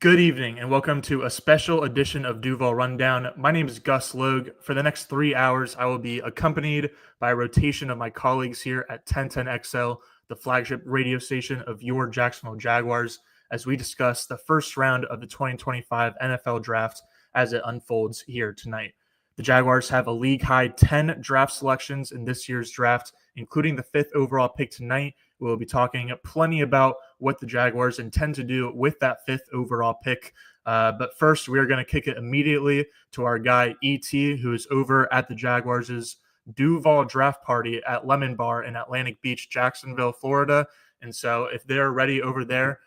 Good evening and welcome to a special edition of Duval Rundown. My name is Gus Logue. For the next 3 hours, I will be accompanied by a rotation of my colleagues here at 1010XL, the flagship radio station of your Jacksonville Jaguars, as we discuss the first round of the 2025 NFL Draft as it unfolds here tonight. The Jaguars have a league-high 10 draft selections in this year's draft, including the 5th overall pick tonight. We'll be talking plenty about what the Jaguars intend to do with that 5th overall pick. But first, we are going to kick it immediately to our guy, E.T., who is over at the Jaguars' Duval draft party at Lemon Bar in Atlantic Beach, Jacksonville, Florida. And so if they're ready over there,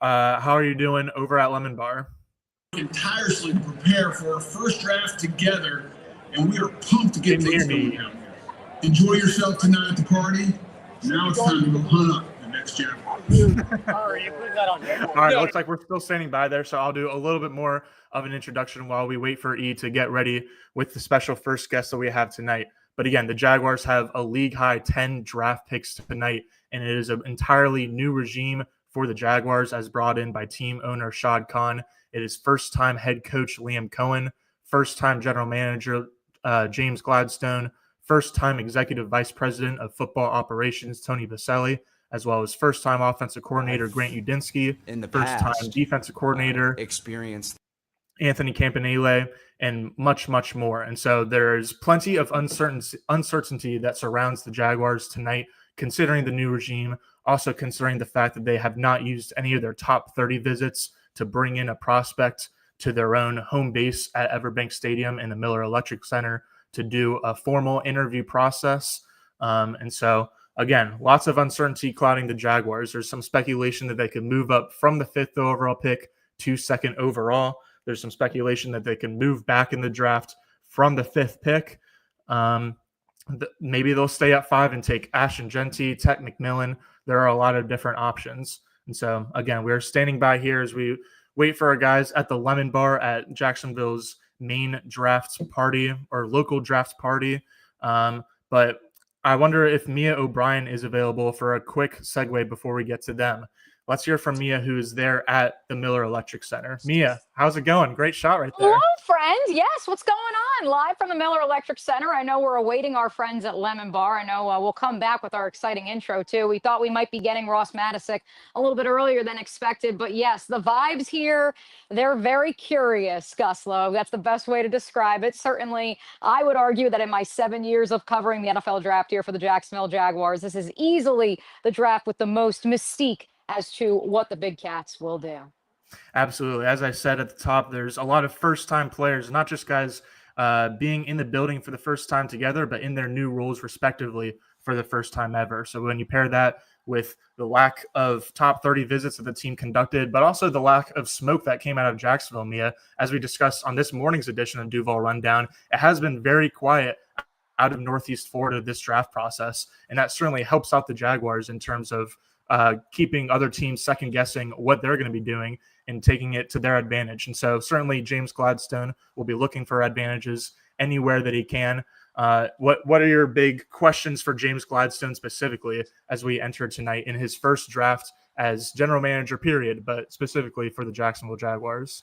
how are you doing over at Lemon Bar? Tirelessly prepare for our first draft together, and we are pumped to get things going down here. Enjoy yourself tonight at the party. Now it's time to go hunt up the next chapter. All right, looks like we're still standing by there, so I'll do a little bit more of an introduction while we wait for E to get ready with the special first guest that we have tonight. But again, the Jaguars have a league-high 10 draft picks tonight, and it is an entirely new regime for the Jaguars as brought in by team owner Shad Khan. It is first-time head coach Liam Cohen, first-time general manager James Gladstone, first-time executive vice president of football operations Tony Vaselli, as well as first-time offensive coordinator Grant Udinski, first-time defensive coordinator experienced Anthony Campanile, and much, much more. And so there's plenty of uncertainty that surrounds the Jaguars tonight, considering the new regime, also considering the fact that they have not used any of their top 30 visits to bring in a prospect to their own home base at Everbank Stadium in the Miller Electric Center to do a formal interview process. And so, again, lots of uncertainty clouding the Jaguars. There's some speculation that they could move up from the 5th overall pick to 2nd overall. There's some speculation that they can move back in the draft from the 5th pick. Maybe they'll stay at 5 and take Ashton Genty, Tech McMillan. There are a lot of different options. And so, again, we're standing by here as we wait for our guys at the Lemon Bar at Jacksonville's main draft party or local draft party. But I wonder if Mia O'Brien is available for a quick segue before we get to them. Let's hear from Mia, who is there at the Miller Electric Center. Mia, how's it going? Great shot right there. Hello, friends. Yes, what's going on? Live from the Miller Electric Center. I know we're awaiting our friends at Lemon Bar. I know we'll come back with our exciting intro, too. We thought we might be getting Ross Matisic a little bit earlier than expected. But, yes, the vibes here, they're very curious, Gus Logue. That's the best way to describe it. Certainly, I would argue that in my 7 years of covering the NFL draft here for the Jacksonville Jaguars, this is easily the draft with the most mystique as to what the Big Cats will do. Absolutely. As I said at the top, there's a lot of first-time players, not just guys being in the building for the first time together, but in their new roles respectively for the first time ever. So when you pair that with the lack of top 30 visits that the team conducted, but also the lack of smoke that came out of Jacksonville, Mia, as we discussed on this morning's edition of Duval Rundown, it has been very quiet out of Northeast Florida this draft process, and that certainly helps out the Jaguars in terms of keeping other teams second guessing what they're going to be doing and taking it to their advantage. And so certainly James Gladstone will be looking for advantages anywhere that he can. What are your big questions for James Gladstone specifically as we enter tonight in his first draft as general manager, period, but specifically for the Jacksonville Jaguars?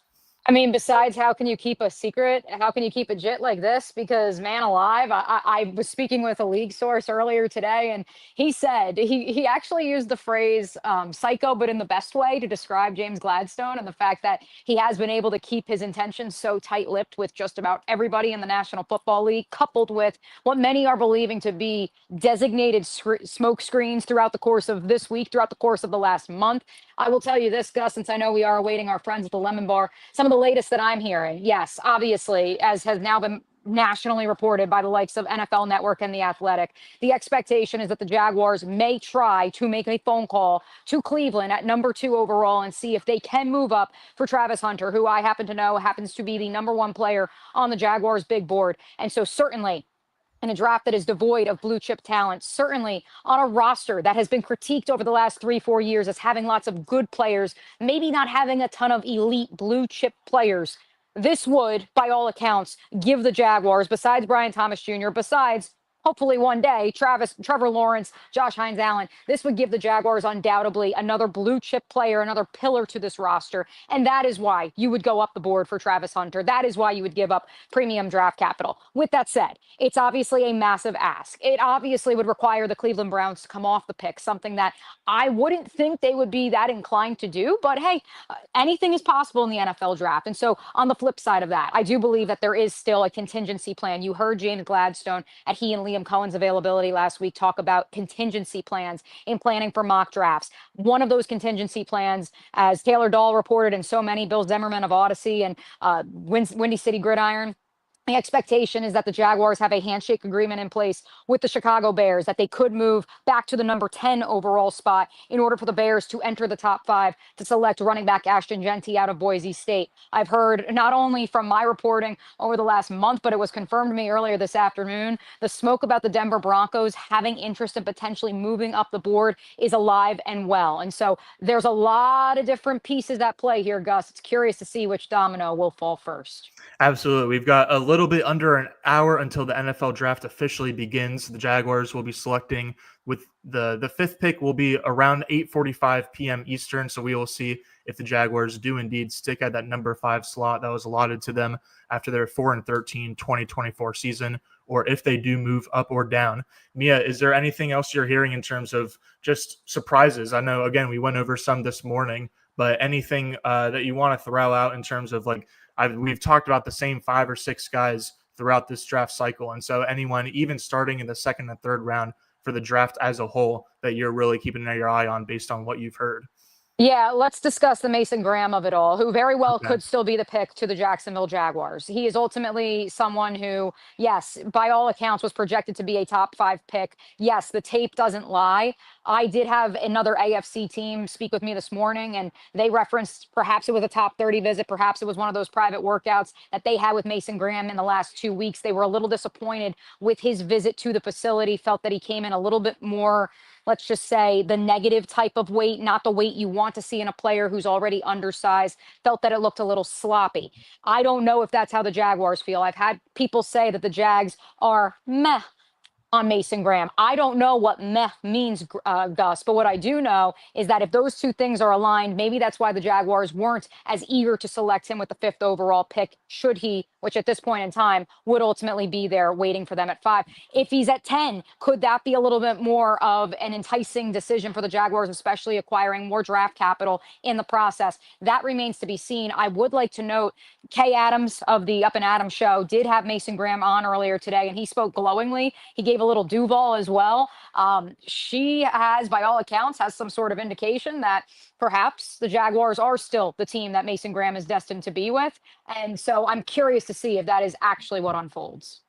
I mean, besides, how can you keep a secret? How can you keep a jit like this? Because, man alive, I was speaking with a league source earlier today, and he said he actually used the phrase psycho, but in the best way to describe James Gladstone and the fact that he has been able to keep his intentions so tight-lipped with just about everybody in the National Football League, coupled with what many are believing to be designated smoke screens throughout the course of this week, throughout the course of the last month. I will tell you this, Gus, since I know we are awaiting our friends at the Lemon Bar, some of the latest that I'm hearing, yes, obviously, as has now been nationally reported by the likes of NFL Network and The Athletic, the expectation is that the Jaguars may try to make a phone call to Cleveland at number 2 overall and see if they can move up for Travis Hunter, who I happen to know happens to be the number 1 player on the Jaguars' big board. And so certainly, in a draft that is devoid of blue chip talent, certainly on a roster that has been critiqued over the last 3-4 years as having lots of good players, maybe not having a ton of elite blue chip players. This would, by all accounts, give the Jaguars, besides Brian Thomas Jr., besides hopefully one day, Trevor Lawrence, Josh Hines Allen, this would give the Jaguars undoubtedly another blue chip player, another pillar to this roster. And that is why you would go up the board for Travis Hunter. That is why you would give up premium draft capital. With that said, it's obviously a massive ask. It obviously would require the Cleveland Browns to come off the pick, something that I wouldn't think they would be that inclined to do. But hey, anything is possible in the NFL draft. And so on the flip side of that, I do believe that there is still a contingency plan. You heard James Gladstone at he and Liam Cohen's availability last week talk about contingency plans in planning for mock drafts. One of those contingency plans, as Taylor Dahl reported and so many, Bill Zimmerman of Odyssey and Windy City Gridiron, the expectation is that the Jaguars have a handshake agreement in place with the Chicago Bears, that they could move back to the number 10 overall spot in order for the Bears to enter the top 5 to select running back Ashton Genty out of Boise State. I've heard not only from my reporting over the last month, but it was confirmed to me earlier this afternoon, the smoke about the Denver Broncos having interest in potentially moving up the board is alive and well. And so there's a lot of different pieces at play here, Gus. It's curious to see which domino will fall first. Absolutely. We've got a little bit under an hour until the NFL draft officially begins. The Jaguars will be selecting with the fifth pick will be around 8:45 p.m. Eastern. So we will see if the Jaguars do indeed stick at that number 5 slot that was allotted to them after their 4-13 2024 season, or if they do move up or down. Mia, is there anything else you're hearing in terms of just surprises? I know, again, we went over some this morning, but anything that you want to throw out in terms of like, we've talked about the same 5 or 6 guys throughout this draft cycle. And so anyone even starting in the second and third round for the draft as a whole that you're really keeping your eye on based on what you've heard. Yeah, let's discuss the Mason Graham of it all, who very well could still be the pick to the Jacksonville Jaguars. He is ultimately someone who, yes, by all accounts was projected to be a top 5 pick. Yes, the tape doesn't lie. I did have another AFC team speak with me this morning, and they referenced perhaps it was a top 30 visit. Perhaps it was one of those private workouts that they had with Mason Graham in the last 2 weeks. They were a little disappointed with his visit to the facility, felt that he came in a little bit more, let's just say, the negative type of weight, not the weight you want to see in a player who's already undersized, felt that it looked a little sloppy. I don't know if that's how the Jaguars feel. I've had people say that the Jags are meh on Mason Graham. I don't know what meh means, Gus, but what I do know is that if those two things are aligned, maybe that's why the Jaguars weren't as eager to select him with the 5th overall pick, should he, which at this point in time would ultimately be there waiting for them at 5. If he's at 10, could that be a little bit more of an enticing decision for the Jaguars, especially acquiring more draft capital in the process? That remains to be seen. I would like to note Kay Adams of the Up and Adams show did have Mason Graham on earlier today, and he spoke glowingly. He gave a little Duval as well. She has, by all accounts, has some sort of indication that perhaps the Jaguars are still the team that Mason Graham is destined to be with. And so I'm curious to see if that is actually what unfolds.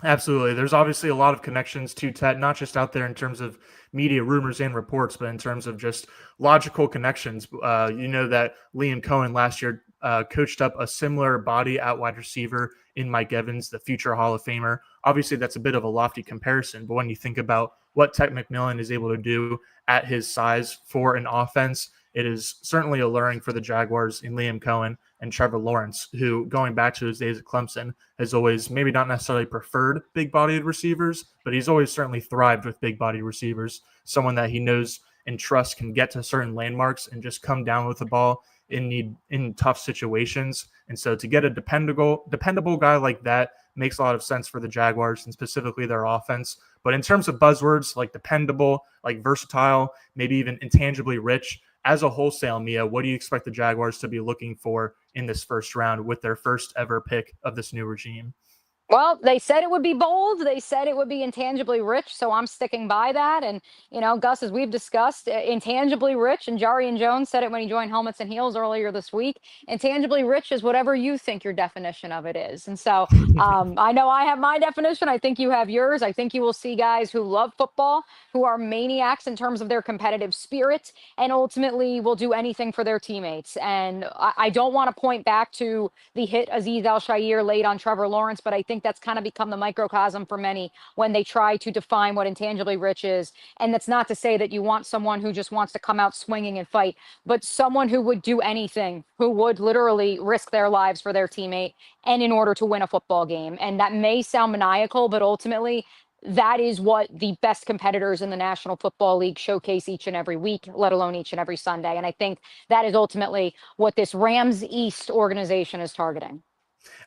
Absolutely. There's obviously a lot of connections to Ted, not just out there in terms of media rumors and reports, but in terms of just logical connections. You know that Liam Cohen last year coached up a similar body at wide receiver in Mike Evans, the future Hall of Famer. Obviously, that's a bit of a lofty comparison, but when you think about what Ted McMillan is able to do at his size for an offense, it is certainly alluring for the Jaguars in Liam Cohen and Trevor Lawrence, who, going back to his days at Clemson, has always maybe not necessarily preferred big-bodied receivers, but he's always certainly thrived with big-bodied receivers, someone that he knows and trusts can get to certain landmarks and just come down with the ball in tough situations. And so to get a dependable guy like that makes a lot of sense for the Jaguars and specifically their offense. But in terms of buzzwords like dependable, like versatile, maybe even intangibly rich, as a wholesale, Mia, what do you expect the Jaguars to be looking for in this first round with their first ever pick of this new regime? Well, they said it would be bold. They said it would be intangibly rich. So I'm sticking by that. And, you know, Gus, as we've discussed, intangibly rich, and Jarian Jones said it when he joined Helmets and Heels earlier this week. Intangibly rich is whatever you think your definition of it is. And so I know I have my definition. I think you have yours. I think you will see guys who love football, who are maniacs in terms of their competitive spirit, and ultimately will do anything for their teammates. And I don't want to point back to the hit Azeez Al-Shaair laid on Trevor Lawrence, but I think that's kind of become the microcosm for many when they try to define what intangibly rich is. And that's not to say that you want someone who just wants to come out swinging and fight, but someone who would do anything, who would literally risk their lives for their teammate and in order to win a football game. And that may sound maniacal, but ultimately that is what the best competitors in the National Football League showcase each and every week, let alone each and every Sunday. And I think that is ultimately what this Rams East organization is targeting.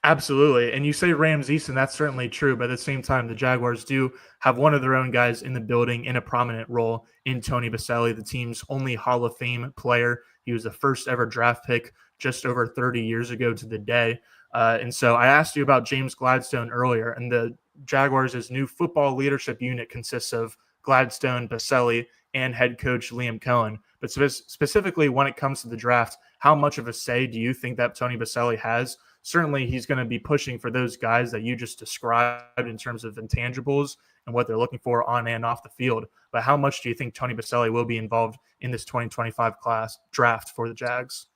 Absolutely. And you say Rams East, and that's certainly true. But at the same time, the Jaguars do have one of their own guys in the building in a prominent role in Tony Boselli, the team's only Hall of Fame player. He was the first ever draft pick just over 30 years ago to the day. And so I asked you about James Gladstone earlier, and the Jaguars' new football leadership unit consists of Gladstone, Boselli, and head coach Liam Cohen. But specifically when it comes to the draft, how much of a say do you think that Tony Boselli has? Certainly he's going to be pushing for those guys that you just described in terms of intangibles and what they're looking for on and off the field. But how much do you think Tony Boselli will be involved in this 2025 class draft for the Jags?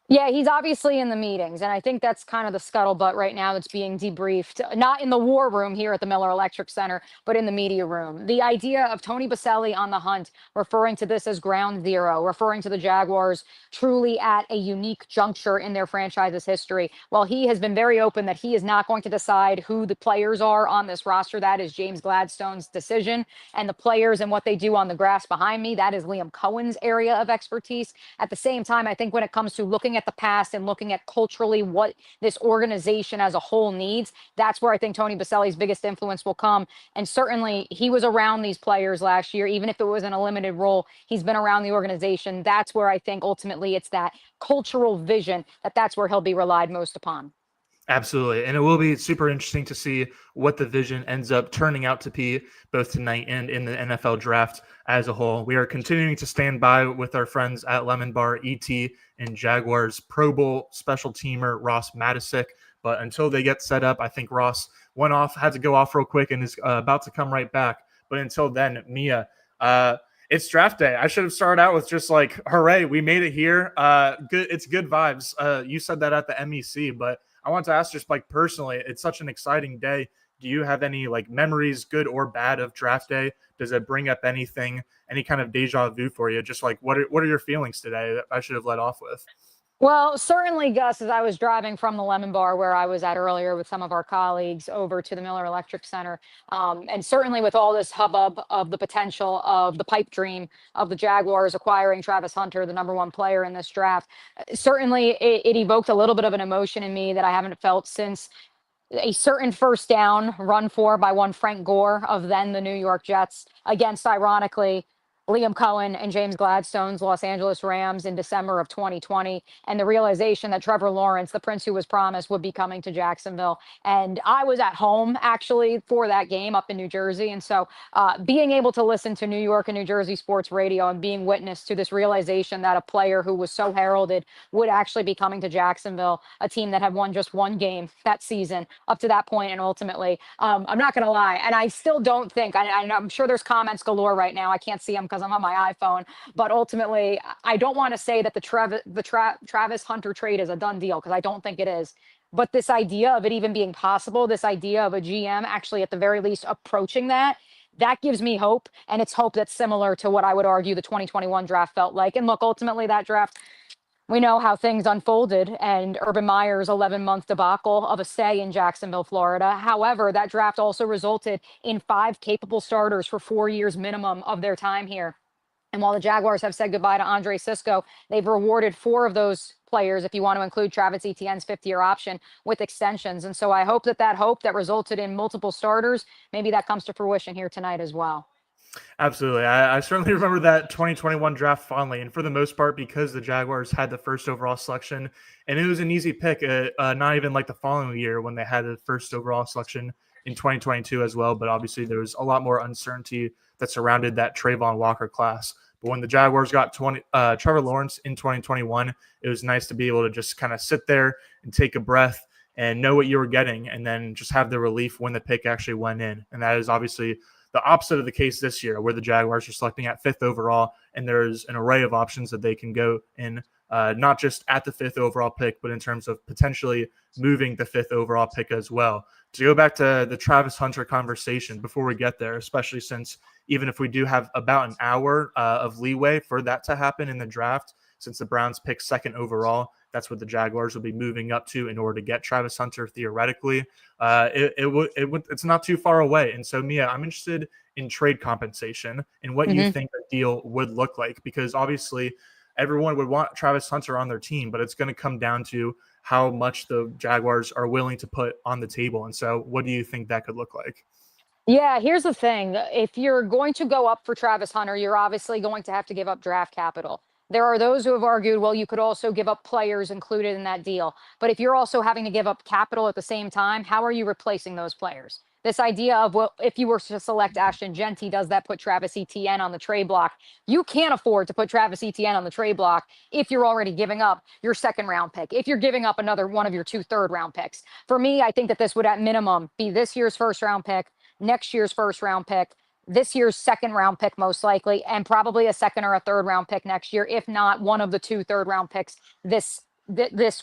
Yeah, he's obviously in the meetings, and I think that's kind of the scuttlebutt right now that's being debriefed, not in the war room here at the Miller Electric Center, but in the media room. The idea of Tony Boselli on the hunt, referring to this as ground zero, referring to the Jaguars truly at a unique juncture in their franchise's history. While he has been very open that he is not going to decide who the players are on this roster, that is James Gladstone's decision, and the players and what they do on the grass behind me, that is Liam Cohen's area of expertise. At the same time, I think when it comes to looking at the past and looking at culturally what this organization as a whole needs, that's where I think Tony Boselli's biggest influence will come. And certainly he was around these players last year, even if it was in a limited role, he's been around the organization. That's where I think ultimately it's that cultural vision that's where he'll be relied most upon. Absolutely. And it will be super interesting to see what the vision ends up turning out to be both tonight and in the NFL draft as a whole. We are continuing to stand by with our friends at Lemon Bar ET and Jaguars Pro Bowl special teamer Ross Matisick. But until they get set up, I think Ross had to go off real quick and is about to come right back. But until then, Mia, it's draft day. I should have started out with just like, hooray, we made it here. Good. It's good vibes. You said that at the MEC, but I want to ask just like personally, it's such an exciting day. Do you have any like memories, good or bad, of draft day? Does it bring up anything, any kind of deja vu for you? Just like what are your feelings today that I should have led off with? Well, certainly, Gus, as I was driving from the Lemon Bar where I was at earlier with some of our colleagues over to the Miller Electric Center, and certainly with all this hubbub of the potential of the pipe dream of the Jaguars acquiring Travis Hunter, the number one player in this draft, certainly it evoked a little bit of an emotion in me that I haven't felt since a certain first down run for by one Frank Gore of then the New York Jets against, ironically, Liam Cohen and James Gladstone's Los Angeles Rams in December of 2020, and the realization that Trevor Lawrence, the prince who was promised, would be coming to Jacksonville. And I was at home actually for that game up in New Jersey. And so being able to listen to New York and New Jersey sports radio and being witness to this realization that a player who was so heralded would actually be coming to Jacksonville, a team that had won just one game that season up to that point, and ultimately, I'm not going to lie, and I still don't think, I'm sure there's comments galore right now. I can't see them because I'm on my iPhone, but ultimately, I don't want to say that the Travis Hunter trade is a done deal, because I don't think it is. But this idea of it even being possible, this idea of a GM actually at the very least approaching that gives me hope. And it's hope that's similar to what I would argue the 2021 draft felt like. And look, ultimately that draft, we know how things unfolded, and Urban Meyer's 11-month debacle of a stay in Jacksonville, Florida. However, that draft also resulted in 5 capable starters for 4 years minimum of their time here. And while the Jaguars have said goodbye to Andre Sisco, they've rewarded 4 of those players, if you want to include Travis Etienne's 5th-year option, with extensions. And so I hope that hope that resulted in multiple starters, maybe that comes to fruition here tonight as well. Absolutely. I certainly remember that 2021 draft fondly, and for the most part because the Jaguars had the first overall selection, and it was an easy pick, not even like the following year when they had the first overall selection in 2022 as well, but obviously there was a lot more uncertainty that surrounded that Trayvon Walker class. But when the Jaguars got Trevor Lawrence in 2021, it was nice to be able to just kind of sit there and take a breath and know what you were getting, and then just have the relief when the pick actually went in. And that is obviously the opposite of the case this year, where the Jaguars are selecting at 5th overall, and there's an array of options that they can go in, not just at the 5th overall pick, but in terms of potentially moving the 5th overall pick as well. To go back to the Travis Hunter conversation before we get there, especially since even if we do have about an hour of leeway for that to happen in the draft, since the Browns picked second overall. That's what the Jaguars will be moving up to in order to get Travis Hunter theoretically. It's not too far away. And so, Mia, I'm interested in trade compensation and what you think a deal would look like, because obviously everyone would want Travis Hunter on their team, but it's going to come down to how much the Jaguars are willing to put on the table. And so what do you think that could look like? Yeah, here's the thing. If you're going to go up for Travis Hunter, you're obviously going to have to give up draft capital. There are those who have argued, well, you could also give up players included in that deal. But if you're also having to give up capital at the same time, how are you replacing those players? This idea of, well, if you were to select Ashton Genty, does that put Travis Etienne on the trade block? You can't afford to put Travis Etienne on the trade block if you're already giving up your second round pick, if you're giving up another one of your 2 third-round picks. For me, I think that this would at minimum be this year's first round pick, next year's first round pick, this year's second round pick, most likely, and probably a second or a third round pick next year, if not one of the 2 third-round picks this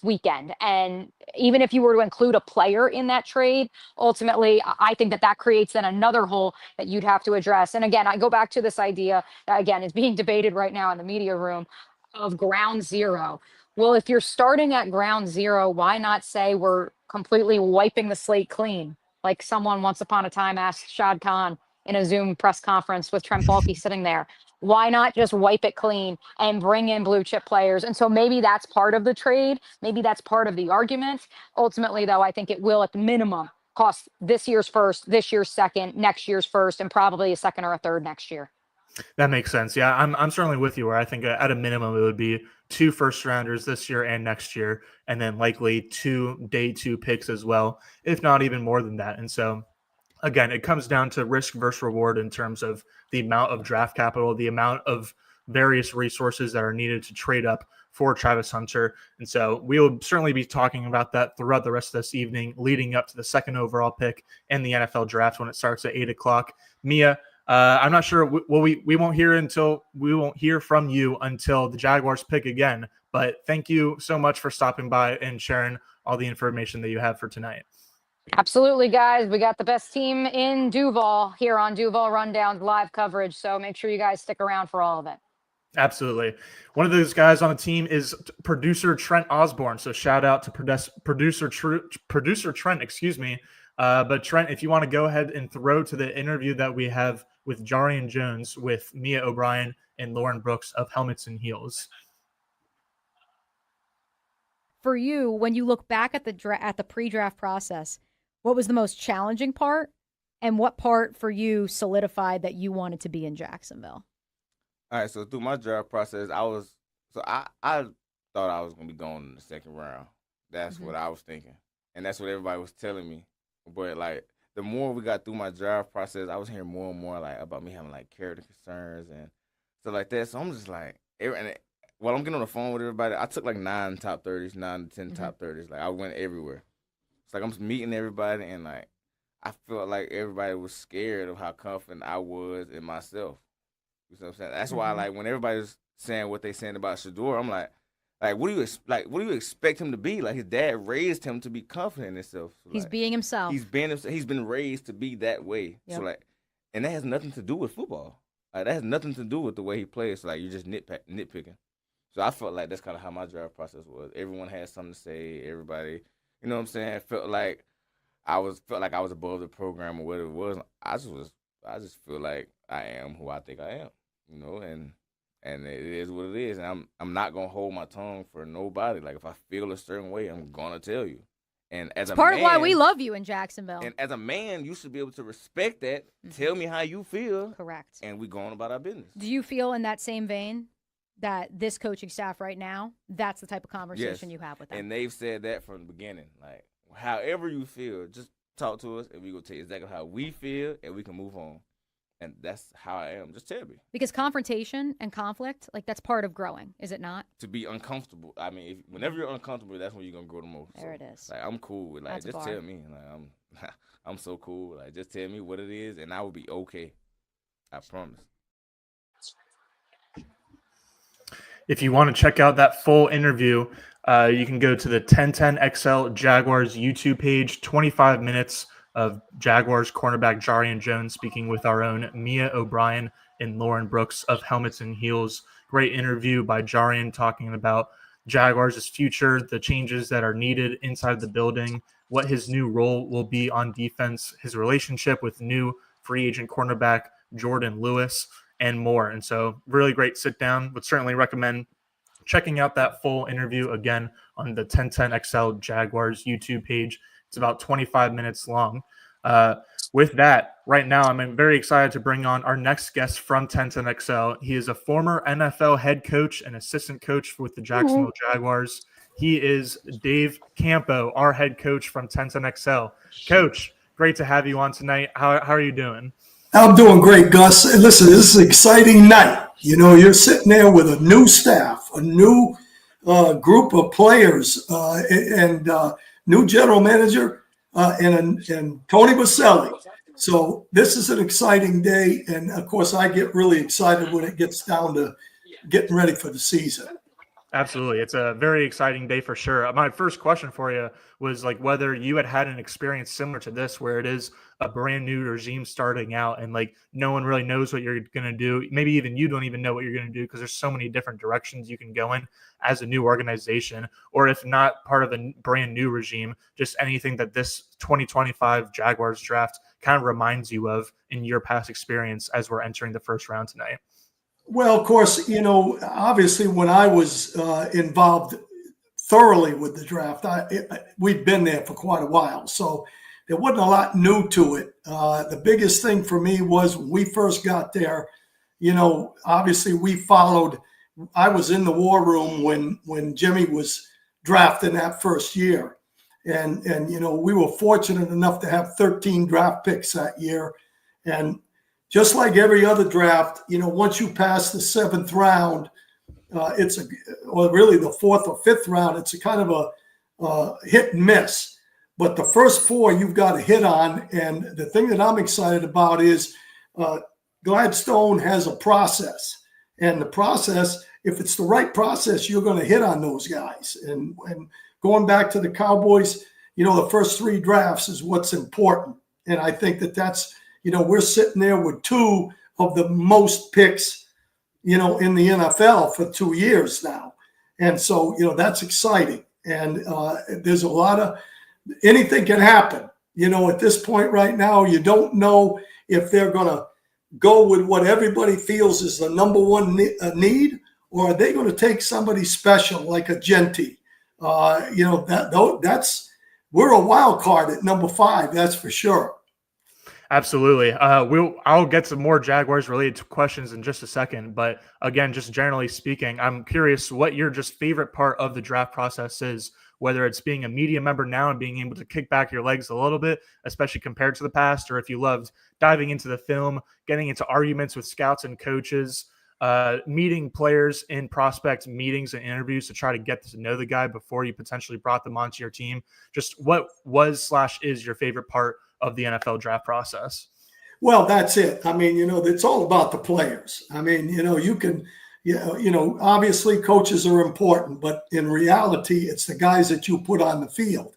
weekend. And even if you were to include a player in that trade, ultimately, I think that creates then another hole that you'd have to address. And again, I go back to this idea that, again, is being debated right now in the media room of ground zero. Well, if you're starting at ground zero, why not say we're completely wiping the slate clean? Like someone once upon a time asked Shad Khan in a Zoom press conference with Trent Baalke sitting there. Why not just wipe it clean and bring in blue chip players? And so maybe that's part of the trade. Maybe that's part of the argument. Ultimately, though, I think it will at the minimum cost this year's first, this year's second, next year's first, and probably a second or a third next year. That makes sense. Yeah, I'm certainly with you, where I think at a minimum it would be 2 first-rounders this year and next year, and then likely 2 day 2 picks as well, if not even more than that. And so, again, it comes down to risk versus reward in terms of the amount of draft capital, the amount of various resources that are needed to trade up for Travis Hunter. And so we will certainly be talking about that throughout the rest of this evening, leading up to the second overall pick in the NFL draft when it starts at 8 o'clock. Mia, I'm not sure. We won't hear from you until the Jaguars pick again. But thank you so much for stopping by and sharing all the information that you have for tonight. Absolutely, guys. We got the best team in Duval here on Duval Rundown's live coverage. So make sure you guys stick around for all of it. Absolutely. One of those guys on the team is producer Trent Osborne. So shout out to producer Trent, excuse me. But Trent, if you want to go ahead and throw to the interview that we have with Jarian Jones, with Mia O'Brien and Lauren Brooks of Helmets and Heels. For you, when you look back at the pre-draft process, what was the most challenging part, and what part for you solidified that you wanted to be in Jacksonville? All right, so through my draft process, I thought I was gonna be going in the second round. That's what I was thinking, and that's what everybody was telling me. But like, the more we got through my draft process, I was hearing more and more like about me having like character concerns and stuff like that. So I'm just like, while I'm getting on the phone with everybody, I took like 9 top 30s, 9 to 10 top 30s. Like I went everywhere. It's like I'm just meeting everybody, and like I felt like everybody was scared of how confident I was in myself. You know what I'm saying? That's why, like, when everybody's saying what they saying about Shedeur, I'm like, what do you expect him to be? Like, his dad raised him to be confident in himself. So, He's being himself. He's been raised to be that way. Yep. So like, and that has nothing to do with football. Like, that has nothing to do with the way he plays. So, like, you're just nitpicking. So I felt like that's kind of how my draft process was. Everyone had something to say. Everybody, you know what I'm saying? Felt like I was above the program or whatever it was. I just feel like I am who I think I am. You know, and it is what it is. And I'm not gonna hold my tongue for nobody. Like, if I feel a certain way, I'm gonna tell you. And as it's part of why we love you in Jacksonville. And as a man, you should be able to respect that. Tell me how you feel. Correct. And we going about our business. Do you feel in that same vein that this coaching staff right now, that's the type of conversation you have with them? And they've said that from the beginning. Like, however you feel, just talk to us, and we gonna tell you exactly how we feel, and we can move on. And that's how I am. Just tell me. Because confrontation and conflict, like, that's part of growing, is it not? To be uncomfortable. I mean, whenever you're uncomfortable, that's when you're going to grow the most. There it is. Like, I'm cool with, like, just tell me. Like, I'm so cool. Like, just tell me what it is, and I will be okay. I promise. If you want to check out that full interview, you can go to the 1010XL Jaguars YouTube page, 25 minutes of Jaguars cornerback Jarian Jones speaking with our own Mia O'Brien and Lauren Brooks of Helmets and Heels. great interview by Jarian talking about Jaguars' future, the changes that are needed inside the building, what his new role will be on defense, his relationship with new free agent cornerback Jordan Lewis, and more. And so really great sit down. Would certainly recommend checking out that full interview again on the 1010XL Jaguars YouTube page. It's about 25 minutes long. With that, right now, I'm very excited to bring on our next guest from 1010XL. He is a former NFL head coach and assistant coach with the Jacksonville Jaguars. He is Dave Campo, our head coach from 1010XL. Coach, great to have you on tonight. How are you doing? I'm doing great, Gus. And listen, this is an exciting night. You know, you're sitting there with a new staff, a new group of players, and new general manager, and Tony Baselli. So this is an exciting day. And, of course, I get really excited when it gets down to getting ready for the season. Absolutely. It's a very exciting day for sure. My first question for you was like whether you had an experience similar to this where it is a brand new regime starting out and like no one really knows what you're going to do. Maybe even you don't even know what you're going to do because there's so many different directions you can go in as a new organization, or if not part of a brand new regime, just anything that this 2025 Jaguars draft kind of reminds you of in your past experience as we're entering the first round tonight. Well, of course, you know, obviously when I was involved thoroughly with the draft, we'd been there for quite a while. So there wasn't a lot new to it. The biggest thing for me was when we first got there, you know, obviously I was in the war room when Jimmy was drafted that first year. And, you know, we were fortunate enough to have 13 draft picks that year. And just like every other draft, you know, once you pass the seventh round, really the fourth or fifth round, it's a kind of a hit and miss. But the first four you've got to hit on. And the thing that I'm excited about is Gladstone has a process. And the process, if it's the right process, you're going to hit on those guys. And going back to the Cowboys, you know, the first three drafts is what's important. And I think that's, you know, we're sitting there with two of the most picks, you know, in the NFL for 2 years now. And so, you know, that's exciting. And there's a lot of anything can happen. You know, at this point right now, you don't know if they're going to go with what everybody feels is the number one need, or are they going to take somebody special like a Genty? You know, that's we're a wild card at number 5. That's for sure. Absolutely. I'll get some more Jaguars related questions in just a second. But again, just generally speaking, I'm curious what your just favorite part of the draft process is, whether it's being a media member now and being able to kick back your legs a little bit, especially compared to the past, or if you loved diving into the film, getting into arguments with scouts and coaches, meeting players in prospect meetings and interviews to try to get to know the guy before you potentially brought them onto your team. Just what was/is your favorite part of the NFL draft process? Well, that's it. I mean, you know, it's all about the players. I mean, you know, you know, obviously coaches are important, but in reality, it's the guys that you put on the field.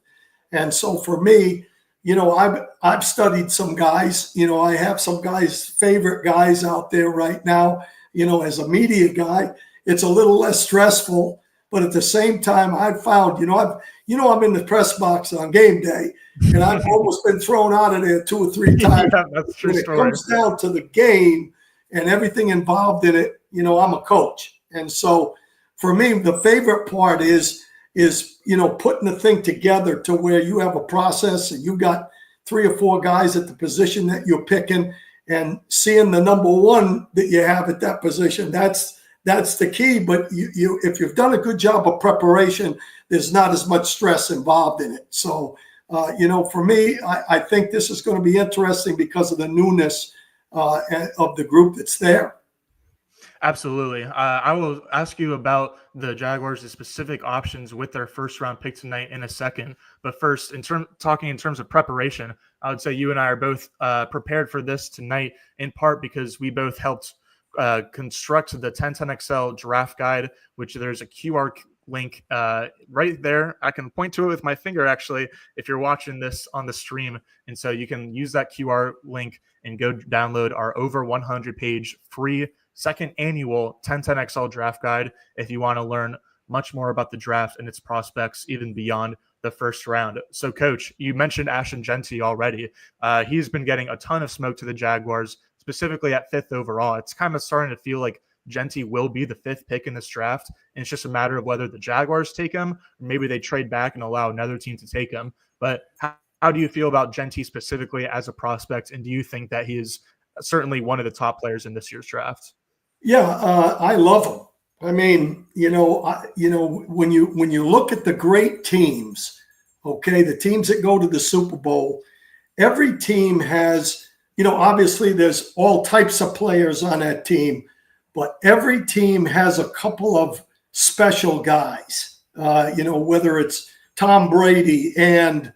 And so for me, you know, I've studied some guys. You know, I have some guys, favorite guys out there right now. You know, as a media guy, it's a little less stressful, but at the same time, I've found, I'm in the press box on game day, and I've almost been thrown out of there 2 or 3 times. Yeah, that's true. When it comes down to the game and everything involved in it, you know, I'm a coach. And so for me, the favorite part is, you know, putting the thing together to where you have a process and you got 3 or 4 guys at the position that you're picking, and seeing the number one that you have at that position. That's the key. But you if you've done a good job of preparation, there's not as much stress involved in it. So, you know, for me, I think this is going to be interesting because of the newness of the group that's there. Absolutely. I will ask you about the Jaguars' specific options with their first round pick tonight in a second. But first, talking in terms of preparation, I would say you and I are both prepared for this tonight, in part because we both helped construct the 1010XL draft guide, which there's a QR link right there. I can point to it with my finger, actually, if you're watching this on the stream. And so you can use that QR link and go download our over 100-page free second annual 1010XL draft guide if you want to learn much more about the draft and its prospects even beyond the first round. So, Coach, you mentioned Ashton Genty already. He's been getting a ton of smoke to the Jaguars, specifically at 5th overall. It's kind of starting to feel like Genty will be the 5th pick in this draft, and it's just a matter of whether the Jaguars take him, or maybe they trade back and allow another team to take him. But how do you feel about Genty specifically as a prospect, and do you think that he is certainly one of the top players in this year's draft? Yeah, I love him. I mean, when you look at the great teams, okay, the teams that go to the Super Bowl, every team has, obviously there's all types of players on that team, but every team has a couple of special guys, whether it's Tom Brady and,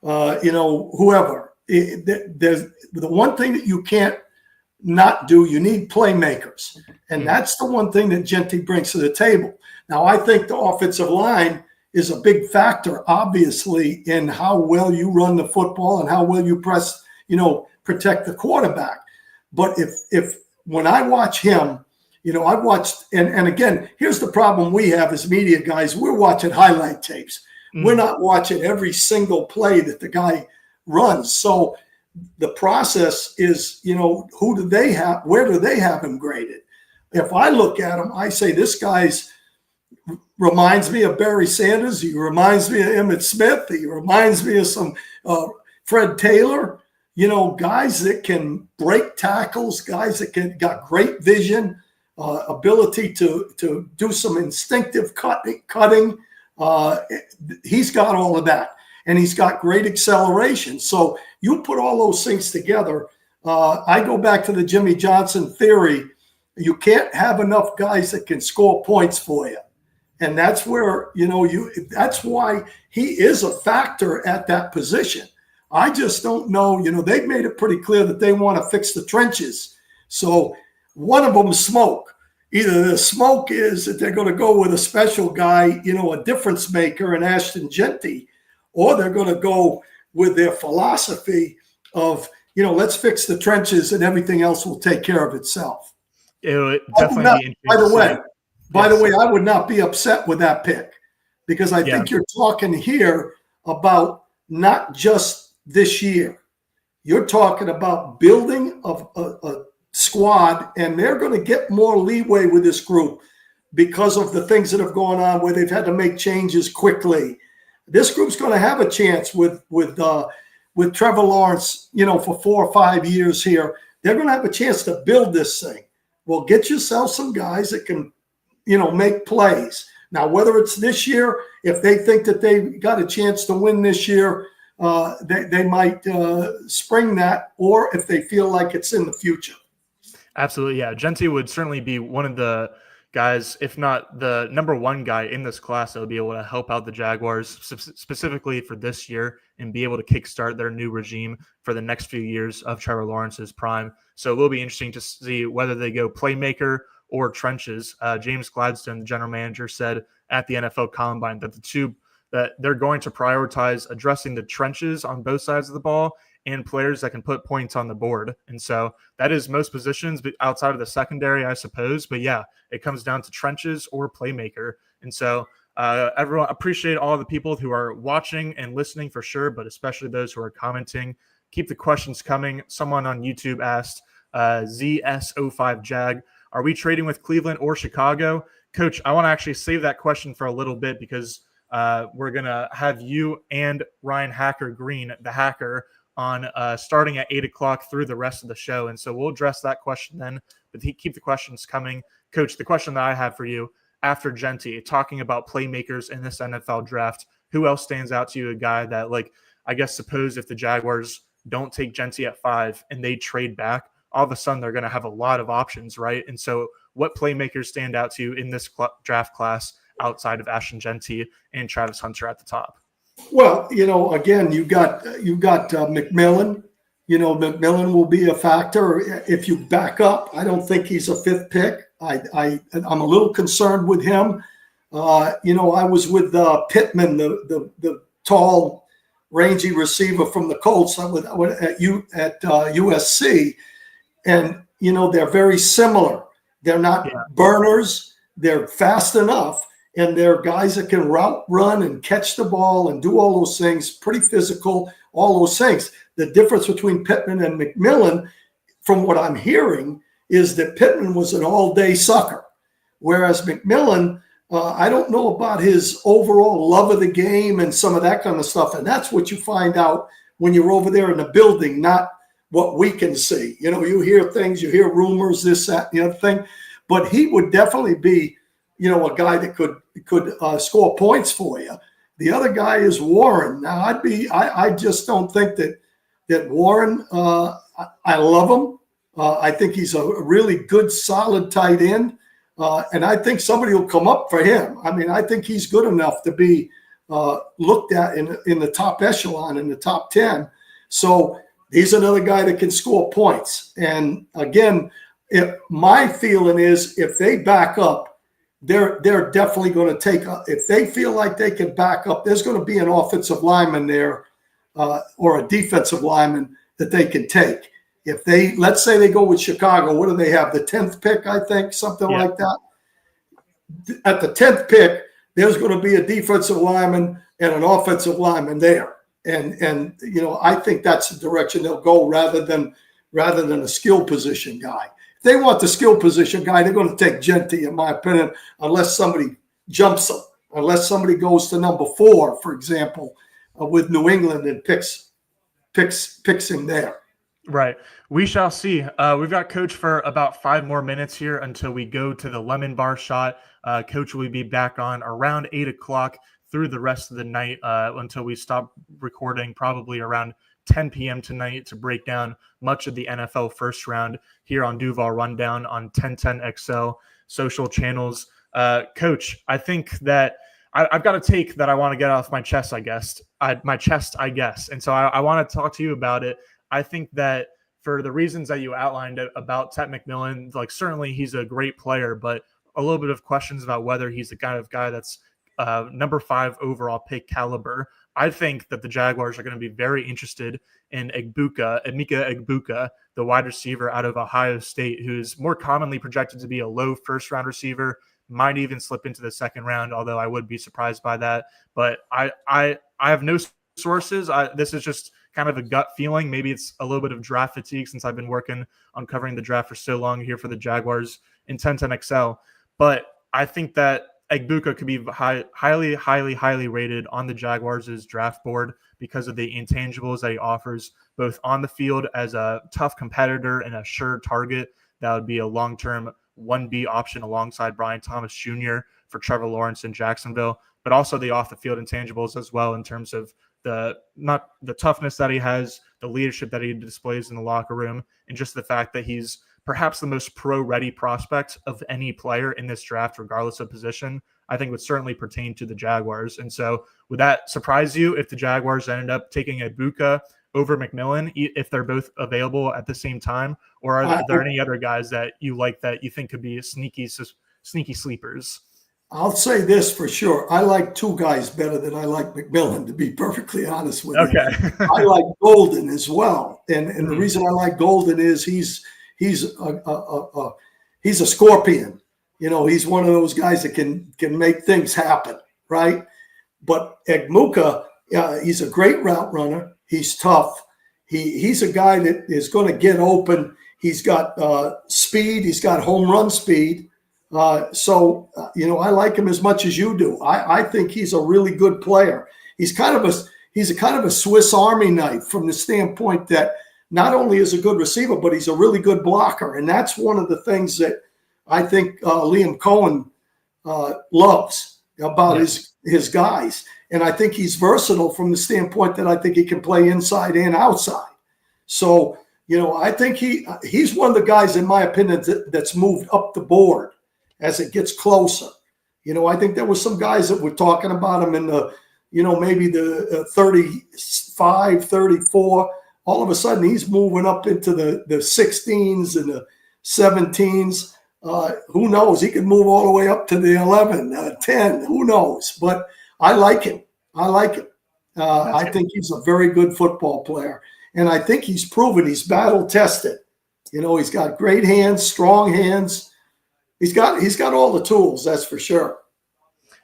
whoever. There's the one thing that you can't not do, you need playmakers. And that's the one thing that Genty brings to the table. Now, I think the offensive line is a big factor, obviously, in how well you run the football and how well you protect the quarterback. But if when I watch him, I've watched, and again, here's the problem we have as media guys. We're watching highlight tapes. We're not watching every single play that the guy runs. So the process is, who do they have? Where do they have him graded? If I look at him, I say this guy's reminds me of Barry Sanders. He reminds me of Emmitt Smith. He reminds me of some Fred Taylor. Guys that can break tackles, guys that got great vision, ability to do some instinctive cutting. He's got all of that, and he's got great acceleration. So you put all those things together. I go back to the Jimmy Johnson theory. You can't have enough guys that can score points for you. And that's where, that's why he is a factor at that position. I just don't know, they've made it pretty clear that they want to fix the trenches. So one of them is smoke. Either the smoke is that they're going to go with a special guy, a difference maker in Ashton Genty, or they're going to go with their philosophy of, let's fix the trenches and everything else will take care of itself. It would definitely be By the way, I would not be upset with that pick, because I think you're talking here about not just this year. You're talking about building a squad, and they're going to get more leeway with this group because of the things that have gone on where they've had to make changes quickly. This group's going to have a chance with Trevor Lawrence, for 4 or 5 years here. They're going to have a chance to build this thing. Well, get yourself some guys that can, make plays. Now, whether it's this year, if they think that they've got a chance to win this year, they might spring that, or if they feel like it's in the future. Absolutely, yeah. Genty would certainly be one of the guys, if not the number one guy in this class that would be able to help out the Jaguars specifically for this year and be able to kickstart their new regime for the next few years of Trevor Lawrence's prime. So it will be interesting to see whether they go playmaker or trenches. James Gladstone, the general manager, said at the NFL Combine that they're going to prioritize addressing the trenches on both sides of the ball and players that can put points on the board. And so that is most positions, but outside of the secondary, I suppose. But yeah, it comes down to trenches or playmaker. And so everyone, appreciate all the people who are watching and listening for sure, but especially those who are commenting. Keep the questions coming. Someone on YouTube asked, ZS05Jag, are we trading with Cleveland or Chicago? Coach, I want to actually save that question for a little bit, because we're going to have you and Ryan Hacker Green, the hacker, on starting at 8 o'clock through the rest of the show. And so we'll address that question then, but keep the questions coming. Coach, the question that I have for you after Genty, talking about playmakers in this NFL draft, who else stands out to you? A guy that, like, I guess suppose if the Jaguars don't take Genty at 5 and they trade back, all of a sudden they're going to have a lot of options, right? And so what playmakers stand out to you in this draft class outside of Ashton Genty and Travis Hunter at the top? Well, again, you got McMillan. McMillan will be a factor if you back up. I don't think he's a 5th pick. I'm a little concerned with him. I was with Pittman, the tall, rangy receiver from the Colts at USC, and they're very similar. They're not burners. They're fast enough, and they're guys that can route run and catch the ball and do all those things, pretty physical, all those things. The difference between Pittman and McMillan, from what I'm hearing, is that Pittman was an all-day sucker, whereas McMillan, I don't know about his overall love of the game and some of that kind of stuff, and that's what you find out when you're over there in the building, not what we can see. You know, you hear things, you hear rumors, this, that, the other thing, but he would definitely be, you know, a guy that could score points for you. The other guy is Warren. Now, I just don't think that Warren. I love him. I think he's a really good, solid tight end, and I think somebody will come up for him. I mean, I think he's good enough to be looked at in the top echelon, in the top 10. So he's another guy that can score points. And again, my feeling is if they back up, they're definitely going to take – if they feel like they can back up, there's going to be an offensive lineman there or a defensive lineman that they can take. If they – let's say they go with Chicago, what do they have? The 10th pick, I think, something like that. At the 10th pick, there's going to be a defensive lineman and an offensive lineman there. And you know, I think that's the direction they'll go rather than a skill position guy. If they want the skill position guy, they're going to take Genty, in my opinion, unless somebody jumps him, unless somebody goes to number 4, for example, with New England and picks him there. Right. We shall see. We've got Coach for about 5 more minutes here until we go to the Lemon Bar shot. Coach will be back on around 8 o'clock through the rest of the night until we stop recording, probably around 10 p.m. tonight, to break down much of the NFL first round here on Duval Rundown on 1010XL social channels. Coach, I think that I've got a take that I want to get off my chest, I guess. And so I want to talk to you about it. I think that for the reasons that you outlined about Tet McMillan, like certainly he's a great player, but a little bit of questions about whether he's the kind of guy that's number 5 overall pick caliber. I think that the Jaguars are going to be very interested in Emeka Egbuka, the wide receiver out of Ohio State, who's more commonly projected to be a low first-round receiver, might even slip into the second round, although I would be surprised by that. But I have no sources. This is just kind of a gut feeling. Maybe it's a little bit of draft fatigue since I've been working on covering the draft for so long here for the Jaguars in 1010XL. But I think that Egbuka could be highly rated on the Jaguars' draft board because of the intangibles that he offers, both on the field as a tough competitor and a sure target. That would be a long-term 1B option alongside Brian Thomas Jr. for Trevor Lawrence in Jacksonville, but also the off-the-field intangibles as well in terms of the toughness that he has, the leadership that he displays in the locker room, and just the fact that he's perhaps the most pro-ready prospect of any player in this draft, regardless of position, I think would certainly pertain to the Jaguars. And so would that surprise you if the Jaguars ended up taking Egbuka over McMillan, if they're both available at the same time? Or are there any other guys that you like that you think could be sneaky sleepers? I'll say this for sure. I like 2 guys better than I like McMillan, to be perfectly honest with you. Okay. I like Golden as well. And the reason I like Golden is he's a scorpion. You know, he's one of those guys that can make things happen, right? But Egbuka, he's a great route runner. He's tough. He's a guy that is going to get open. He's got speed. He's got home run speed. So I like him as much as you do. I think he's a really good player. He's kind of a Swiss Army knife from the standpoint that not only is a good receiver, but he's a really good blocker. And that's one of the things that I think Liam Cohen loves about his guys. And I think he's versatile from the standpoint that I think he can play inside and outside. So, I think he's one of the guys, in my opinion, that's moved up the board as it gets closer. I think there were some guys that were talking about him in the, maybe the 35, 34. All of a sudden, he's moving up into the 16s and the 17s. Who knows? He could move all the way up to the 11, 10. Who knows? But I like him. I think he's a very good football player. And I think he's proven he's battle tested. He's got great hands, strong hands. He's got all the tools, that's for sure.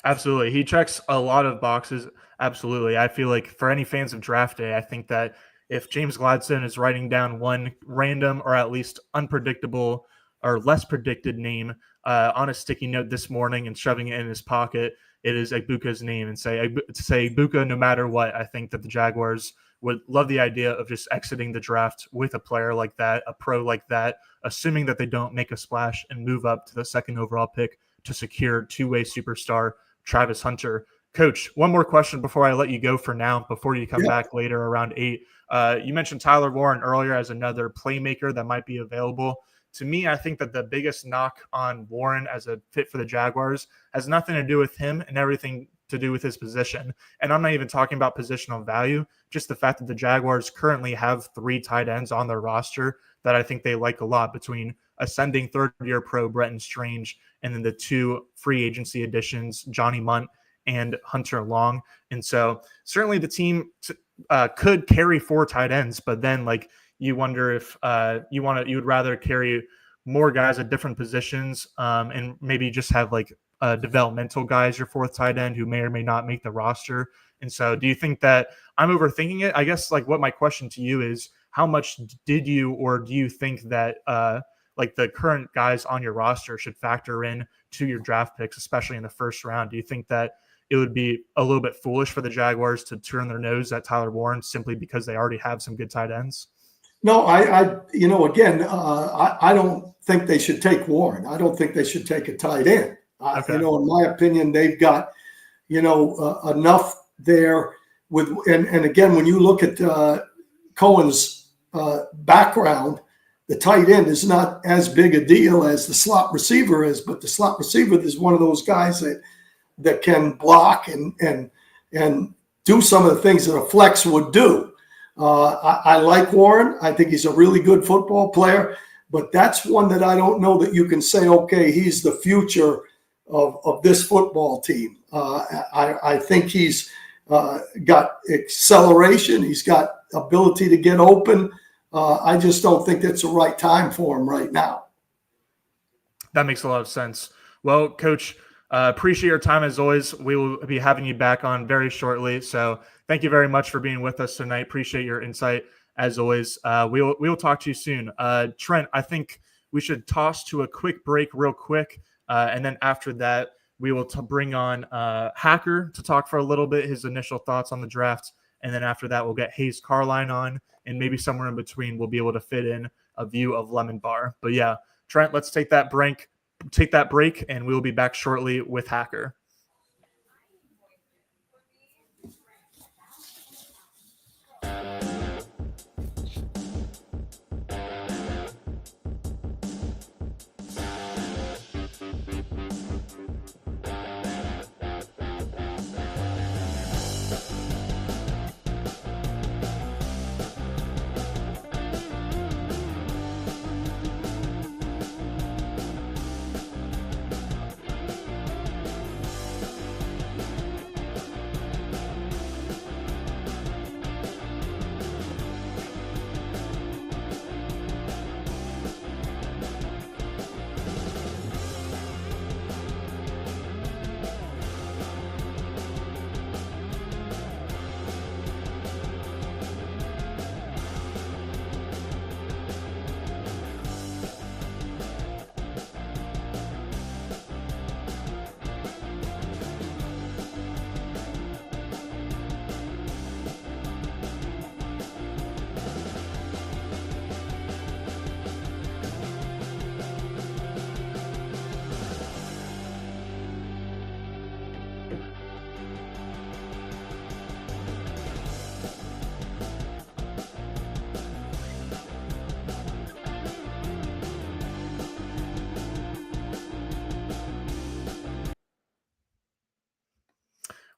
Absolutely. He checks a lot of boxes. Absolutely. I feel like for any fans of draft day, I think that if James Gladstone is writing down one random or at least unpredictable or less predicted name on a sticky note this morning and shoving it in his pocket, it is Egbuka's name, and say Egbuka no matter what. I think that the Jaguars would love the idea of just exiting the draft with a player like that, a pro like that, assuming that they don't make a splash and move up to the second overall pick to secure two-way superstar Travis Hunter. Coach, one more question before I let you go for now, before you come back later around 8. You mentioned Tyler Warren earlier as another playmaker that might be available. To me, I think that the biggest knock on Warren as a fit for the Jaguars has nothing to do with him and everything to do with his position. And I'm not even talking about positional value, just the fact that the Jaguars currently have 3 tight ends on their roster that I think they like a lot, between ascending third-year pro Bretton Strange and then the 2 free agency additions, Johnny Munt and Hunter Long. And so certainly the team could carry 4 tight ends, but then like you wonder if you would rather carry more guys at different positions and maybe just have like developmental guys, your 4th tight end, who may or may not make the roster. And so do you think that I'm overthinking it? I guess like what my question to you is, how much did you or do you think that like the current guys on your roster should factor in to your draft picks, especially in the first round? Do you think that it would be a little bit foolish for the Jaguars to turn their nose at Tyler Warren simply because they already have some good tight ends? No, I don't think they should take Warren. I don't think they should take a tight end. Okay. In my opinion, they've got, enough there with, and again, when you look at Cohen's background, the tight end is not as big a deal as the slot receiver is, but the slot receiver is one of those guys that can block and do some of the things that a flex would do. I like Warren. I think he's a really good football player, but that's one that I don't know that you can say, okay, he's the future of this football team. I think he's got acceleration. He's got ability to get open. I just don't think that's the right time for him right now. That makes a lot of sense. Well, Coach, appreciate your time as always. We will be having you back on very shortly. So thank you very much for being with us tonight. Appreciate your insight as always. We will talk to you soon. Trent, I think we should toss to a quick break real quick. And then after that, we will bring on Hacker to talk for a little bit, his initial thoughts on the draft. And then after that, we'll get Hayes Carline on, and maybe somewhere in between we'll be able to fit in a view of Lemon Bar. But yeah, Trent, let's take that break, and we'll be back shortly with Hacker.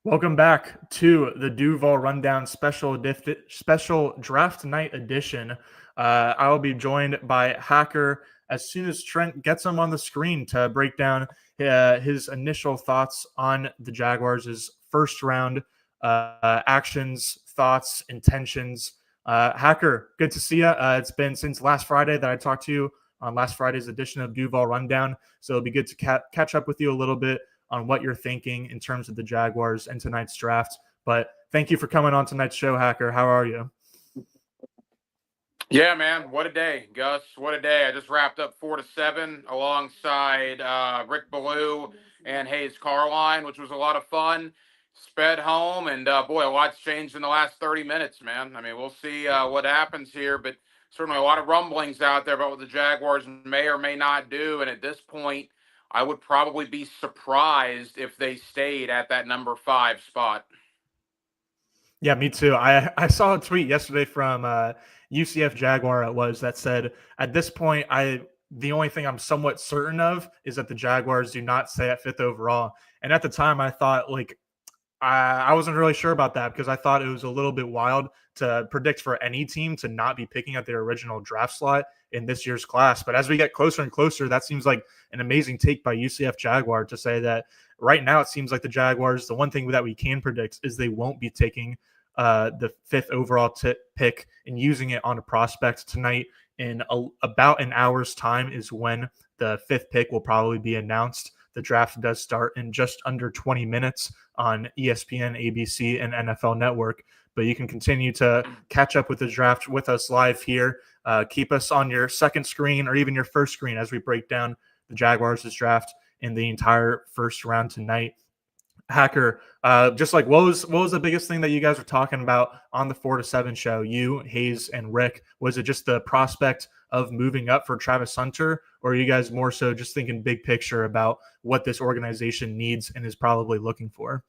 Welcome back to the Duval Rundown special draft night edition. I will be joined by Hacker as soon as Trent gets him on the screen to break down his initial thoughts on the Jaguars' first round actions, thoughts, intentions. Hacker, good to see you. It's been since last Friday that I talked to you on last Friday's edition of Duval Rundown. So it'll be good to catch up with you a little bit on what you're thinking in terms of the Jaguars and tonight's draft. But thank you for coming on tonight's show, Hacker. How are you? Yeah, man. What a day, Gus. What a day. I just wrapped up 4-7 alongside Rick Ballou and Hayes Carline, which was a lot of fun. Sped home, and boy, a lot's changed in the last 30 minutes, man. I mean, we'll see what happens here, but certainly a lot of rumblings out there about what the Jaguars may or may not do. And at this point, I would probably be surprised if they stayed at that number 5 spot. Yeah, me too. I saw a tweet yesterday from UCF Jaguar it was that said, at this point, the only thing I'm somewhat certain of is that the Jaguars do not stay at 5th overall. And at the time, I thought, like, I wasn't really sure about that because I thought it was a little bit wild to predict for any team to not be picking at their original draft slot in this year's class. But as we get closer and closer, that seems like an amazing take by UCF Jaguar to say that right now it seems like the Jaguars, the one thing that we can predict is they won't be taking the 5th overall pick and using it on a prospect tonight. In about an hour's time is when the 5th pick will probably be announced. The draft does start in just under 20 minutes on ESPN, ABC, and NFL Network. But you can continue to catch up with the draft with us live here. Keep us on your second screen or even your first screen as we break down the Jaguars' draft in the entire first round tonight. Hacker, just like what was the biggest thing that you guys were talking about on the 4-7 show? You, Hayes, and Rick. Was it just the prospect of moving up for Travis Hunter, or are you guys more so just thinking big picture about what this organization needs and is probably looking for?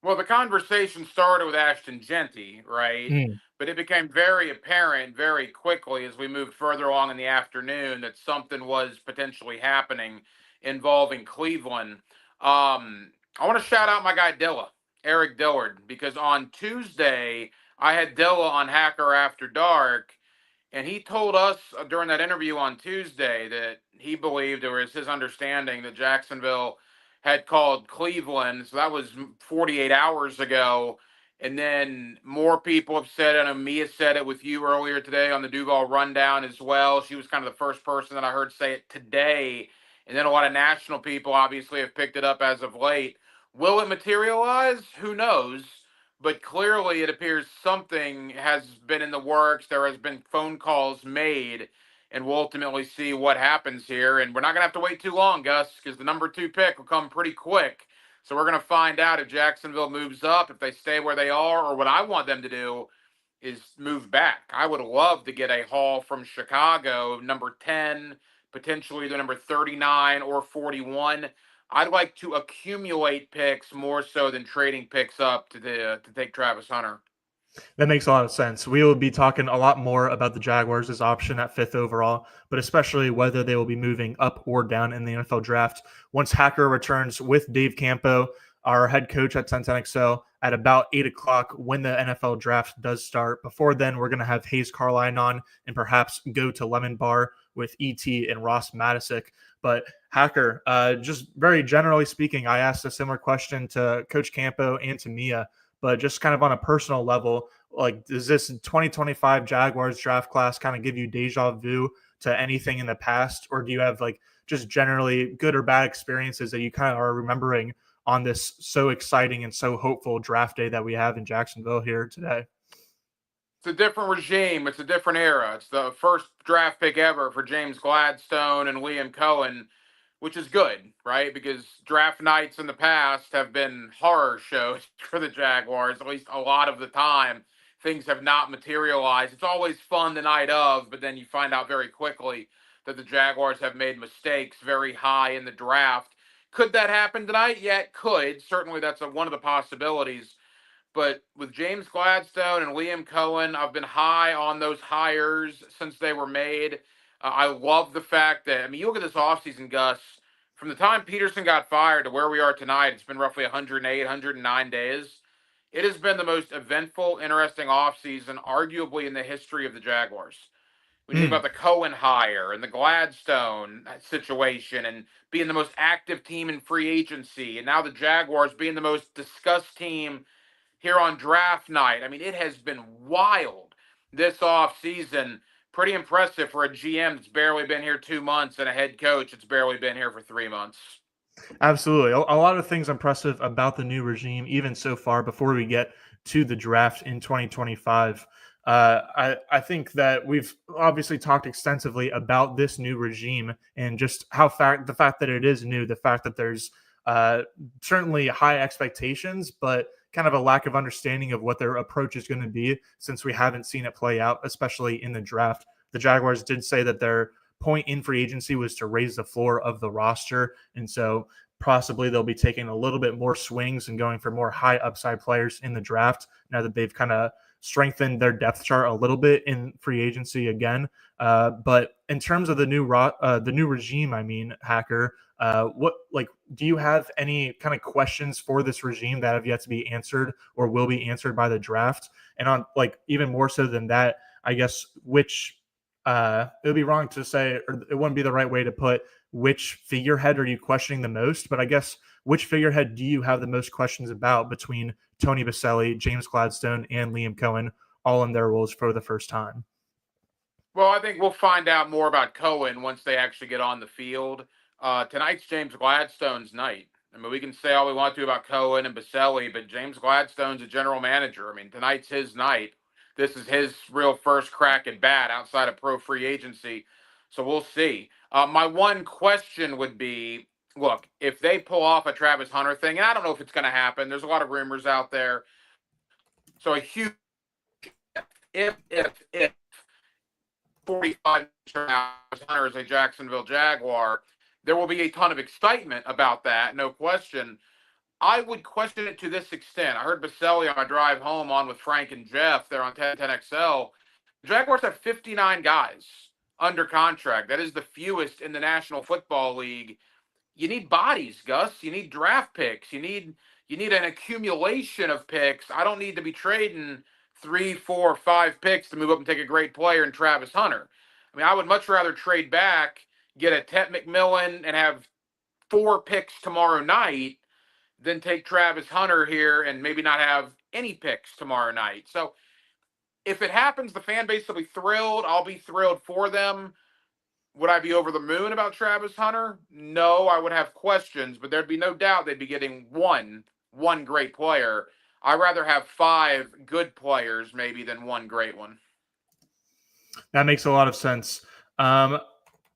Well, the conversation started with Ashton Genty, right? But it became very apparent very quickly as we moved further along in the afternoon that something was potentially happening involving Cleveland. I want to shout out my guy Dilla, Eric Dillard, because on Tuesday I had Dilla on Hacker After Dark, and he told us during that interview on Tuesday that he believed, or is his understanding, that Jacksonville had called Cleveland. So that was 48 hours ago. And then more people have said it. I know Mia said it with you earlier today on the Duval Rundown as well. She was kind of the first person that I heard say it today. And then a lot of national people obviously have picked it up as of late. Will it materialize? Who knows? But clearly it appears something has been in the works. There has been phone calls made, and we'll ultimately see what happens here. And we're not going to have to wait too long, Gus, because the number 2 pick will come pretty quick. So we're going to find out if Jacksonville moves up, if they stay where they are, or what I want them to do is move back. I would love to get a haul from Chicago, number 10, potentially the number 39 or 41. I'd like to accumulate picks more so than trading picks up to take Travis Hunter. That makes a lot of sense. We will be talking a lot more about the Jaguars' option at 5th overall, but especially whether they will be moving up or down in the NFL draft once Hacker returns with Dave Campo, our head coach at 1010XL, at about 8 o'clock when the NFL draft does start. Before then, we're going to have Hayes Carline on and perhaps go to Lemon Bar with ET and Ross Matisic. But Hacker, just very generally speaking, I asked a similar question to Coach Campo and to Mia, but just kind of on a personal level, like, does this 2025 Jaguars draft class kind of give you deja vu to anything in the past? Or do you have like just generally good or bad experiences that you kind of are remembering on this so exciting and so hopeful draft day that we have in Jacksonville here today? It's a different regime. It's a different era. It's the first draft pick ever for James Gladstone and Liam Cohen, which is good, right? Because draft nights in the past have been horror shows for the Jaguars, at least a lot of the time. Things have not materialized. It's always fun the night of, but then you find out very quickly that the Jaguars have made mistakes very high in the draft. Could that happen tonight? Yeah, it could. Certainly that's one of the possibilities. But with James Gladstone and Liam Cohen, I've been high on those hires since they were made. I love the fact that, I mean, you look at this offseason, Gus, from the time Peterson got fired to where we are tonight, it's been roughly 108, 109 days. It has been the most eventful, interesting offseason, arguably in the history of the Jaguars. When you think about the Cohen hire and the Gladstone situation and being the most active team in free agency, and now the Jaguars being the most discussed team here on draft night. I mean, it has been wild this offseason. pretty impressive for a GM that's barely been here 2 months and a head coach that's barely been here for 3 months. Absolutely. A lot of things impressive about the new regime, even so far before we get to the draft in 2025. I think that we've obviously talked extensively about this new regime and just the fact that it is new, the fact that there's certainly high expectations, but kind of a lack of understanding of what their approach is going to be since we haven't seen it play out, especially in the draft. The Jaguars did say that their point in free agency was to raise the floor of the roster. And so possibly they'll be taking a little bit more swings and going for more high upside players in the draft now that they've kind of strengthened their depth chart a little bit in free agency again. But in terms of the new regime, I mean, Hacker, do you have any kind of questions for this regime that have yet to be answered or will be answered by the draft? And on even more so than that, I guess it would be wrong to say, or it wouldn't be the right way to put which figurehead are you questioning the most, but I guess which figurehead do you have the most questions about between Tony Boselli, James Gladstone, and Liam Cohen, all in their roles for the first time? Well, I think we'll find out more about Cohen once they actually get on the field. Tonight's James Gladstone's night. I mean, we can say all we want to about Cohen and Boselli, but James Gladstone's a general manager. I mean, tonight's his night. This is his real first crack at bat outside of pro free agency. So we'll see. My one question would be, look, if they pull off a Travis Hunter thing, and I don't know if it's going to happen. There's a lot of rumors out there. So a huge if 45 Travis Hunter is a Jacksonville Jaguar, there will be a ton of excitement about that, no question. I would question it to this extent. I heard Boselli on my drive home on with Frank and Jeff. They're on 1010XL. The Jaguars have 59 guys under contract. That is the fewest in the National Football League. You need bodies, Gus. You need draft picks. You need an accumulation of picks. I don't need to be trading 3, 4, 5 picks to move up and take a great player in Travis Hunter. I mean, I would much rather trade back, get a Tet McMillan, and have 4 picks tomorrow night than take Travis Hunter here and maybe not have any picks tomorrow night. So if it happens, the fan base will be thrilled. I'll be thrilled for them. Would I be over the moon about Travis Hunter? No, I would have questions, but there'd be no doubt they'd be getting one great player. I'd rather have 5 good players maybe than one great one. That makes a lot of sense.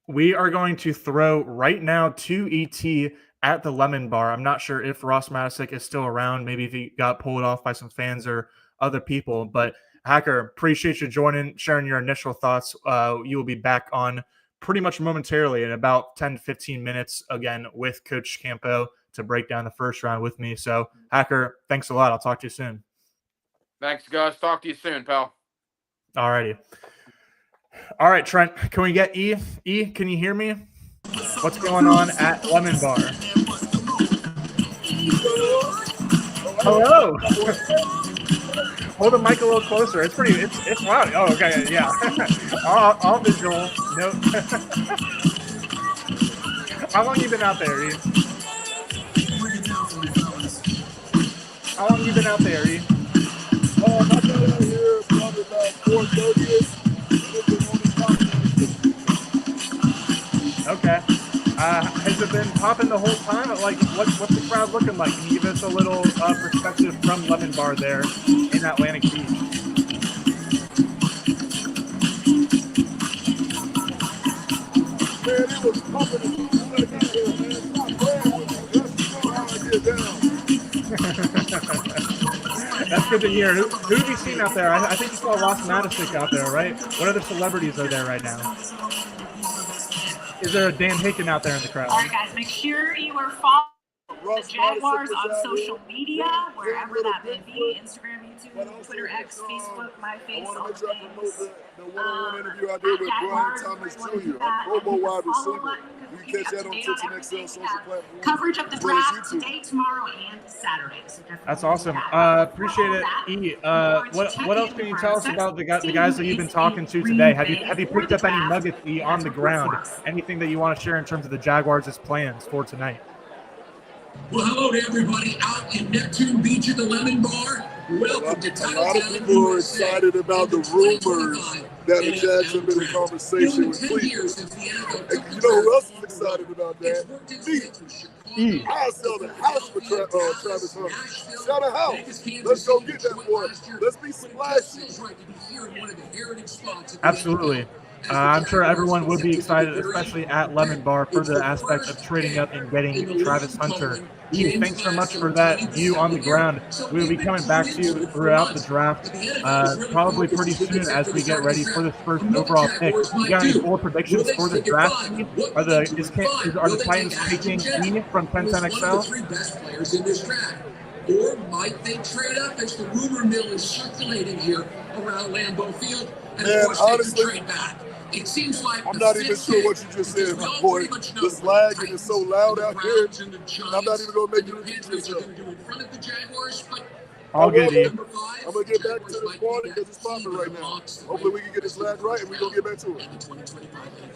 We are going to throw right now to ET at the Lemon Bar. I'm not sure if Ross Matisic is still around. Maybe if he got pulled off by some fans or other people. But Hacker, appreciate you joining, sharing your initial thoughts. You will be back on pretty much momentarily in about 10 to 15 minutes again with Coach Campo to break down the first round with me. So, Hacker, thanks a lot. I'll talk to you soon. Thanks, Gus. Talk to you soon, pal. All righty. All right, Trent, can we get E? E, can you hear me? What's going on at Lemon Bar? Hello. Hold the mic a little closer. It's loud. Oh, okay, yeah. all visual. Nope. How long you been out there, E? How long you been out there, E? I've been out here probably about 4:30. Okay. Has it been popping the whole time? Like, what's the crowd looking like? Can you give us a little perspective from Lemon Bar there in Atlantic Beach? Man, it was pumping when I got here, man. It's not playing with me. That's how I get down. That's good to hear. Who have you seen out there? I think you saw Ross Matisic out there, right? What other celebrities are there right now? Is there a Dan Hicken out there in the crowd? All right, guys, make sure you are following the Jaguars on social media, wherever that may be, Instagram, YouTube, Twitter, X, Facebook, MySpace, all the things. The one-on-one interview I did with Brian Thomas Jr., a Pro Bowl wide receiver. You can catch that on 1010XL social platform. Coverage of the draft today, tomorrow, and Saturday. So that's awesome. Appreciate it, E. What else can you tell us about the guys that you've been talking to today? Have you picked up any nuggets, E, on the ground? Anything that you want to share in terms of the Jaguars' plans for tonight? Well, hello to everybody out in Neptune Beach at the Lemon Bar. Welcome to A lot of people are excited about the rumors that the Jags have been in conversation with Cleveland. And you know who else is excited about that? Me. I'll sell the house for Travis Hunter. Sell the house. Let's go get that boy. Let's be splashy. Absolutely. I'm sure everyone would be excited, especially at Lemon Bar, for the aspect of trading up and getting Travis Hunter. Thanks so much for that view on the ground. We will be coming back to you throughout the draft, probably pretty soon as we get ready for this first overall pick. You got any bold predictions for the draft? Are the Titans taking E from 1010XL? Or might they trade up as the rumor mill is circulating here around Lambeau Field? And of course, honestly, trade back. It seems like I'm not even sure what you just said, my boy. This lagging is so loud out here, and I'm not even going to make you repeat yourself. All good, E. I'm going to get back to this party because it's popping right now. Hopefully we can get this lag right, and we're going to get back to it.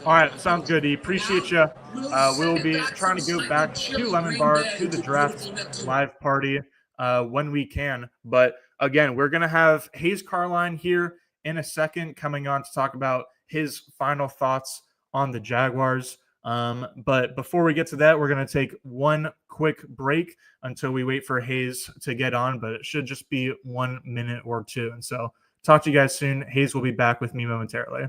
All right, sounds good, E. Appreciate you. We'll be trying to go back to Lemon Bar, to the draft live party when we can. But again, we're going to have Hayes Carline here in a second coming on to talk about his final thoughts on the Jaguars. But before we get to that, we're going to take one quick break until we wait for Hayes to get on, but it should just be 1 minute or two. And so talk to you guys soon. Hayes will be back with me momentarily.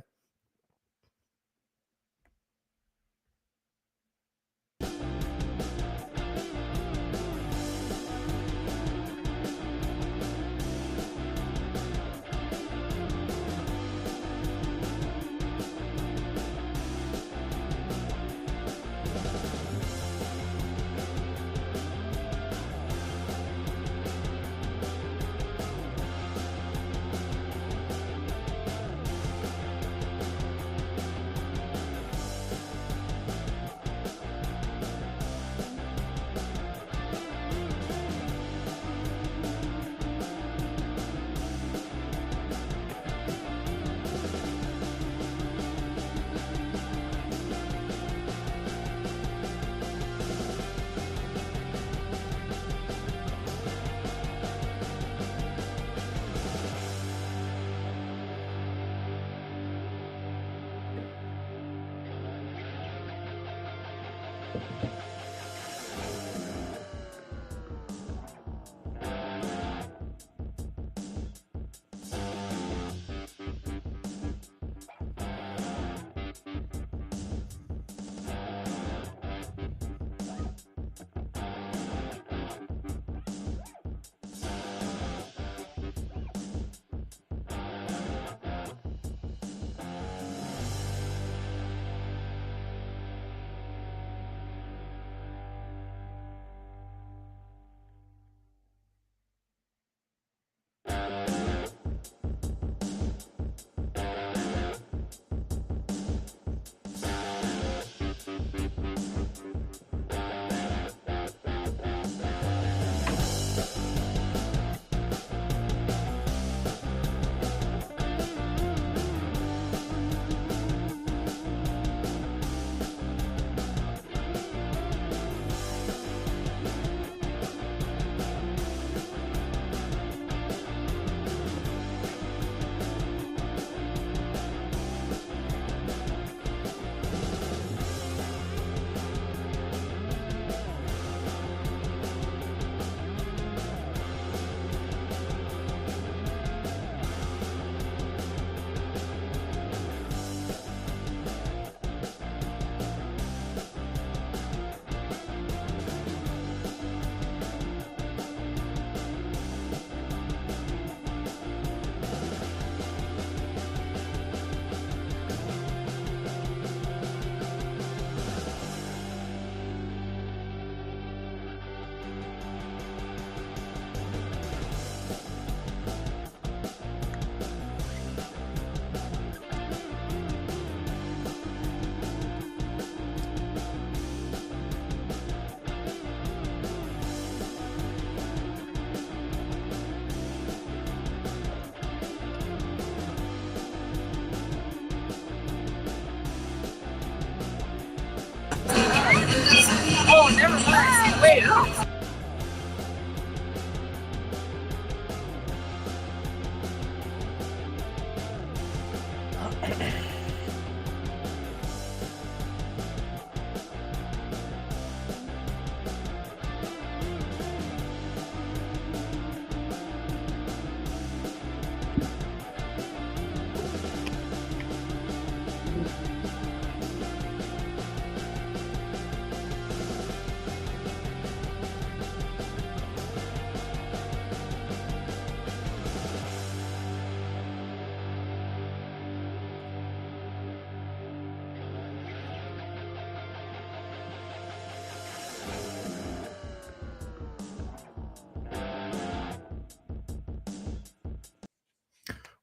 Oh, never mind. Wait, oh.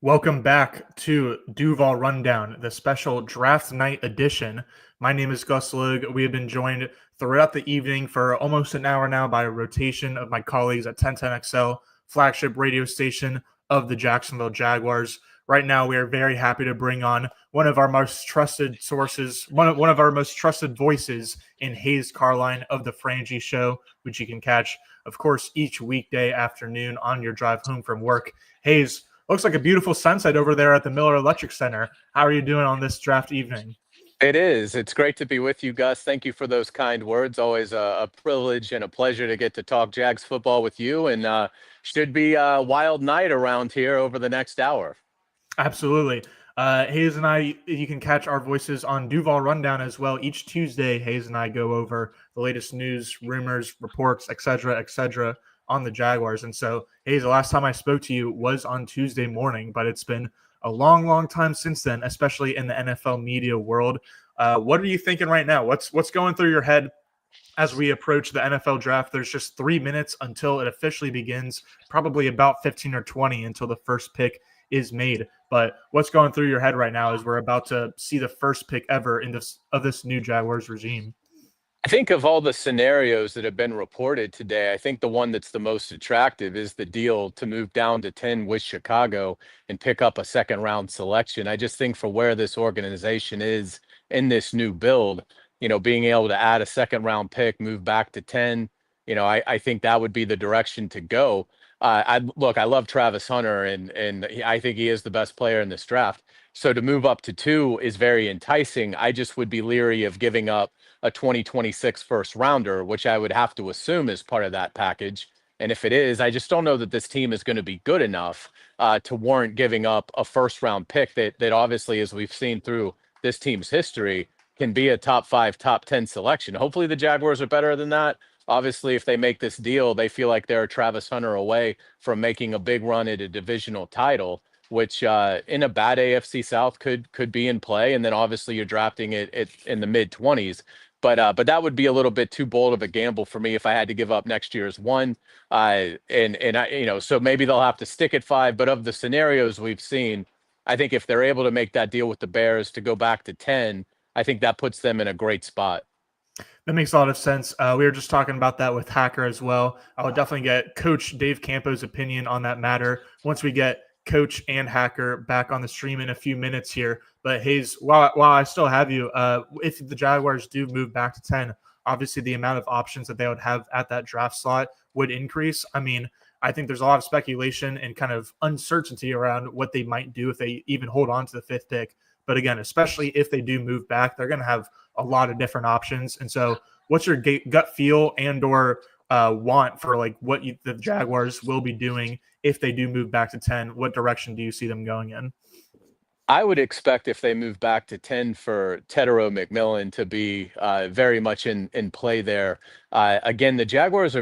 Welcome back to Duval Rundown, the special draft night edition. My name is Gus Logue. We have been joined throughout the evening for almost an hour now by a rotation of my colleagues at 1010XL, flagship radio station of the Jacksonville Jaguars. Right now, we are very happy to bring on one of our most trusted sources, one of our most trusted voices in Hayes Carline of the Frangie Show, which you can catch, of course, each weekday afternoon on your drive home from work. Hayes, looks like a beautiful sunset over there at the Miller Electric Center. How are you doing on this draft evening? It is. It's great to be with you, Gus. Thank you for those kind words. Always a privilege and a pleasure to get to talk Jags football with you. And should be a wild night around here over the next hour. Absolutely. Hayes and I, you can catch our voices on Duval Rundown as well. Each Tuesday, Hayes and I go over the latest news, rumors, reports, etc., on the Jaguars. And so, Hayes, the last time I spoke to you was on Tuesday morning, but it's been a long, long time since then, especially in the NFL media world. What are you thinking right now? What's going through your head as we approach the NFL draft? There's just 3 minutes until it officially begins, probably about 15 or 20 until the first pick is made. But what's going through your head right now as we're about to see the first pick ever in this new Jaguars regime? I think of all the scenarios that have been reported today, I think the one that's the most attractive is the deal to move down to 10 with Chicago and pick up a second-round selection. I just think for where this organization is in this new build, being able to add a second-round pick, move back to 10, I think that would be the direction to go. I love Travis Hunter, and I think he is the best player in this draft. So to move up to 2 is very enticing. I just would be leery of giving up a 2026 first rounder, which I would have to assume is part of that package. And if it is, I just don't know that this team is going to be good enough to warrant giving up a first round pick that obviously, as we've seen through this team's history, can be a top 5, top 10 selection. Hopefully the Jaguars are better than that. Obviously, if they make this deal, they feel like they're Travis Hunter away from making a big run at a divisional title, which in a bad AFC South could be in play. And then obviously you're drafting it in the mid-20s. But that would be a little bit too bold of a gamble for me if I had to give up next year's 1. So maybe they'll have to stick at 5. But of the scenarios we've seen, I think if they're able to make that deal with the Bears to go back to 10, I think that puts them in a great spot. That makes a lot of sense. We were just talking about that with Hacker as well. I would definitely get Coach Dave Campo's opinion on that matter once we get Coach and Hacker back on the stream in a few minutes here. But Hayes, while I still have you, if the Jaguars do move back to 10, obviously the amount of options that they would have at that draft slot would increase. I mean, I think there's a lot of speculation and kind of uncertainty around what they might do if they even hold on to the 5th pick. But again, especially if they do move back, they're going to have a lot of different options. And so what's your gut feel and or want for like what the Jaguars will be doing if they do move back to 10? What direction do you see them going in? I would expect if they move back to 10 for Tedero McMillan to be very much in play there. Again, the Jaguars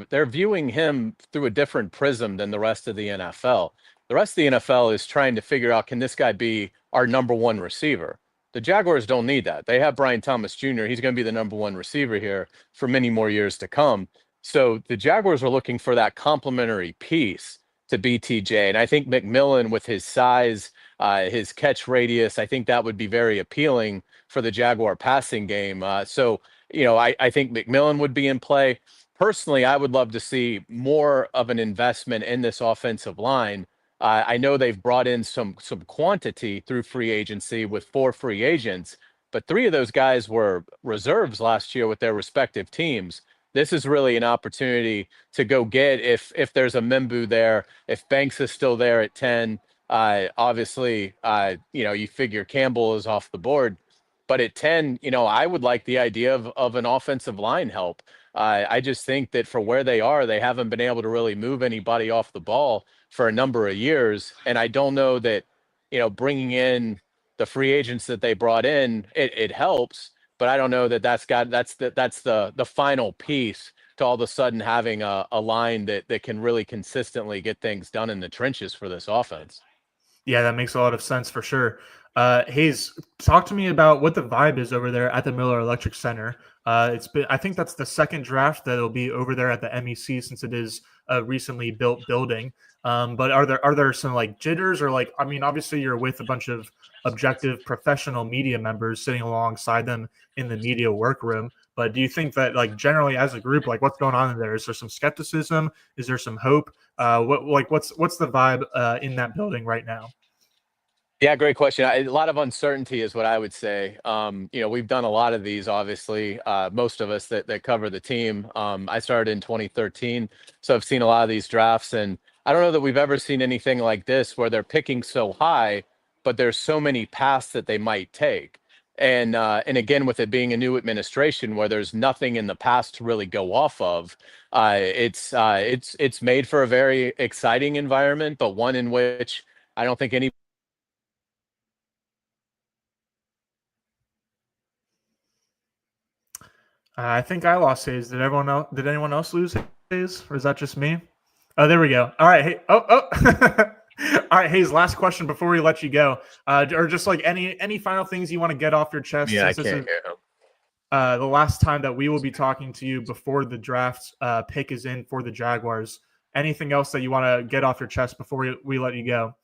they're viewing him through a different prism than the rest of the NFL. The rest of the NFL is trying to figure out, can this guy be our number 1 receiver? The Jaguars don't need that. They have Brian Thomas Jr. He's going to be the number 1 receiver here for many more years to come. So the Jaguars are looking for that complementary piece to BTJ. And I think McMillan, with his size, his catch radius, I think that would be very appealing for the Jaguar passing game. I think McMillan would be in play. Personally, I would love to see more of an investment in this offensive line. I know they've brought in some quantity through free agency with 4 free agents, but 3 of those guys were reserves last year with their respective teams. this is really an opportunity to go get, if there's a Membu there, if Banks is still there at 10, obviously, you figure Campbell is off the board. But at 10, I would like the idea of an offensive line help. I just think that for where they are, they haven't been able to really move anybody off the ball for a number of years. And I don't know that, bringing in the free agents that they brought in, it helps. But I don't know that that's the final piece to all of a sudden having a line that can really consistently get things done in the trenches for this offense. Yeah, that makes a lot of sense for sure. Hayes, talk to me about what the vibe is over there at the Miller Electric Center. I think that's the second draft that'll be over there at the MEC, since it is a recently built building. But are there some like jitters, or obviously you're with a bunch of objective professional media members sitting alongside them in the media workroom. But do you think that generally as a group, what's going on in there? Is there some skepticism? Is there some hope? What's the vibe in that building right now? Yeah, great question. A lot of uncertainty is what I would say. We've done a lot of these, obviously, most of us that cover the team. I started in 2013, so I've seen a lot of these drafts, and I don't know that we've ever seen anything like this where they're picking so high, but there's so many paths that they might take. And again, with it being a new administration where there's nothing in the past to really go off of, it's made for a very exciting environment, but one in which I don't think any. I think I lost Hayes. Did anyone else lose Hayes, or is that just me? Oh, there we go. All right. Hey, All right, Hayes. Last question before we let you go, or just any final things you want to get off your chest. Yeah, I can't hear him. The last time that we will be talking to you before the draft pick is in for the Jaguars. Anything else that you want to get off your chest before we let you go?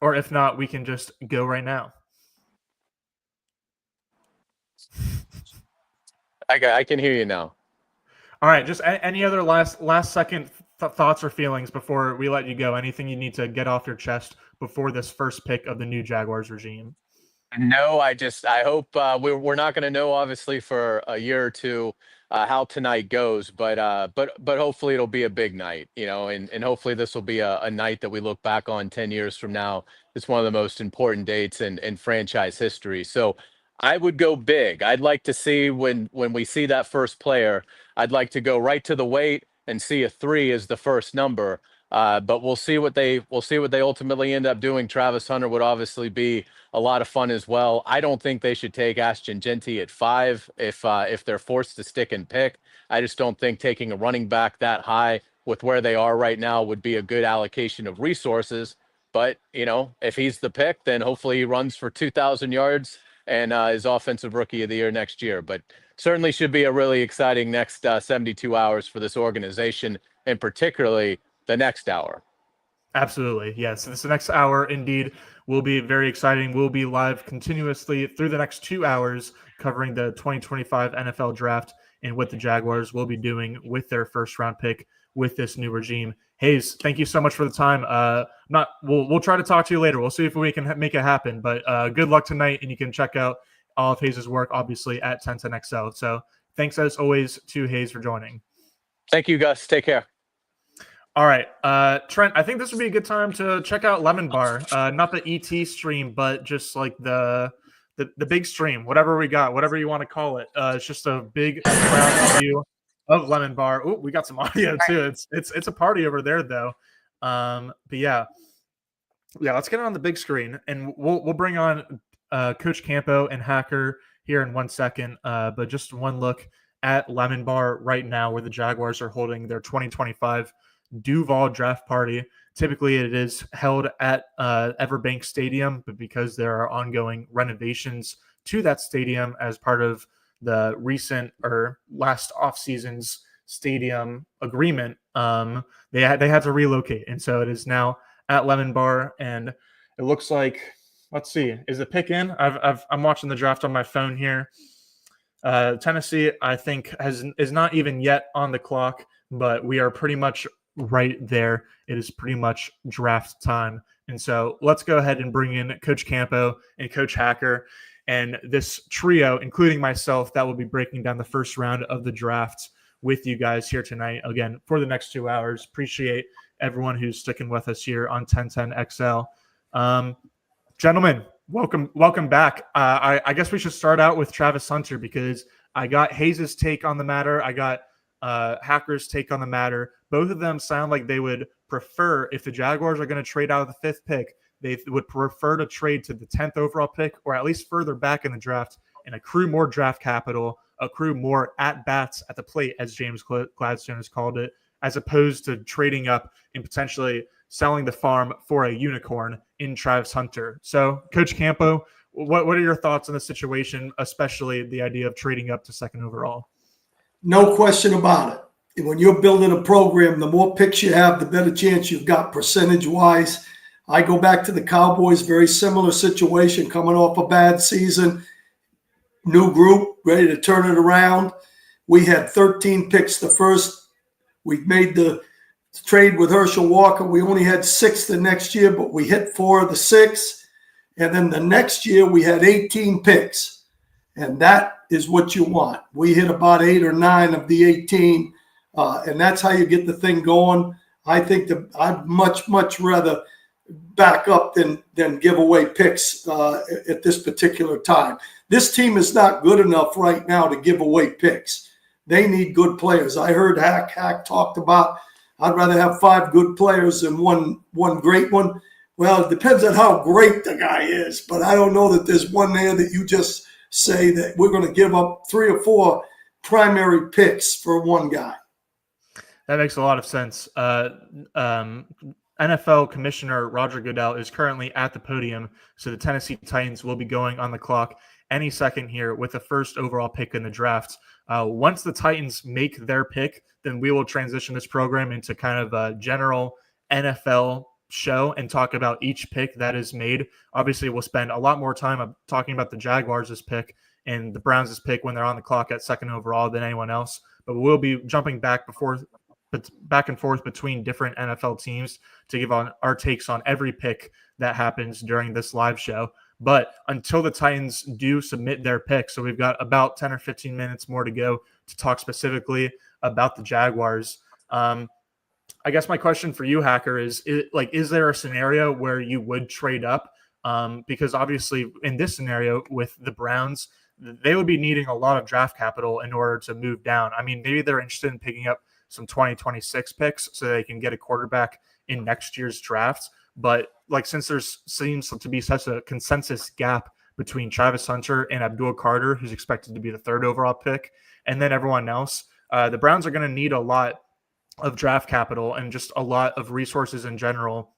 Or if not, we can just go right now. I can hear you now. All right. Just any other last second thoughts or feelings before we let you go? Anything you need to get off your chest before this first pick of the new Jaguars regime? No, I hope we're not going to know, obviously, for a year or two how tonight goes, but hopefully it'll be a big night, and hopefully this will be a night that we look back on 10 years from now. It's one of the most important dates in franchise history. So I would go big. I'd like to see when we see that first player, I'd like to go right to the weight and see a 3 as the first number. But we'll see what they ultimately end up doing. Travis Hunter would obviously be a lot of fun as well. I don't think they should take Ashton Genty at 5 if they're forced to stick and pick. I just don't think taking a running back that high with where they are right now would be a good allocation of resources. But if he's the pick, then hopefully he runs for 2,000 yards and is Offensive Rookie of the Year next year. But certainly should be a really exciting next 72 hours for this organization, and particularly the next hour. Absolutely. Yes. This next hour indeed will be very exciting. We'll be live continuously through the next 2 hours covering the 2025 NFL draft and what the Jaguars will be doing with their first round pick with this new regime. Hayes, thank you so much for the time. We'll try to talk to you later. We'll see if we can make it happen, but good luck tonight. And you can check out all of Hayes' work, obviously, at 1010XL. So thanks as always to Hayes for joining. Thank you, Gus. Take care. All right, Trent, I think this would be a good time to check out Lemon Bar. Not the ET stream, but just like the big stream, whatever we got, whatever you want to call it. It's just a big round view of Lemon Bar. Oh, we got some audio too. It's a party over there though. But yeah, let's get it on the big screen, and we'll bring on Coach Campo and Hacker here in 1 second. But just one look at Lemon Bar right now, where the Jaguars are holding their 2025 Duval draft party. Typically it is held at Everbank Stadium, but because there are ongoing renovations to that stadium as part of the recent or last offseason's stadium agreement, they had to relocate, and so it is now at Lemon Bar. And it looks like, let's see, is the pick in? I'm watching the draft on my phone here. Tennessee, I think, is not even yet on the clock, but we are pretty much right there. It is pretty much draft time. And so let's go ahead and bring in Coach Campo and Coach Hacker. and this trio, including myself, that will be breaking down the first round of the draft with you guys here tonight. Again, for the next 2 hours. Appreciate everyone who's sticking with us here on 1010 XL. Gentlemen, welcome back. I guess we should start out with Travis Hunter, because I got Hayes' take on the matter. I got Hacker's take on the matter. Both of them sound like they would prefer, if the Jaguars are going to trade out of the 5th pick, they would prefer to trade to the 10th overall pick, or at least further back in the draft, and accrue more draft capital, accrue more at-bats at the plate, as James Gladstone has called it, as opposed to trading up and potentially selling the farm for a unicorn in Travis Hunter. So, Coach Campo, what are your thoughts on the situation, especially the idea of trading up to 2nd overall? No question about it. When you're building a program, the more picks you have, the better chance you've got percentage-wise. I go back to the Cowboys, very similar situation, coming off a bad season, new group, ready to turn it around. We had 13 picks the first. We made the trade with Herschel Walker. We only had 6 the next year, but we hit 4 of the 6. And then the next year we had 18 picks. And that is what you want. We hit about 8 or 9 of the 18. And that's how you get the thing going. I think I'd much rather back up than give away picks at this particular time. This team is not good enough right now to give away picks. They need good players. I heard Hack talked about, I'd rather have 5 good players than one great one. Well, it depends on how great the guy is, but I don't know that there's one there that you just say that we're going to give up 3 or 4 primary picks for one guy. That makes a lot of sense. NFL Commissioner Roger Goodell is currently at the podium, so the Tennessee Titans will be going on the clock any second here with the 1st overall pick in the draft. Once the Titans make their pick, then we will transition this program into kind of a general NFL show and talk about each pick that is made. Obviously, we'll spend a lot more time talking about the Jaguars' pick and the Browns' pick when they're on the clock at 2nd overall than anyone else. But we'll be jumping back and forth between different NFL teams to give on our takes on every pick that happens during this live show. But until the Titans do submit their pick, so we've got about 10 or 15 minutes more to go to talk specifically about the Jaguars. I guess my question for you, Hacker, is there a scenario where you would trade up? Because obviously in this scenario with the Browns, they would be needing a lot of draft capital in order to move down. I mean, maybe they're interested in picking up some 2026 picks so they can get a quarterback in next year's draft. But since there seems to be such a consensus gap between Travis Hunter and Abdul Carter, who's expected to be the 3rd overall pick, and then everyone else, the Browns are going to need a lot of draft capital and just a lot of resources in general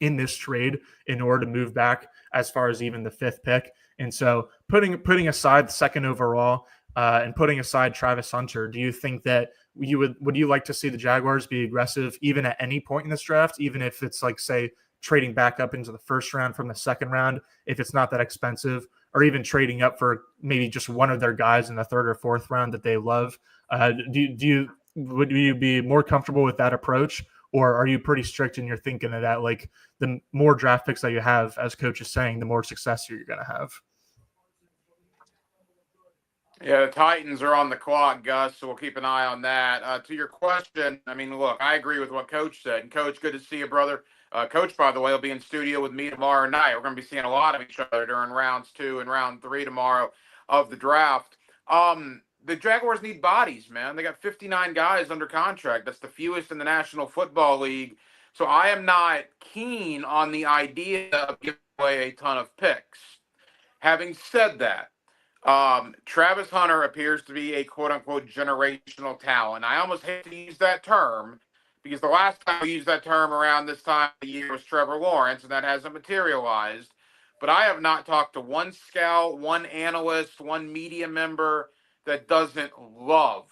in this trade in order to move back as far as even the 5th pick. And so putting aside the 2nd overall and putting aside Travis Hunter, do you think that would you like to see the Jaguars be aggressive even at any point in this draft, even if it's say trading back up into the 1st round from the 2nd round, if it's not that expensive, or even trading up for maybe just one of their guys in the 3rd or 4th round that they love? Would you be more comfortable with that approach, or are you pretty strict in your thinking of that, the more draft picks that you have, as Coach is saying, the more success you're going to have? Yeah, the Titans are on the clock, Gus, so we'll keep an eye on that. To your question, I mean, look, I agree with what Coach said. And, Coach, good to see you, brother. Coach, by the way, will be in studio with me tomorrow night. We're going to be seeing a lot of each other during rounds 2 and round 3 tomorrow of the draft. The Jaguars need bodies, man. They got 59 guys under contract. That's the fewest in the National Football League. So I am not keen on the idea of giving away a ton of picks. Having said that, Travis Hunter appears to be a quote-unquote generational talent. I almost hate to use that term because the last time we used that term around this time of the year was Trevor Lawrence, and that hasn't materialized. But I have not talked to one scout, one analyst, one media member that doesn't love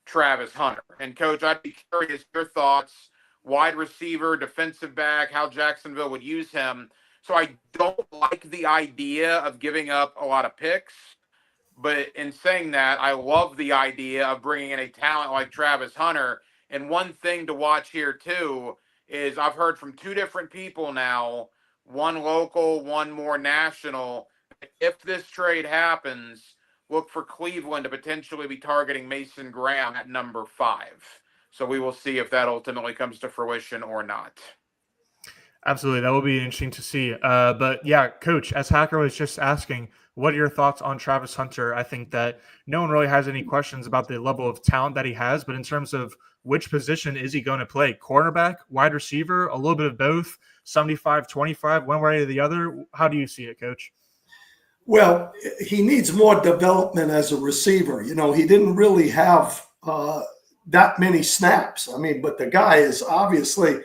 Travis Hunter. And, Coach, I'd be curious your thoughts, wide receiver, defensive back, how Jacksonville would use him. So I don't like the idea of giving up a lot of picks. But in saying that, I love the idea of bringing in a talent like Travis Hunter. And one thing to watch here, too, is I've heard from 2 different people now, one local, one more national, If this trade happens, look for Cleveland to potentially be targeting Mason Graham at number 5. So we will see if that ultimately comes to fruition or not. Absolutely. That will be interesting to see. But yeah, Coach, as Hacker was just asking, what are your thoughts on Travis Hunter? I think that no one really has any questions about the level of talent that he has, but in terms of which position is he going to play? Cornerback, wide receiver, a little bit of both, 75-25, one way or the other? How do you see it, Coach? Well, he needs more development as a receiver. You know, he didn't really have that many snaps. I mean, but the guy is obviously,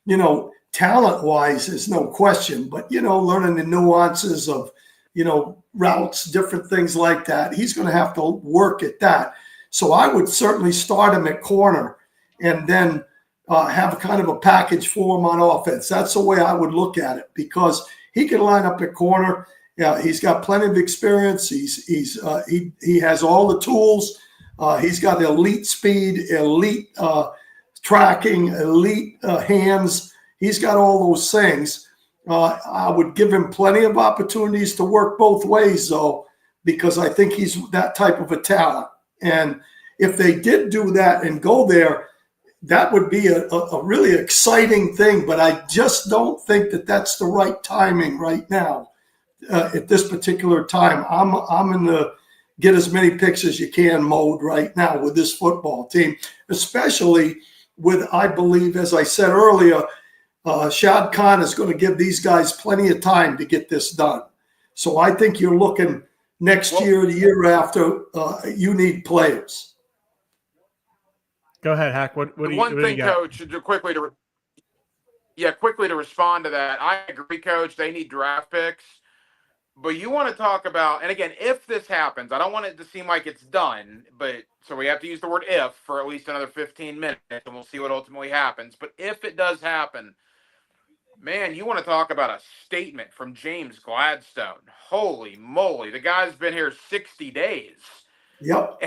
you know, talent-wise is no question, but, you know, learning the nuances of, you know, routes, different things like that, he's going to have to work at that. So I would certainly start him at corner and then have kind of a package for him on offense. That's the way I would look at it, because he can line up at corner. Yeah, he's got plenty of experience. He has all the tools. He's got elite speed, elite tracking, elite hands. He's got all those things. I would give him plenty of opportunities to work both ways, though, because I think he's that type of a talent. And if they did do that and go there, that would be a really exciting thing. But I just don't think that that's the right timing right now. At this particular time, I'm in the get as many picks as you can mode right now with this football team, especially with, I believe, as I said earlier, Shad Khan is going to give these guys plenty of time to get this done. So I think you're looking next year, the year after, you need players. Go ahead, Hack. What do you got? Coach, quickly to respond to that, I agree, Coach. They need draft picks. But you want to talk about, and again, if this happens, I don't want it to seem like it's done, but so we have to use the word if for at least another 15 minutes, and we'll see what ultimately happens. But if it does happen, man, you want to talk about a statement from James Gladstone. Holy moly, the guy's been here 60 days. Yep.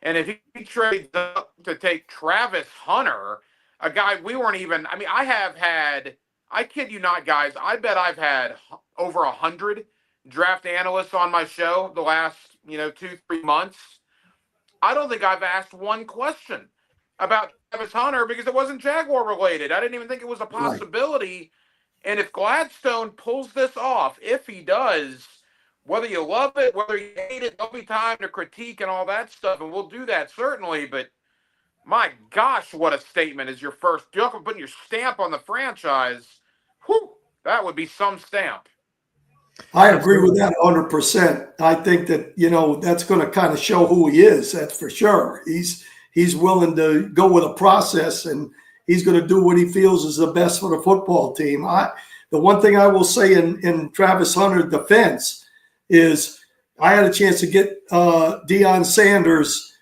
And if he trades up to take Travis Hunter, a guy we weren't even, I mean, I kid you not, guys, I bet I've had over 100 draft analysts on my show the last, 2-3 months. I don't think I've asked one question about Travis Hunter because it wasn't Jaguar related. I didn't even think it was a possibility. Right. And if Gladstone pulls this off, if he does, whether you love it, whether you hate it, there'll be time to critique and all that stuff, and we'll do that certainly. But my gosh, what a statement is your first. You're putting your stamp on the franchise. Whew, that would be some stamp. I agree with that 100%. I think that, that's going to kind of show who he is. That's for sure. He's willing to go with a process, and he's going to do what he feels is the best for the football team. The one thing I will say in Travis Hunter's defense is I had a chance to get Deion Sanders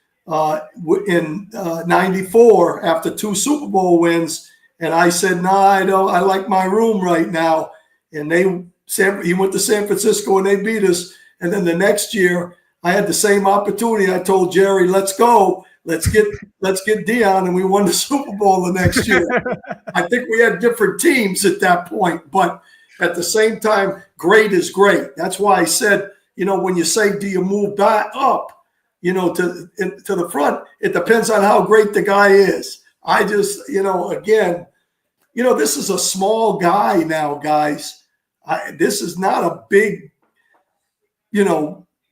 in 94 after 2 Super Bowl wins, and I said, I like my room right now. And he went to San Francisco and they beat us. And then the next year, I had the same opportunity. I told Jerry, let's go. Let's get Deion, and we won the Super Bowl the next year. I think we had different teams at that point, but at the same time, great is great. That's why I said, when you say, do you move back up, to the front, it depends on how great the guy is. I just, again, this is a small guy now, guys. This is not a big,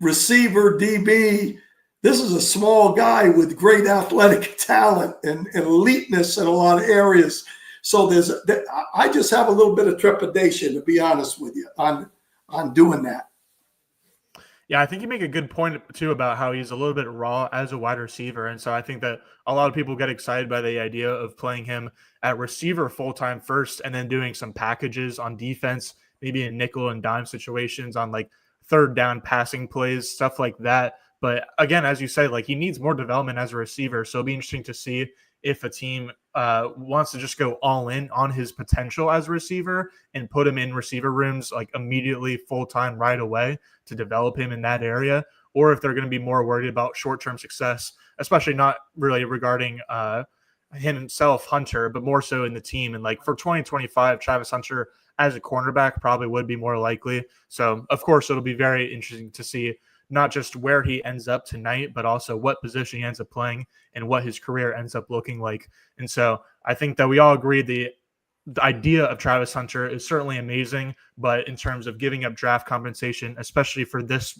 receiver, DB. This is a small guy with great athletic talent and eliteness in a lot of areas. So I just have a little bit of trepidation, to be honest with you, on doing that. Yeah, I think you make a good point, too, about how he's a little bit raw as a wide receiver. And so I think that a lot of people get excited by the idea of playing him at receiver full-time first and then doing some packages on defense, maybe in nickel and dime situations on like third down passing plays, stuff like that. But again, as you say, he needs more development as a receiver. So it'll be interesting to see if a team wants to just go all in on his potential as a receiver and put him in receiver rooms immediately full-time right away to develop him in that area, or if they're going to be more worried about short-term success, especially not really regarding himself, Hunter, but more so in the team. And like for 2025, Travis Hunter as a cornerback probably would be more likely. So of course it'll be very interesting to see not just where he ends up tonight, but also what position he ends up playing and what his career ends up looking like. And so I think that we all agree the idea of Travis Hunter is certainly amazing, but in terms of giving up draft compensation, especially for this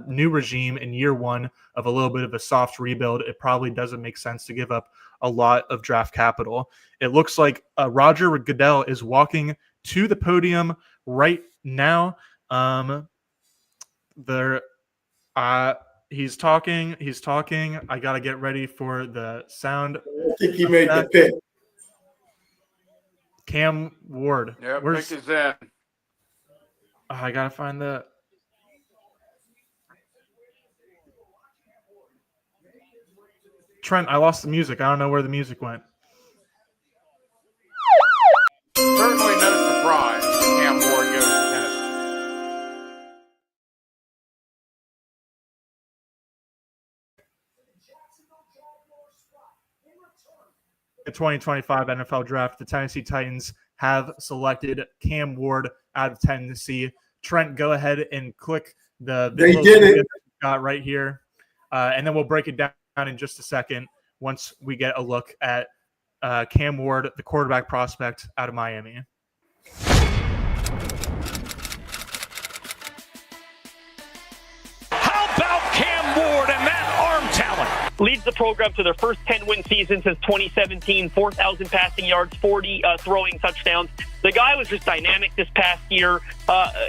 new regime in year one of a little bit of a soft rebuild, it probably doesn't make sense to give up a lot of draft capital. It looks like Roger Goodell is walking to the podium right now. He's talking. I got to get ready for the sound. I think he made the pick. Cam Ward. Yeah, pick is in. I got to find the. Trent, I lost the music. I don't know where the music went. Certainly no surprise. Cam Ward goes to Kenneth. The 2025 NFL Draft, the Tennessee Titans have selected Cam Ward out of Tennessee. Trent, go ahead and click the They did it. Got right here, and then we'll break it down in just a second once we get a look at Cam Ward, the quarterback prospect out of Miami. How about Cam Ward and that arm talent? Leads the program to their first 10-win season since 2017, 4,000 passing yards, 40 throwing touchdowns. The guy was just dynamic this past year,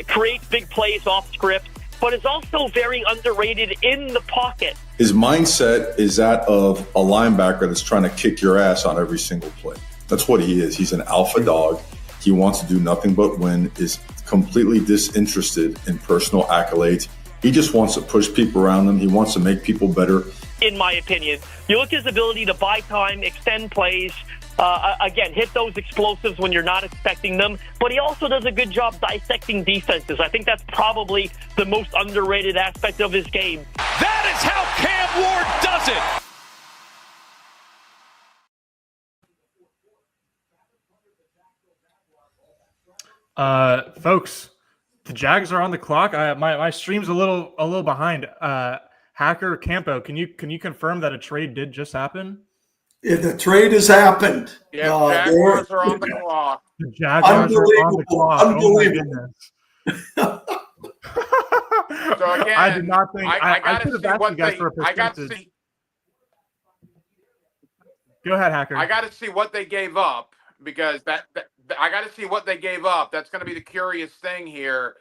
creates big plays off script, but is also very underrated in the pocket. His mindset is that of a linebacker that's trying to kick your ass on every single play. That's what he is. He's an alpha dog. He wants to do nothing but win, is completely disinterested in personal accolades. He just wants to push people around him. He wants to make people better. In my opinion, you look at his ability to buy time, extend plays, again, hit those explosives when you're not expecting them, but he also does a good job dissecting defenses. I think that's probably the most underrated aspect of his game. That is how Cam Ward does it. Folks, the Jags are on the clock. My stream's a little behind. Hacker Campo, can you confirm that a trade did just happen? Yeah, the trade has happened. Yeah, Jaguars are on the clock. The Jaguars are on the clock. Unbelievable. So again, I did not think I should have asked you guys for a percentage. Go ahead, Hacker. I got to see what they gave up because I got to see what they gave up. That's going to be the curious thing here.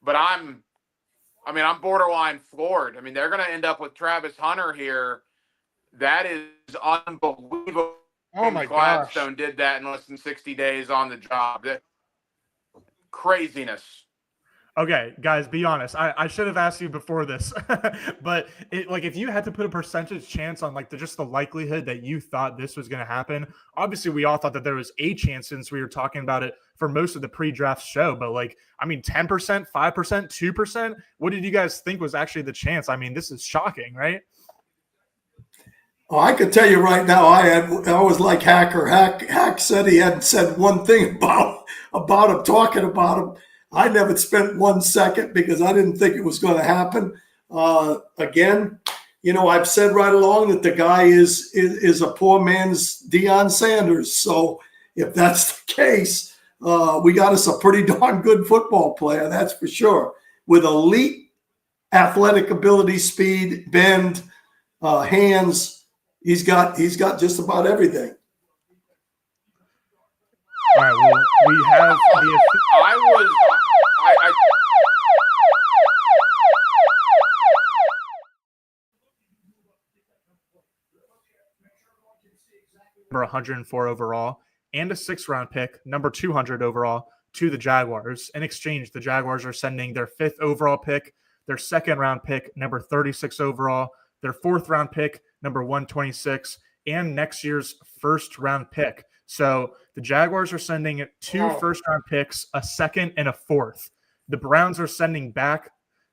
But I'm borderline floored. I mean, they're going to end up with Travis Hunter here. That is unbelievable. Oh my gosh. Gladstone did that in less than 60 days on the job. Craziness. Okay, guys, be honest. I should have asked you before this, but if you had to put a percentage chance on just the likelihood that you thought this was going to happen, obviously we all thought that there was a chance since we were talking about it for most of the pre-draft show. But 10%, 5%, 2%. What did you guys think was actually the chance? I mean, this is shocking, right? Oh, I could tell you right now, I was like Hacker. Hack said he hadn't said one thing about him, talking about him. I never spent 1 second because I didn't think it was going to happen. Again, I've said right along that the guy is a poor man's Deion Sanders. So if that's the case, we got us a pretty darn good football player, that's for sure. With elite athletic ability, speed, bend, hands. He's got just about everything. All right, well, we have the. I number 104 overall and a 6th-round pick, number 200 overall, to the Jaguars. In exchange, the Jaguars are sending their 5th overall pick, their 2nd-round pick, number 36 overall, their 4th-round pick, number 126, and next year's 1st-round pick. So the Jaguars are sending 2 first-round picks, a 2nd and a 4th. The Browns are sending back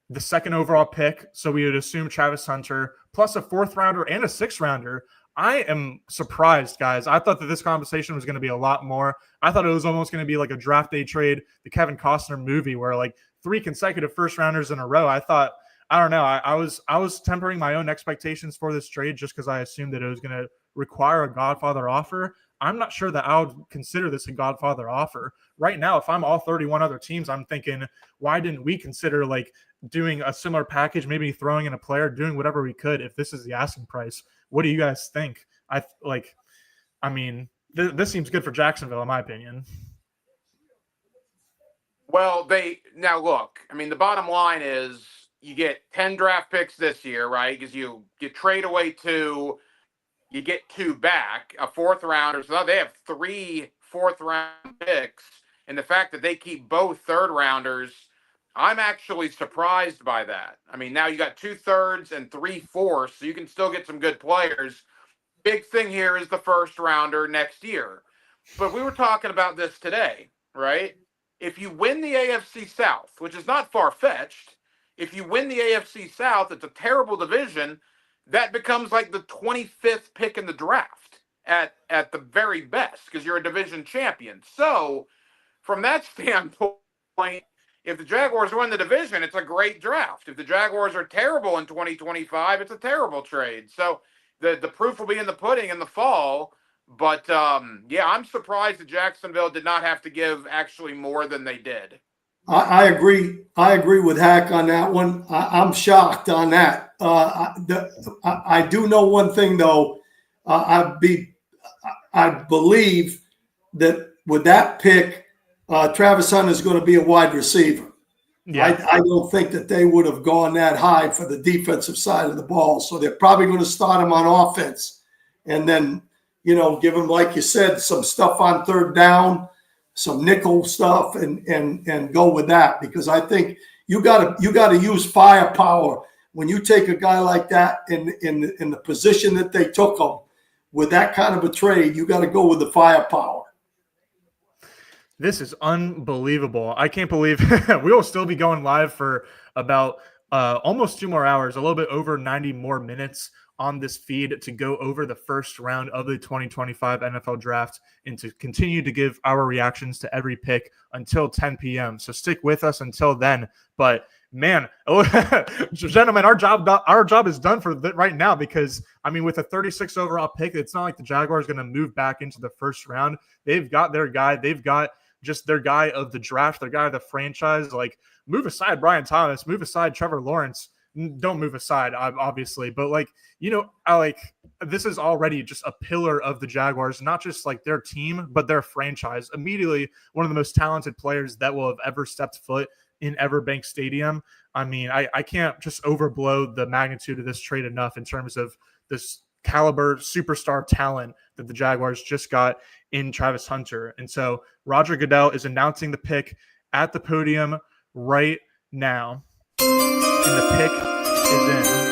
the 2nd overall pick, so we would assume Travis Hunter, plus a 4th-rounder and a 6th-rounder. I am surprised, guys. I thought that this conversation was going to be a lot more. I thought it was almost going to be like a draft day trade, the Kevin Costner movie, where like 3 consecutive first rounders in a row. I don't know. I was tempering my own expectations for this trade just because I assumed that it was going to require a Godfather offer. I'm not sure that I would consider this a Godfather offer. Right now, if I'm all 31 other teams, I'm thinking, why didn't we consider like doing a similar package, maybe throwing in a player, doing whatever we could if this is the asking price? What do you guys think? This seems good for Jacksonville, in my opinion. Well, now look, I mean, the bottom line is you get 10 draft picks this year, right? Because you trade away 2, you get 2 back, a 4th rounder. So now they have 3 4th-round picks. And the fact that they keep both 3rd rounders, I'm actually surprised by that. I mean, now you got 2 3rds and 3 4ths, so you can still get some good players. Big thing here is the 1st rounder next year. But we were talking about this today, right? If you win the AFC South, which is not far-fetched, if you win the AFC South, it's a terrible division. That becomes like the 25th pick in the draft at the very best because you're a division champion. So from that standpoint, if the Jaguars win the division, it's a great draft. If the Jaguars are terrible in 2025, it's a terrible trade. So the proof will be in the pudding in the fall. But, I'm surprised that Jacksonville did not have to give actually more than they did. I agree. I agree with Hack on that one. I'm shocked on that. I do know one thing, though. I believe that with that pick, Travis Hunter is going to be a wide receiver. Yeah. I don't think that they would have gone that high for the defensive side of the ball. So they're probably going to start him on offense and then, give him, like you said, some stuff on 3rd down, some nickel stuff and go with that, because I think you got to use firepower when you take a guy like that in the position that they took him with that kind of a trade. You got to go with the firepower. This is unbelievable. I can't believe we will still be going live for about almost 2 more hours, a little bit over 90 more minutes on this feed to go over the 1st round of the 2025 NFL draft and to continue to give our reactions to every pick until 10 p.m. So stick with us until then. But man, gentlemen, our job is done for right now, because with a 36 overall pick, it's not like the Jaguars are going to move back into the 1st round. They've got their guy. They've got just their guy of the draft, their guy of the franchise. Like, move aside Brian Thomas, move aside Trevor Lawrence. Don't move aside, obviously, but this is already just a pillar of the Jaguars, not just like their team, but their franchise. Immediately, one of the most talented players that will have ever stepped foot in Everbank Stadium. I can't just overblow the magnitude of this trade enough in terms of this caliber superstar talent that the Jaguars just got in Travis Hunter. And so Roger Goodell is announcing the pick at the podium right now. And the pick is in.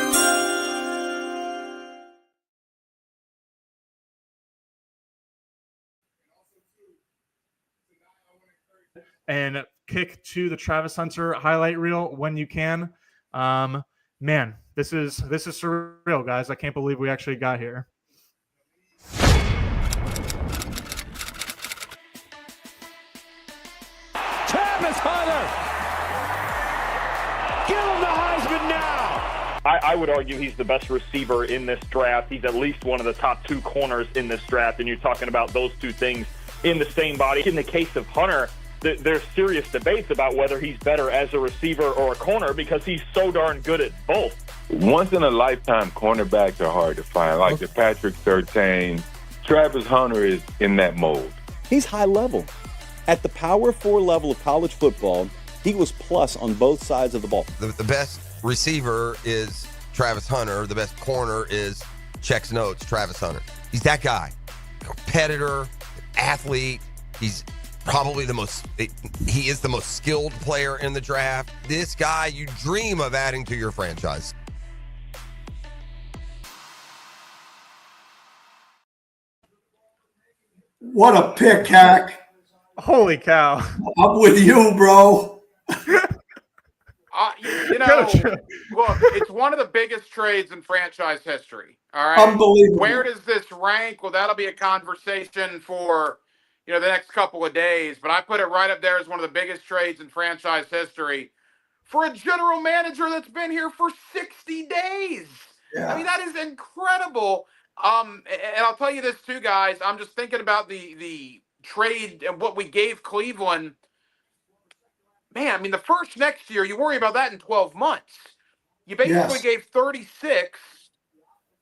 And kick to the Travis Hunter highlight reel when you can. Man, this is surreal, guys. I can't believe we actually got here. Travis Hunter! Give him the Heisman now! I would argue he's the best receiver in this draft. He's at least one of the top 2 corners in this draft, and you're talking about those 2 things in the same body. In the case of Hunter, there's serious debates about whether he's better as a receiver or a corner because he's so darn good at both. Once-in-a-lifetime cornerbacks are hard to find, like the Patrick Surtain. Travis Hunter is in that mold. He's high level. At the Power 4 level of college football, he was plus on both sides of the ball. The best receiver is Travis Hunter. The best corner is checks notes, Travis Hunter. He's that guy. Competitor, athlete. He's probably he is the most skilled player in the draft. This guy you dream of adding to your franchise. What a pick, Hack. Holy cow. I'm with you, bro. You know, Coach. look, it's one of the biggest trades in franchise history. All right. Unbelievable. Where does this rank? Well, that'll be a conversation for, the next couple of days. But I put it right up there as one of the biggest trades in franchise history for a general manager that's been here for 60 days. Yeah. I mean, that is incredible. And I'll tell you this too, guys. I'm just thinking about the trade and what we gave Cleveland. Man, I mean, the first next year, you worry about that in 12 months. You basically gave 36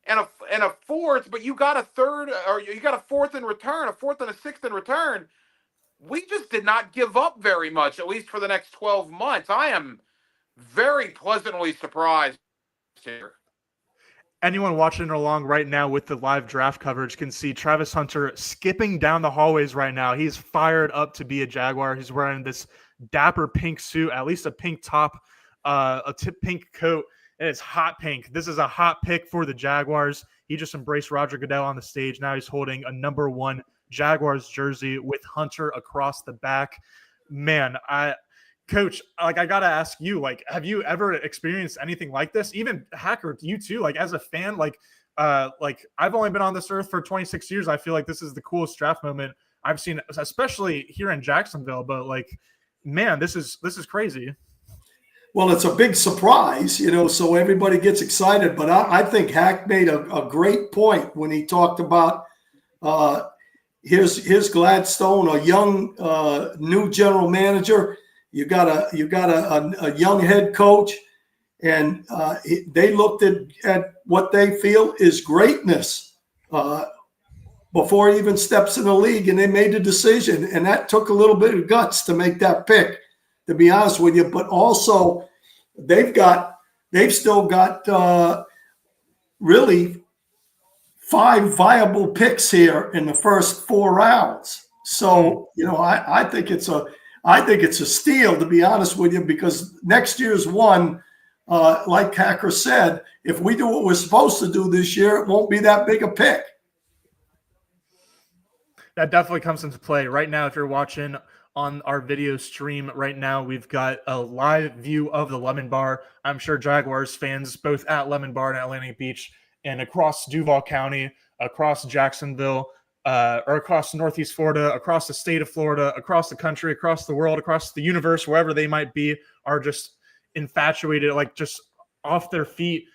and a fourth, but you got a third, or you got a fourth in return, a fourth and a sixth in return. We just did not give up very much, at least for the next 12 months. I am very pleasantly surprised here. Anyone watching along right now with the live draft coverage can see Travis Hunter skipping down the hallways right now. He's fired up to be a Jaguar. He's wearing this dapper pink suit, at least a pink top, pink coat, and it's hot pink. This is a hot pick for the Jaguars. He just embraced Roger Goodell on the stage. Now he's holding a number 1 Jaguars jersey with Hunter across the back. Man, Coach, I gotta ask you, have you ever experienced anything like this? Even Hacker, you too, as a fan, I've only been on this earth for 26 years. I feel like this is the coolest draft moment I've seen, especially here in Jacksonville. But man, this is crazy. Well, it's a big surprise, so everybody gets excited. But I think Hack made a great point when he talked about here's Gladstone, a young new general manager. You got a young head coach, and they looked at what they feel is greatness before he even steps in the league, and they made a decision. And that took a little bit of guts to make that pick, to be honest with you. But also, they've still got really 5 viable picks here in the first 4 rounds. So I think it's a steal, to be honest with you, because next year's one, like Hacker said, if we do what we're supposed to do this year, it won't be that big a pick. That definitely comes into play. Right now, if you're watching on our video stream right now, we've got a live view of the Lemon Bar. I'm sure Jaguars fans, both at Lemon Bar in Atlantic Beach and across Duval County, across Jacksonville, or across Northeast Florida, across the state of Florida, across the country, across the world, across the universe, wherever they might be, are just infatuated, just off their feet,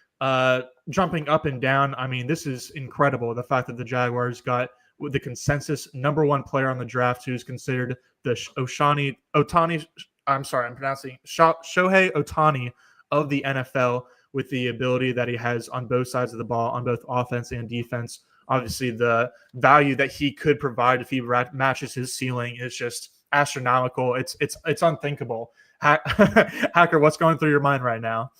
jumping up and down. I mean, this is incredible. The fact that the Jaguars got the consensus number 1 player on the draft, who's considered the Shohei Ohtani of the NFL, with the ability that he has on both sides of the ball, on both offense and defense. Obviously, the value that he could provide if he matches his ceiling is just astronomical. It's unthinkable. Hacker, what's going through your mind right now?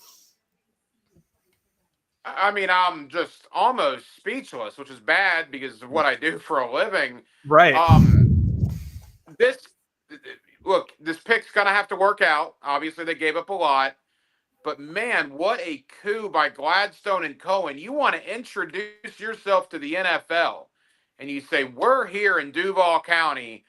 I mean, I'm just almost speechless, which is bad because of what I do for a living. Right. This pick's going to have to work out. Obviously, they gave up a lot. But, man, what a coup by Gladstone and Cohen. You want to introduce yourself to the NFL, and you say, we're here in Duval County.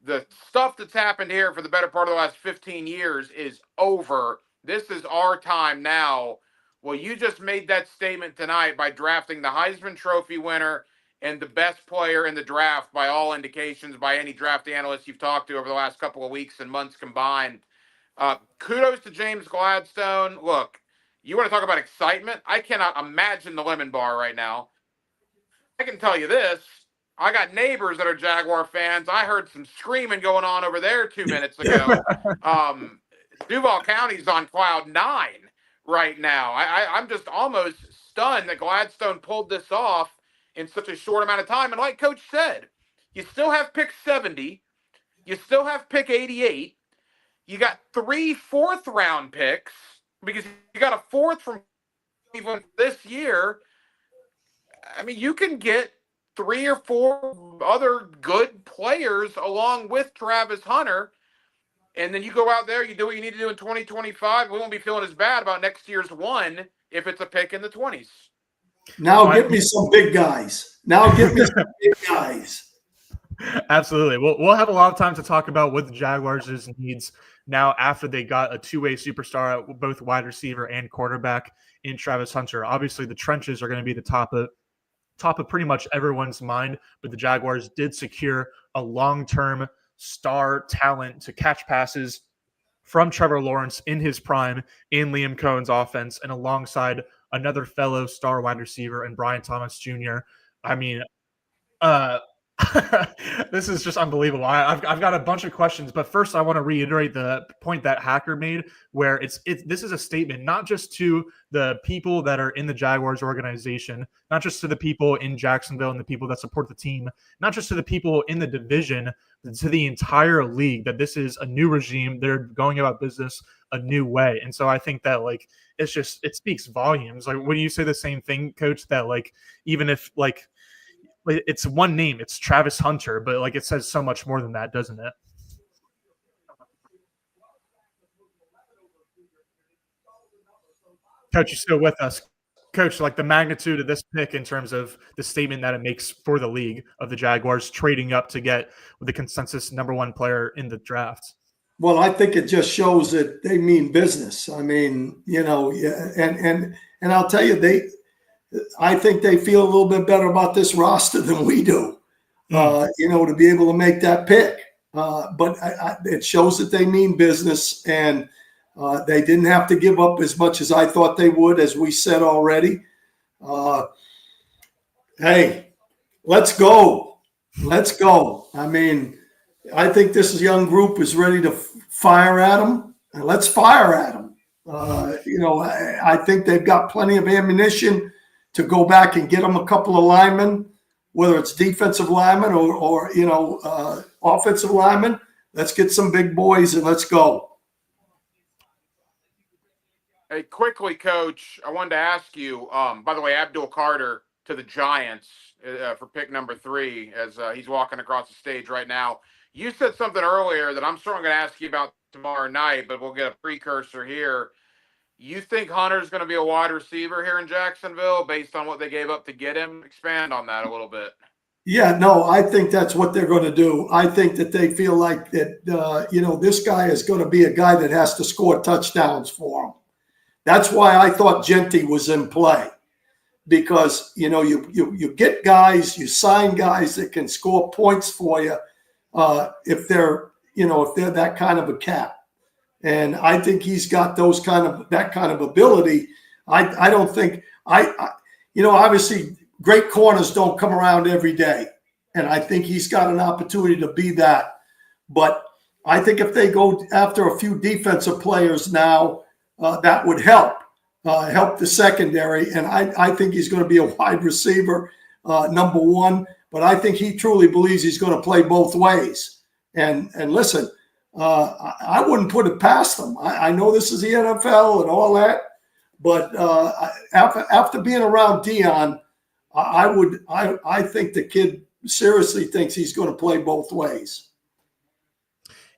The stuff that's happened here for the better part of the last 15 years is over. This is our time now. Well, you just made that statement tonight by drafting the Heisman Trophy winner and the best player in the draft by all indications, by any draft analyst you've talked to over the last couple of weeks and months combined. Kudos to James Gladstone. Look, you want to talk about excitement? I cannot imagine the Lemon Bar right now. I can tell you this. I got neighbors that are Jaguar fans. I heard some screaming going on over there 2 minutes ago. Duval County's on cloud 9 right now. I'm just almost stunned that Gladstone pulled this off in such a short amount of time. And like Coach said, you still have pick 70. You still have pick 88. You got 3 fourth-round picks because you got a 4th from Cleveland this year. I mean, you can get 3 or 4 other good players along with Travis Hunter, and then you go out there, you do what you need to do in 2025. We won't be feeling as bad about next year's one if it's a pick in the 20s. Now get me some big guys. Absolutely. We'll have a lot of time to talk about what the Jaguars' needs now after they got a two-way superstar at both wide receiver and quarterback in Travis Hunter. Obviously, the trenches are going to be the top of pretty much everyone's mind, but the Jaguars did secure a long-term star talent to catch passes from Trevor Lawrence in his prime in Liam Cohen's offense, and alongside another fellow star wide receiver and Brian Thomas Jr. I mean, this is just unbelievable. I've got a bunch of questions, but first I want to reiterate the point that Hacker made, where this is a statement not just to the people that are in the Jaguars organization, not just to the people in Jacksonville and the people that support the team, not just to the people in the division, but to the entire league, that this is a new regime. They're going about business a new way. And so I think that it speaks volumes. Like, would you say the same thing, Coach, that even if it's one name, it's Travis Hunter, but it says so much more than that, doesn't it? Coach, you still with us? Coach, the magnitude of this pick in terms of the statement that it makes for the league of the Jaguars trading up to get the consensus number one player in the draft. Well, I think it just shows that they mean business. I mean, and I'll tell you, I think they feel a little bit better about this roster than we do, to be able to make that pick. But it shows that they mean business, and they didn't have to give up as much as I thought they would, as we said already. Hey, let's go. Let's go. I mean, I think this young group is ready to fire at them, and let's fire at them. I think they've got plenty of ammunition to go back and get them a couple of linemen, whether it's defensive linemen or offensive linemen. Let's get some big boys and let's go. Hey, quickly, Coach, I wanted to ask you, by the way, Abdul Carter to the Giants for pick number 3 as he's walking across the stage right now. You said something earlier that I'm certainly going to ask you about tomorrow night, but we'll get a precursor here. You think Hunter's going to be a wide receiver here in Jacksonville based on what they gave up to get him? Expand on that a little bit. Yeah, no, I think that's what they're going to do. I think that they feel like that, this guy is going to be a guy that has to score touchdowns for them. That's why I thought Genty was in play, because, you get guys, you sign guys that can score points for you if they're that kind of a cat. And I think he's got that kind of ability. I don't think obviously great corners don't come around every day. And I think he's got an opportunity to be that. But I think if they go after a few defensive players now, that would help the secondary. And I think he's going to be a wide receiver, number one. But I think he truly believes he's going to play both ways. And listen, I wouldn't put it past them. I know this is the NFL and all that, but after being around Dion, I think the kid seriously thinks he's going to play both ways.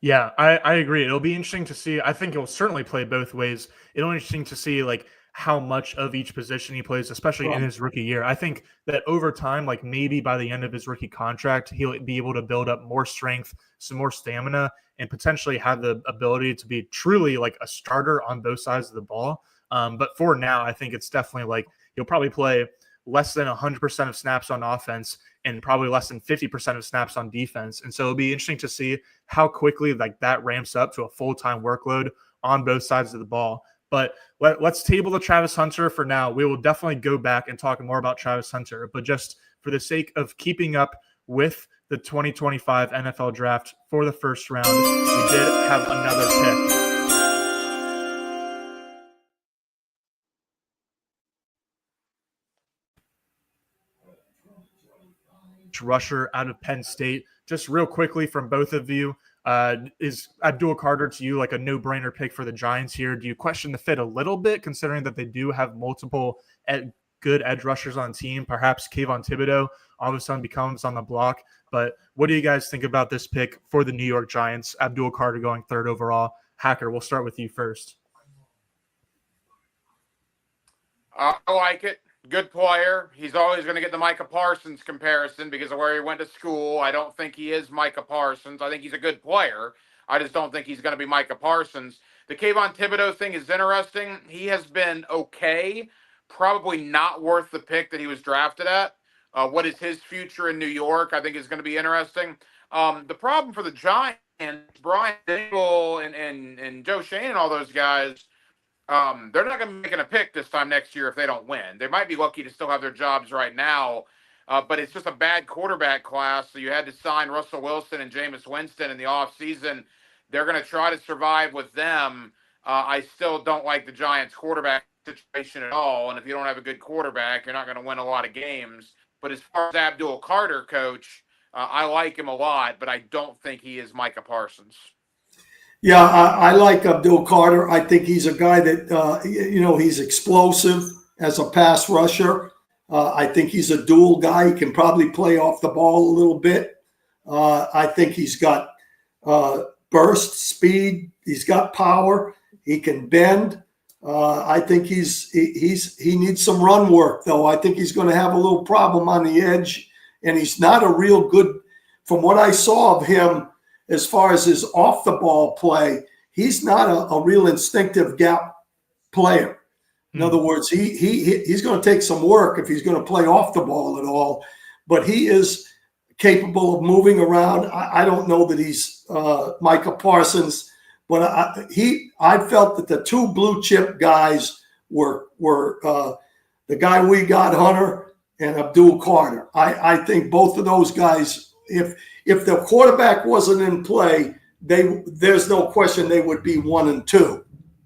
Yeah, I agree. It'll be interesting to see. I think he'll certainly play both ways. It'll be interesting to see how much of each position he plays, especially in his rookie year. I think that over time, maybe by the end of his rookie contract, he'll be able to build up more strength, some more stamina, and potentially have the ability to be truly a starter on both sides of the ball. But for now, I think it's definitely he'll probably play less than 100% of snaps on offense and probably less than 50% of snaps on defense. And so it'll be interesting to see how quickly that ramps up to a full-time workload on both sides of the ball. But let's table the Travis Hunter for now. We will definitely go back and talk more about Travis Hunter. But just for the sake of keeping up with the 2025 NFL draft for the first round, we did have another pick. Rusher out of Penn State. Just real quickly from both of you, is Abdul Carter to you a no-brainer pick for the Giants here? Do you question the fit a little bit, considering that they do have multiple good edge rushers on the team? Perhaps Kayvon Thibodeau all of a sudden becomes on the block. But what do you guys think about this pick for the New York Giants? Abdul Carter going 3rd overall. Hacker, we'll start with you first. I like it. Good player. He's always going to get the Micah Parsons comparison because of where he went to school. I don't think he is Micah Parsons. I think he's a good player. I just don't think he's going to be Micah Parsons. The Kayvon Thibodeau thing is interesting. He has been okay, probably not worth the pick that he was drafted at. What is his future in New York, I think is going to be interesting. The problem for the Giants, Brian Dable and Joe Shane and all those guys, they're not going to be making a pick this time next year if they don't win. They might be lucky to still have their jobs right now, but it's just a bad quarterback class. So you had to sign Russell Wilson and Jameis Winston in the offseason. They're going to try to survive with them. I still don't like the Giants' quarterback situation at all. And if you don't have a good quarterback, you're not going to win a lot of games. But as far as Abdul Carter, coach, I like him a lot, but I don't think he is Micah Parsons. Yeah, I like Abdul Carter. I think he's a guy that, he's explosive as a pass rusher. I think he's a dual guy. He can probably play off the ball a little bit. I think he's got burst, speed. He's got power. He can bend. I think he needs some run work, though. I think he's going to have a little problem on the edge, and he's not a real good, from what I saw of him, as far as his off-the-ball play, he's not a real instinctive gap player. In other words, he's going to take some work if he's going to play off the ball at all, but he is capable of moving around. I don't know that he's Micah Parsons, but I felt that the two blue-chip guys were the guy we got, Hunter, and Abdul Carter. I think both of those guys, if the quarterback wasn't in play, there's no question they would be 1 and 2.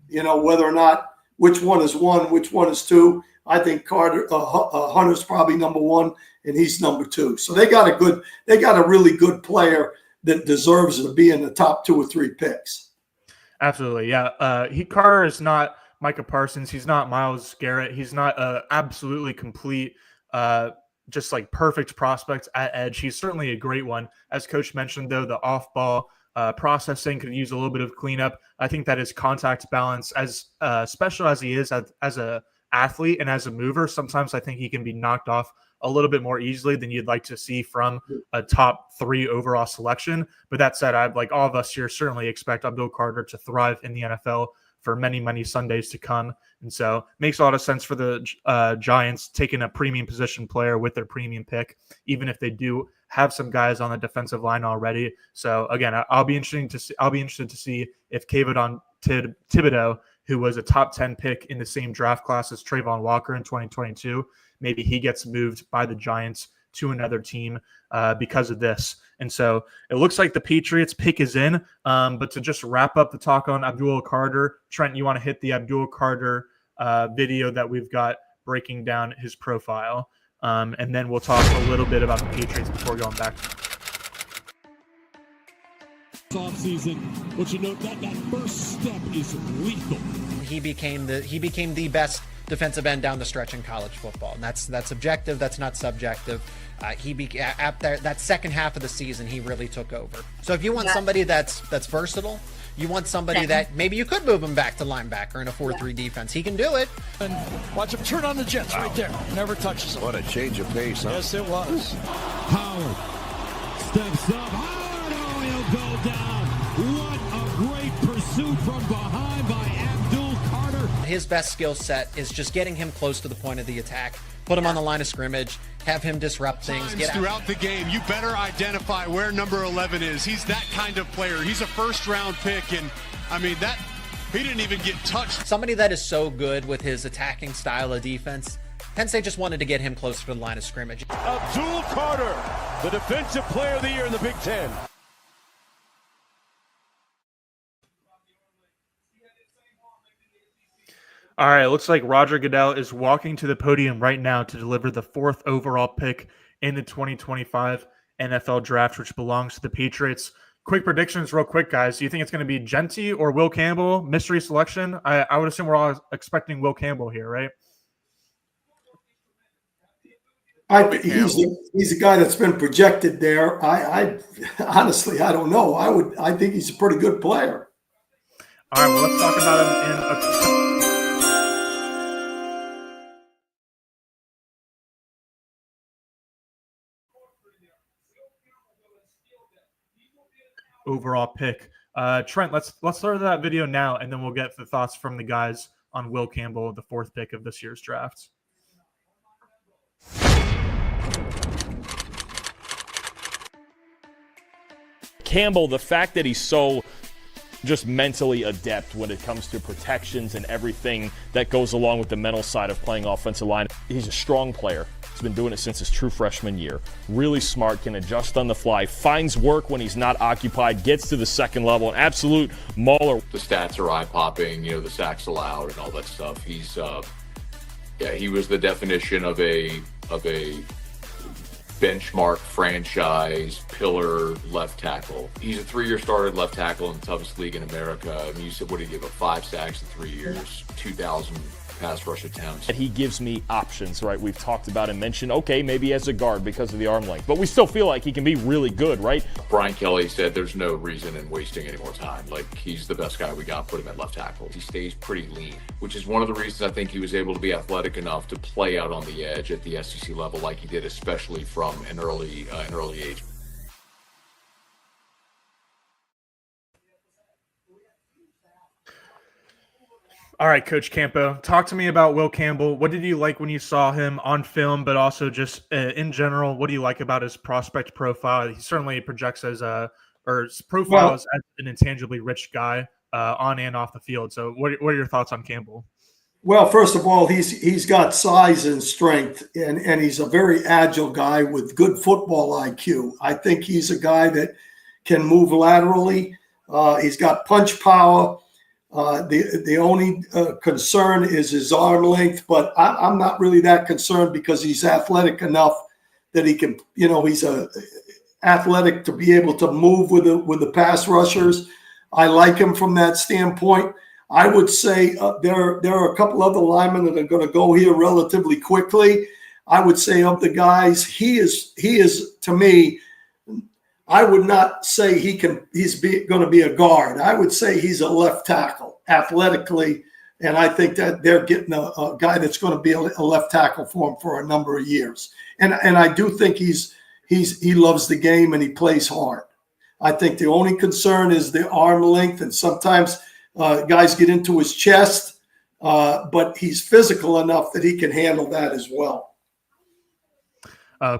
Whether or not which one is 1, which one is 2. I think Hunter's probably number 1 and he's number 2. So they got a really good player that deserves to be in the top 2 or 3 picks. Absolutely, yeah. Carter is not Micah Parsons. He's not Myles Garrett. He's not absolutely complete. Just like perfect prospect at edge. He's certainly a great one. As Coach mentioned, though, the off-ball processing could use a little bit of cleanup. I think that his contact balance, as special as he is as a athlete and as a mover, sometimes I think he can be knocked off a little bit more easily than you'd like to see from a top 3 overall selection. But that said, I'd like all of us here certainly expect Abdul Carter to thrive in the NFL for many, many Sundays to come. And so makes a lot of sense for the Giants taking a premium position player with their premium pick, even if they do have some guys on the defensive line already. So again, I'll be interested to see if Kayvon Thibodeau, who was a top 10 pick in the same draft class as Trayvon Walker in 2022, maybe he gets moved by the Giants to another team because of this. And so it looks like the Patriots pick is in. But to just wrap up the talk on Abdul Carter, Trent, you want to hit the Abdul Carter video that we've got breaking down his profile. And then we'll talk a little bit about the Patriots before going back. Offseason, but you know that first step is lethal. He became the best defensive end down the stretch in college football, and that's objective. That's not subjective. That second half of the season, he really took over. So if you want somebody that's versatile, you want somebody that maybe you could move him back to linebacker in a 4-3 defense. He can do it. And watch him turn on the Jets right there. Never touches him. What a change of pace, huh? Yes, it was. Howard steps up. Howard, he'll go down. What a great pursuit from behind by Abdul Carter. His best skill set is just getting him close to the point of the attack. Put him on the line of scrimmage, have him disrupt things. Throughout the game, you better identify where number 11 is. He's that kind of player. He's a first-round pick, and I mean that he didn't even get touched. Somebody that is so good with his attacking style of defense. Penn State just wanted to get him closer to the line of scrimmage. Abdul Carter, the defensive player of the year in the Big Ten. All right, looks like Roger Goodell is walking to the podium right now to deliver the 4th overall pick in the 2025 NFL Draft, which belongs to the Patriots. Quick predictions real quick, guys. Do you think it's going to be Genty or Will Campbell? Mystery selection? I would assume we're all expecting Will Campbell here, right? He's a guy that's been projected there. I honestly, I don't know. I think he's a pretty good player. All right, well, let's talk about him in a overall pick. Trent, let's start that video now, and then we'll get the thoughts from the guys on Will Campbell, the 4th pick of this year's draft. Campbell, the fact that he's so just mentally adept when it comes to protections and everything that goes along with the mental side of playing offensive line. He's a strong player. He's been doing it since his true freshman year. Really smart, can adjust on the fly, finds work when he's not occupied, gets to the second level, an absolute mauler. The stats are eye-popping, the sacks allowed and all that stuff. He's, he was the definition of a benchmark franchise pillar left tackle. He's a 3-year starter at left tackle in the toughest league in America. I mean, you said, what did he give up? 5 sacks in 3 years, 2,000 pass rush attempts. He gives me options, right? We've talked about and mentioned, okay, maybe as a guard because of the arm length, but we still feel like he can be really good, right? Brian Kelly said there's no reason in wasting any more time. Like, he's the best guy we got, put him at left tackle. He stays pretty lean, which is one of the reasons I think he was able to be athletic enough to play out on the edge at the SEC level like he did, especially from an early age. All right, Coach Campo, talk to me about Will Campbell. What did you like when you saw him on film, but also just in general? What do you like about his prospect profile? He certainly projects as his profile as an intangibly rich guy on and off the field. So what are your thoughts on Campbell? Well, first of all, he's got size and strength, and he's a very agile guy with good football IQ. I think he's a guy that can move laterally. He's got punch power. The only concern is his arm length, but I'm not really that concerned because he's athletic enough that he can, he's athletic to be able to move with the pass rushers. I like him from that standpoint. I would say there are a couple other linemen that are going to go here relatively quickly. I would say of the guys, he is to me, I would not say he's going to be a guard. I would say he's a left tackle athletically, and I think that they're getting a guy that's going to be a left tackle for him for a number of years. And I do think he loves the game and he plays hard. I think the only concern is the arm length, and sometimes guys get into his chest, but he's physical enough that he can handle that as well.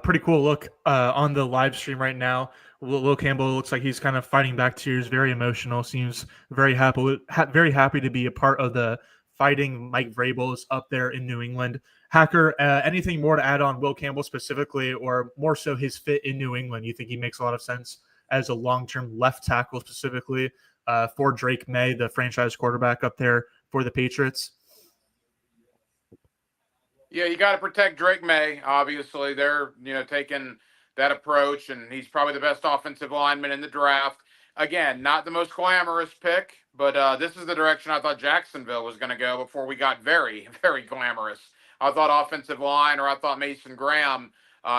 Pretty cool look on the live stream right now. Will Campbell looks like he's kind of fighting back tears, very emotional, seems very happy to be a part of the fighting Mike Vrabels up there in New England. Hacker, anything more to add on Will Campbell specifically, or more so his fit in New England? You think he makes a lot of sense as a long-term left tackle specifically for Drake May, the franchise quarterback up there for the Patriots? Yeah, you got to protect Drake May. Obviously, they're taking that approach, and he's probably the best offensive lineman in the draft. Again, not the most glamorous pick, but this is the direction I thought Jacksonville was going to go before we got very, very glamorous. I thought offensive line, or I thought Mason Graham.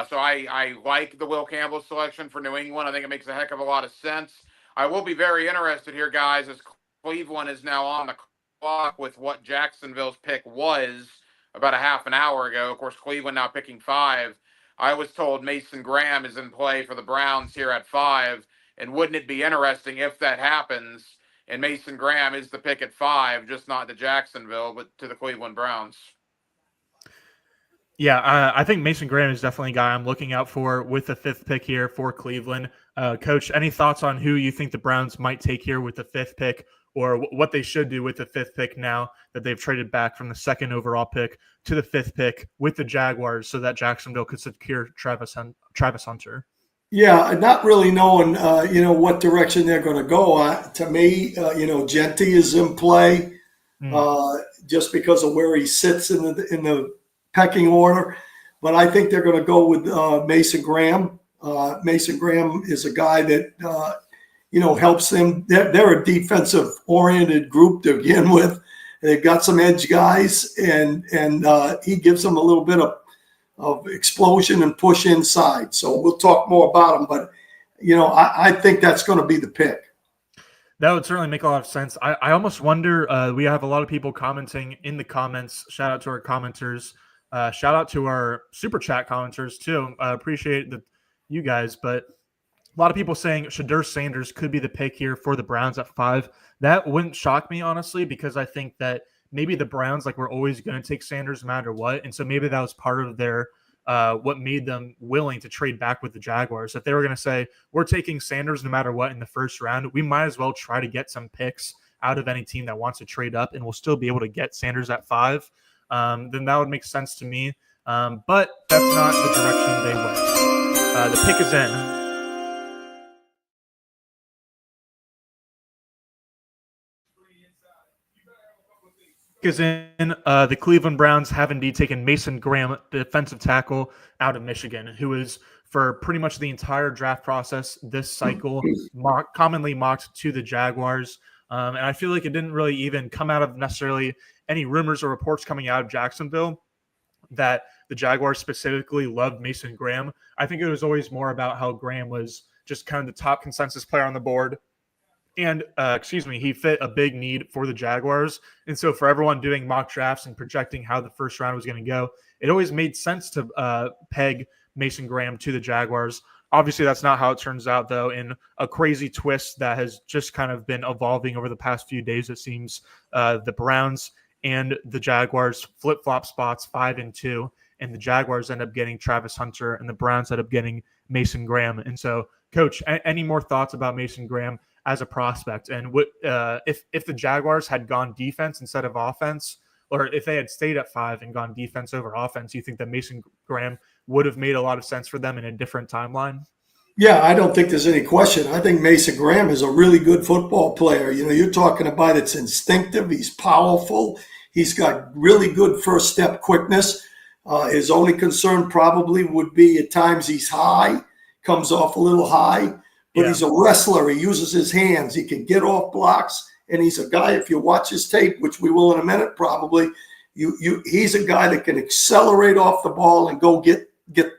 So I like the Will Campbell selection for New England. I think it makes a heck of a lot of sense. I will be very interested here, guys, as Cleveland is now on the clock with what Jacksonville's pick was about a half an hour ago. Of course, Cleveland now picking 5. I was told Mason Graham is in play for the Browns here at 5. And wouldn't it be interesting if that happens and Mason Graham is the pick at 5, just not to Jacksonville, but to the Cleveland Browns? Yeah, I think Mason Graham is definitely a guy I'm looking out for with the 5th pick here for Cleveland. Coach, any thoughts on who you think the Browns might take here with the 5th pick, or what they should do with the 5th pick now that they've traded back from the 2nd overall pick to the 5th pick with the Jaguars so that Jacksonville could secure Travis Hunter? Yeah, not really knowing, what direction they're going to go. To me, Genty is in play just because of where he sits in the pecking order. But I think they're going to go with Mason Graham. Mason Graham is a guy that, helps them. They're a defensive-oriented group to begin with. They've got some edge guys, and he gives them a little bit of explosion and push inside. So we'll talk more about him. But, I think that's going to be the pick. That would certainly make a lot of sense. I almost wonder, we have a lot of people commenting in the comments. Shout out to our commenters. Shout out to our Super Chat commenters, too. Appreciate you guys. But A lot of people saying Shedeur Sanders could be the pick here for the Browns at 5. That wouldn't shock me, honestly, because I think that maybe the Browns were always going to take Sanders no matter what. And so maybe that was part of their what made them willing to trade back with the Jaguars. If they were going to say, we're taking Sanders no matter what in the first round, we might as well try to get some picks out of any team that wants to trade up, and we'll still be able to get Sanders at 5. Then that would make sense to me. But that's not the direction they went. The pick is in. The Cleveland Browns have indeed taken Mason Graham, the defensive tackle out of Michigan, who is for pretty much the entire draft process this cycle commonly mocked to the Jaguars. And I feel like it didn't really even come out of necessarily any rumors or reports coming out of Jacksonville that the Jaguars specifically loved Mason Graham. I think it was always more about how Graham was just kind of the top consensus player on the board. And, he fit a big need for the Jaguars. And so for everyone doing mock drafts and projecting how the first round was going to go, it always made sense to peg Mason Graham to the Jaguars. Obviously, that's not how it turns out, though, in a crazy twist that has just kind of been evolving over the past few days, it seems. The Browns and the Jaguars flip-flop spots 5 and 2, and the Jaguars end up getting Travis Hunter, and the Browns end up getting Mason Graham. And so, Coach, any more thoughts about Mason Graham as a prospect? And what if the Jaguars had gone defense instead of offense, or if they had stayed at 5 and gone defense over offense, you think that Mason Graham would have made a lot of sense for them in a different timeline? Yeah, I don't think there's any question. I think Mason Graham is a really good football player. You know, you're talking about it's instinctive. He's powerful. He's got really good first step quickness. His only concern probably would be at times he's high, comes off a little high. But he's a wrestler. He uses his hands. He can get off blocks. And he's a guy, if you watch his tape, which we will in a minute probably, he's a guy that can accelerate off the ball and go get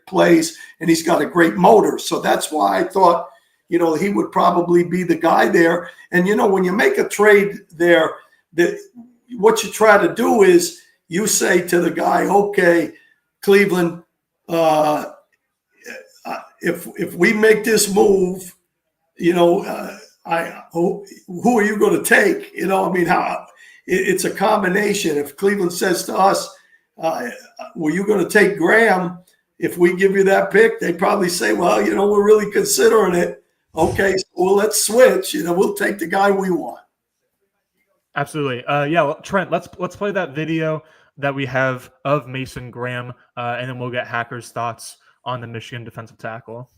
plays. And he's got a great motor. So that's why I thought, he would probably be the guy there. And, when you make a trade there, what you try to do is you say to the guy, okay, Cleveland, if we make this move, who are you going to take? It's a combination. If Cleveland says to us, were you going to take Graham? If we give you that pick, they probably say, well, we're really considering it. Okay, so let's switch. We'll take the guy we want. Absolutely. Trent, let's play that video that we have of Mason Graham, and then we'll get Hacker's thoughts on the Michigan defensive tackle.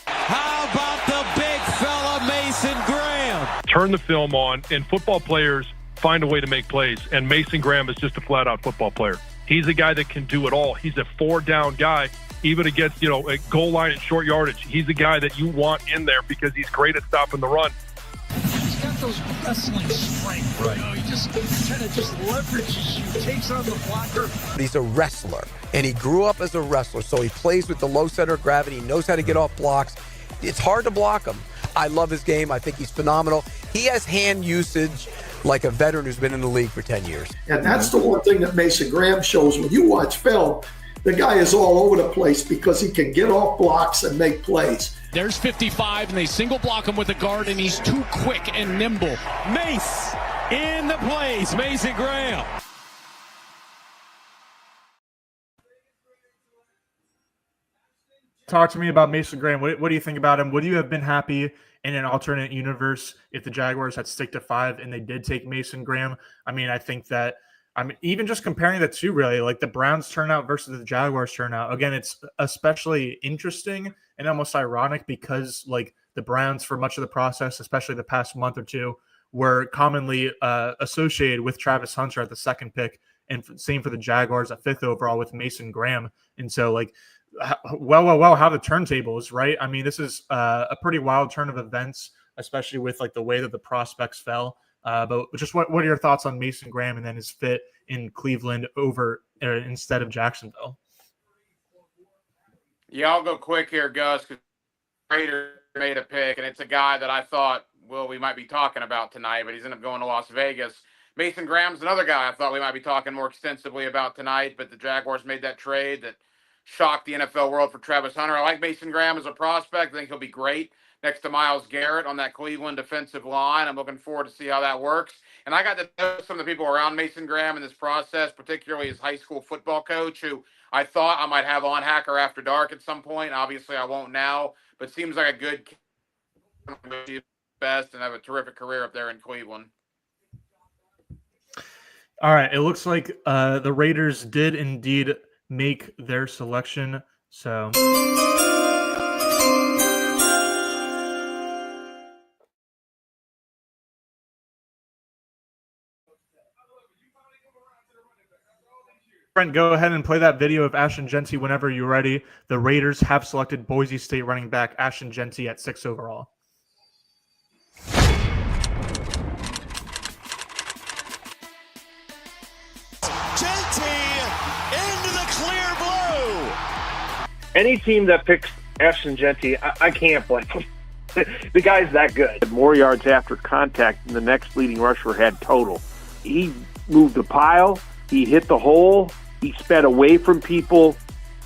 How about the big fella, Mason Graham? Turn the film on, and football players find a way to make plays, and Mason Graham is just a flat-out football player. He's a guy that can do it all. He's a 4-down guy, even against, a goal line and short yardage. He's a guy that you want in there because he's great at stopping the run. He's got those wrestling strength, right? He just kind of leverages you, takes on the blocker. He's a wrestler, and he grew up as a wrestler, so he plays with the low center of gravity. He knows how to get off blocks. It's hard to block him. I love his game. I think he's phenomenal. He has hand usage like a veteran who's been in the league for 10 years. And that's the one thing that Mason Graham shows. When you watch film, the guy is all over the place because he can get off blocks and make plays. There's 55, and they single block him with a guard, and he's too quick and nimble. Mace in the place, Mason Graham. Talk to me about Mason Graham. What do you think about him? Would you have been happy in an alternate universe if the Jaguars had stick to 5 and they did take Mason Graham? I think that even just comparing the two, really, like the Browns turnout versus the Jaguars turnout. Again, it's especially interesting and almost ironic because like the Browns for much of the process, especially the past month or two, were commonly associated with Travis Hunter at the 2nd pick, and same for the Jaguars at 5th overall with Mason Graham. And so like, well, how the turntables, right? This is a pretty wild turn of events, especially with like the way that the prospects fell. But just what are your thoughts on Mason Graham and then his fit in Cleveland instead of Jacksonville? Yeah, I'll go quick here, Gus, because Raider made a pick, and it's a guy that I thought, we might be talking about tonight, but he's ended up going to Las Vegas. Mason Graham's another guy I thought we might be talking more extensively about tonight, but the Jaguars made that trade that shocked the NFL world for Travis Hunter. I like Mason Graham as a prospect. I think he'll be great next to Myles Garrett on that Cleveland defensive line. I'm looking forward to see how that works. And I got to know some of the people around Mason Graham in this process, particularly his high school football coach, who I thought I might have on Hacker After Dark at some point. Obviously, I won't now, but seems like a good best and have a terrific career up there in Cleveland. All right. It looks like the Raiders did indeed make their selection. So Brent, go ahead and play that video of Ashton Genty whenever you're ready. The Raiders have selected Boise State running back Ashton Genty at 6 overall. Genty into the clear blue. Any team that picks Ashton Genty, I can't blame them. The guy's that good. More yards after contact than the next leading rusher had total. He moved the pile. He hit the hole. He sped away from people.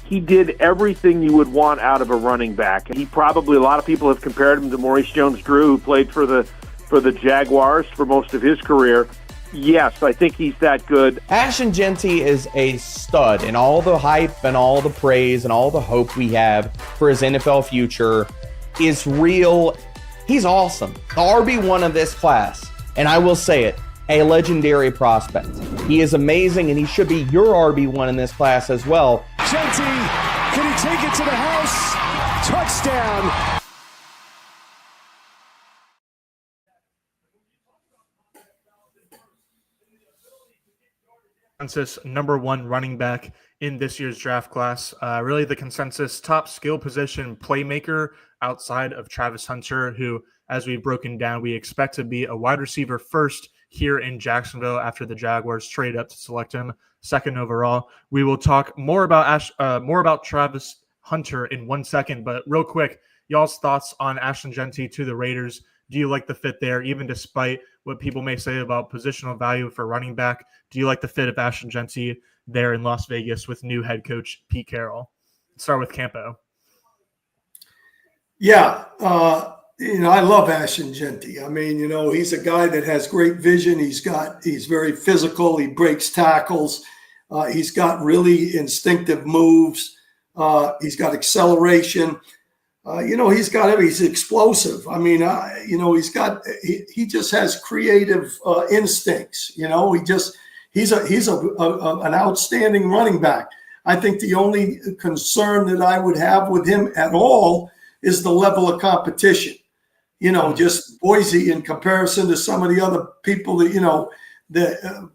He did everything you would want out of a running back. He probably, a lot of people have compared him to Maurice Jones-Drew, who played for the Jaguars for most of his career. Yes, I think he's that good. Ashton Genty is a stud, and all the hype and all the praise and all the hope we have for his NFL future is real. He's awesome. The RB1 of this class, and I will say it, a legendary prospect. He is amazing, and he should be your RB1 in this class as well. Genty, can he take it to the house? Touchdown. Consensus number 1 running back in this year's draft class. Really the consensus top skill position playmaker outside of Travis Hunter, who, as we've broken down, we expect to be a wide receiver first here in Jacksonville after the Jaguars trade up to select him 2nd overall. We will talk more about Travis Hunter in 1 second, but real quick, y'all's thoughts on Ashton Genty to the Raiders. Do you like the fit there, even despite what people may say about positional value for running back? Do you like the fit of Ashton Genty there in Las Vegas with new head coach Pete Carroll? Let's start with Campo. Yeah, I love Ashton Genty. I mean, he's a guy that has great vision. He's very physical. He breaks tackles. He's got really instinctive moves. He's got acceleration. He's explosive. I mean, he just has creative instincts. He's an outstanding running back. I think the only concern that I would have with him at all is the level of competition. Just Boise in comparison to some of the other people that,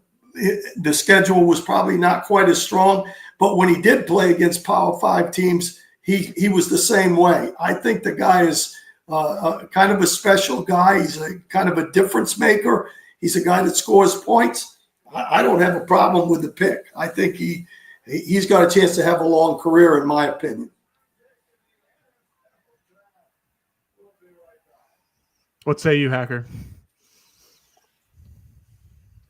the schedule was probably not quite as strong. But when he did play against Power 5 teams, he was the same way. I think the guy is kind of a special guy. He's a kind of a difference maker. He's a guy that scores points. I don't have a problem with the pick. I think he's got a chance to have a long career, in my opinion. What say you, Hacker?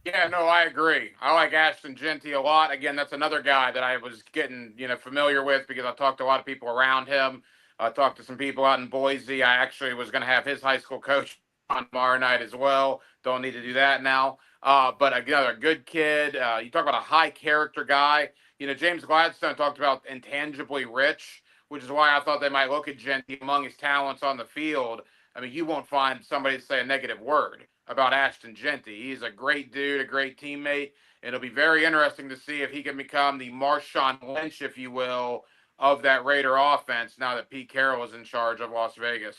Yeah, no, I agree. I like Ashton Genty a lot. Again, that's another guy that I was getting, familiar with because I talked to a lot of people around him. I talked to some people out in Boise. I actually was going to have his high school coach on tomorrow night as well. Don't need to do that now. But again, a good kid. You talk about a high character guy. James Gladstone talked about intangibly rich, which is why I thought they might look at Genty among his talents on the field. I mean, you won't find somebody to say a negative word about Ashton Genty. He's a great dude, a great teammate. And it'll be very interesting to see if he can become the Marshawn Lynch, if you will, of that Raider offense now that Pete Carroll is in charge of Las Vegas.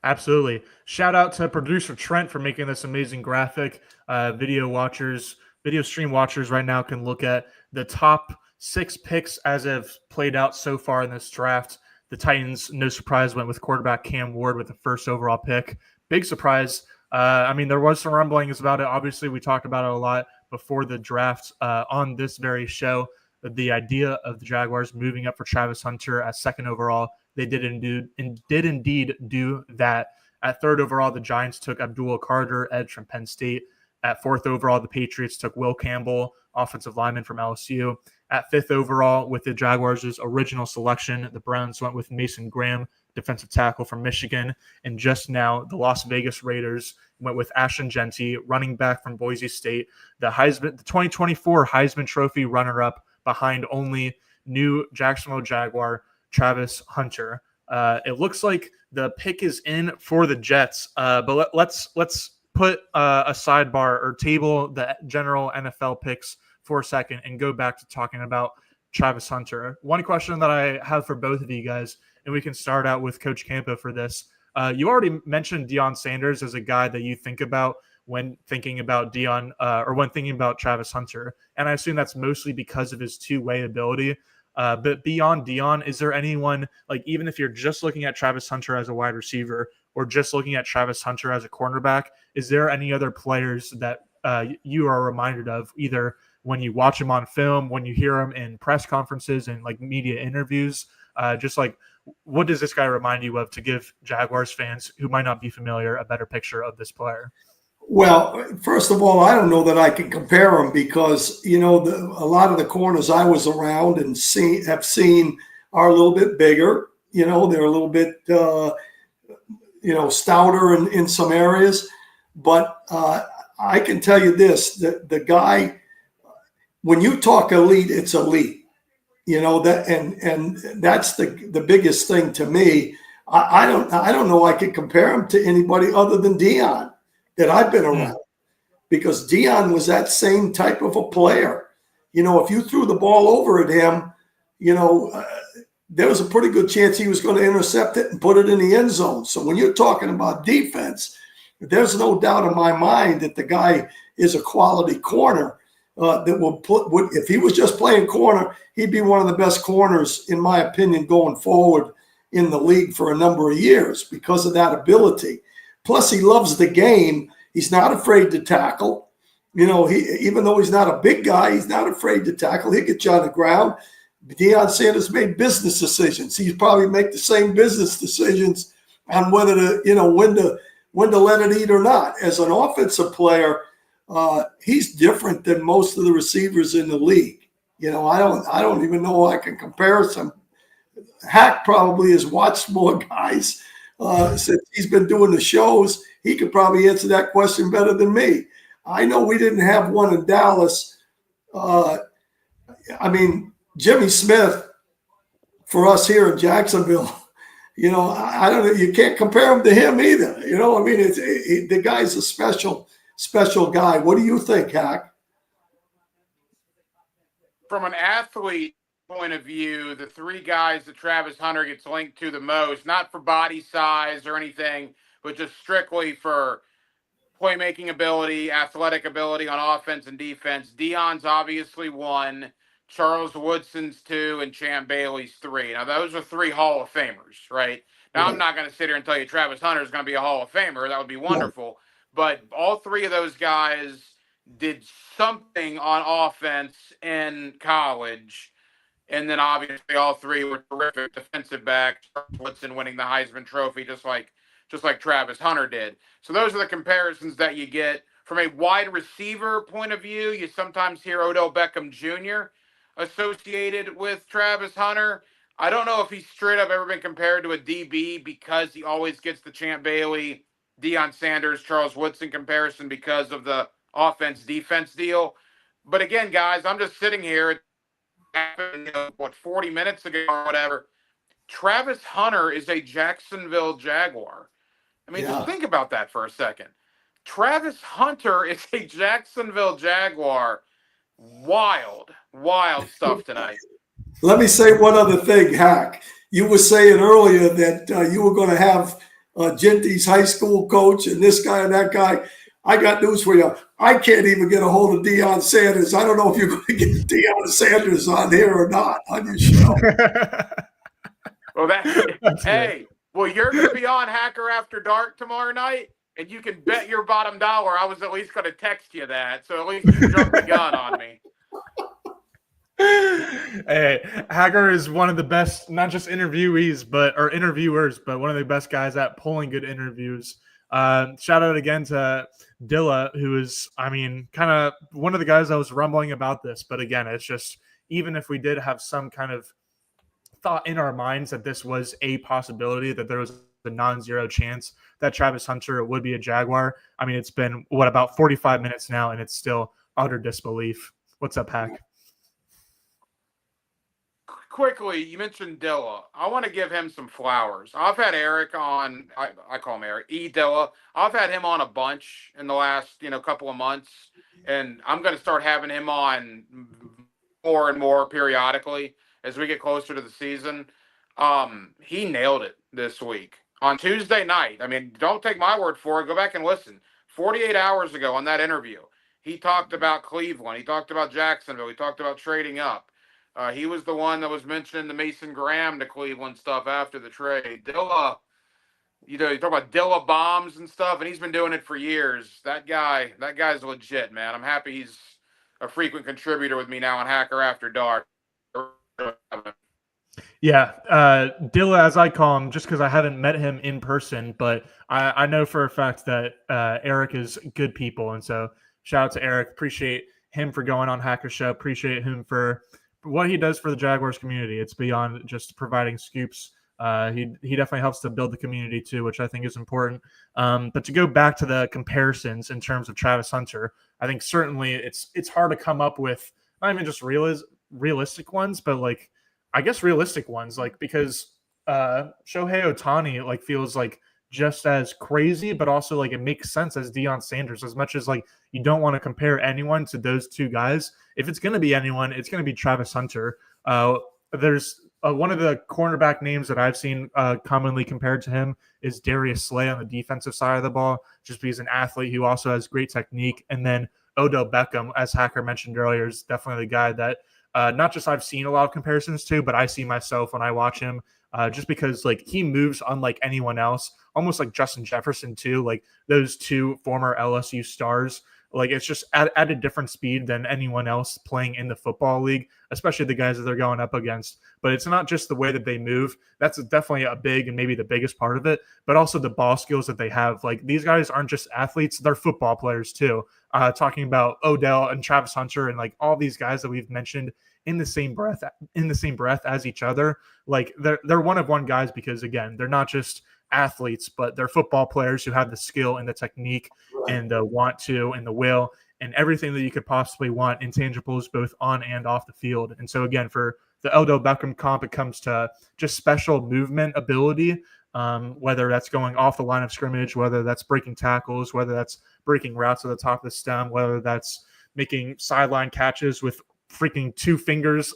Absolutely. Shout out to producer Trent for making this amazing graphic. Video stream watchers right now can look at the top 6 picks as have played out so far in this draft. The Titans, no surprise, went with quarterback Cam Ward with the 1st overall pick. Big surprise. There was some rumblings about it. Obviously, we talked about it a lot before the draft on this very show. The idea of the Jaguars moving up for Travis Hunter as 2nd overall, they did indeed do that. At 3rd overall, the Giants took Abdul, edge from Penn State. At 4th overall, the Patriots took Will Campbell, offensive lineman from LSU. At 5th overall, with the Jaguars' original selection, the Browns went with Mason Graham, defensive tackle from Michigan. And just now, the Las Vegas Raiders went with Ashton Genty, running back from Boise State, the 2024 Heisman Trophy runner-up behind only new Jacksonville Jaguar Travis Hunter. It looks like the pick is in for the Jets, but let's put a sidebar or table the general NFL picks for a second and go back to talking about Travis Hunter. One question that I have for both of you guys, and we can start out with Coach Campo for this. You already mentioned Deion Sanders as a guy that you think about when thinking about when thinking about Travis Hunter. And I assume that's mostly because of his two-way ability. But beyond Deion, is there anyone, like even if you're just looking at Travis Hunter as a wide receiver or just looking at Travis Hunter as a cornerback, is there any other players that you are reminded of either when you watch him on film, when you hear him in press conferences and like media interviews, just like what does this guy remind you of to give Jaguars fans who might not be familiar a better picture of this player? Well, first of all, I don't know that I can compare them because, a lot of the corners I was around and have seen are a little bit bigger. They're a little bit, stouter in some areas. But I can tell you this, the guy, when you talk elite, it's elite. And that's the biggest thing to me. I don't know I could compare him to anybody other than Deion that I've been around, because Deion was that same type of a player. If you threw the ball over at him, there was a pretty good chance he was going to intercept it and put it in the end zone. So when you're talking about defense, there's no doubt in my mind that the guy is a quality corner that if he was just playing corner, he'd be one of the best corners, in my opinion, going forward in the league for a number of years because of that ability. Plus, he loves the game. He's not afraid to tackle. Even though he's not a big guy, he's not afraid to tackle. He'll get you on the ground. Deion Sanders made business decisions. He'd probably make the same business decisions on whether to, when to let it eat or not. As an offensive player, he's different than most of the receivers in the league. I don't even know I can compare some. Hack probably has watched more guys since he's been doing the shows. He could probably answer that question better than me. I know we didn't have one in Dallas. Jimmy Smith for us here in Jacksonville, I don't know. You can't compare him to him either. The guy's a special guy. What do you think, Hack? From an athlete point of view, the three guys that Travis Hunter gets linked to the most, not for body size or anything, but just strictly for playmaking ability, athletic ability on offense and defense. Deion's obviously one, Charles Woodson's two, and Champ Bailey's three. Now, those are three Hall of Famers, right? Now, I'm not going to sit here and tell you Travis Hunter is going to be a Hall of Famer. That would be wonderful. But all three of those guys did something on offense in college. And then obviously all three were terrific defensive backs. Woodson winning the Heisman Trophy just like Travis Hunter did. So those are the comparisons that you get. From a wide receiver point of view, you sometimes hear Odell Beckham Jr. associated with Travis Hunter. I don't know if he's straight up ever been compared to a DB because he always gets the Champ Bailey, Deion Sanders, Charles Woodson comparison because of the offense-defense deal. But again, guys, I'm just sitting here, 40 minutes ago or whatever. Travis Hunter is a Jacksonville Jaguar. Just think about that for a second. Travis Hunter is a Jacksonville Jaguar. Wild stuff tonight. Let me say one other thing, Hack. You were saying earlier that you were going to have Genty's high school coach and this guy and that guy. I got news for you. I can't even get a hold of Deion Sanders. I don't know if you're going to get Deion Sanders on here or not on your show. Well, you're going to be on Hacker After Dark tomorrow night, and you can bet your bottom dollar I was at least going to text you that. So at least you jumped the gun on me. Hey, Hacker is one of the best, not just interviewers, but one of the best guys at pulling good interviews. Shout out again to Dilla, who is, I mean, kind of one of the guys I was rumbling about this. But again, it's just, even if we did have some kind of thought in our minds that this was a possibility, that there was a non-zero chance that Travis Hunter would be a Jaguar. I mean, it's been, about 45 minutes now, and it's still utter disbelief. What's up, Hack? Quickly, you mentioned Dilla. I want to give him some flowers. I've had Eric on, I call him Eric, Dilla. I've had him on a bunch in the last, couple of months, and I'm going to start having him on more and more periodically as we get closer to the season. He nailed it this week. On Tuesday night, I mean, don't take my word for it. Go back and listen. 48 hours ago on that interview, he talked about Cleveland. He talked about Jacksonville. He talked about trading up. He was the one that was mentioning the Mason Graham to Cleveland stuff after the trade. Dilla, you talk about Dilla bombs and stuff, and he's been doing it for years. That guy's legit, man. I'm happy he's a frequent contributor with me now on Hacker After Dark. Yeah, Dilla, as I call him, just because I haven't met him in person, but I know for a fact that Eric is good people, and so shout out to Eric. Appreciate him for going on Hacker Show. Appreciate him for what he does for the Jaguars community. It's beyond just providing scoops. He definitely helps to build the community too, which I think is important. But to go back to the comparisons in terms of Travis Hunter, I think certainly it's hard to come up with not even just realistic ones, but like, I guess realistic ones, like, because Shohei Ohtani like feels like just as crazy, but also like it makes sense as Deion Sanders. As much as like you don't want to compare anyone to those two guys, if it's going to be anyone, it's going to be Travis Hunter. There's one of the cornerback names that I've seen commonly compared to him is Darius Slay on the defensive side of the ball, just because he's an athlete who also has great technique. And then Odell Beckham, as Hacker mentioned earlier, is definitely the guy that not just I've seen a lot of comparisons to, but I see myself when I watch him, just because like he moves unlike anyone else, almost like Justin Jefferson too. Like those two former LSU stars, like it's just at a different speed than anyone else playing in the football league, especially the guys that they're going up against. But it's not just the way that they move. That's definitely a big and maybe the biggest part of it, but also the ball skills that they have. Like these guys aren't just athletes, they're football players too. Talking about Odell and Travis Hunter and like all these guys that we've mentioned in the same breath as each other. Like they're one of one guys, because again, they're not just athletes, but they're football players who have the skill and the technique and the want to and the will and everything that you could possibly want, intangibles both on and off the field. And so again, for the Odell Beckham comp, it comes to just special movement ability, whether that's going off the line of scrimmage, whether that's breaking tackles, whether that's breaking routes at the top of the stem, whether that's making sideline catches with freaking two fingers.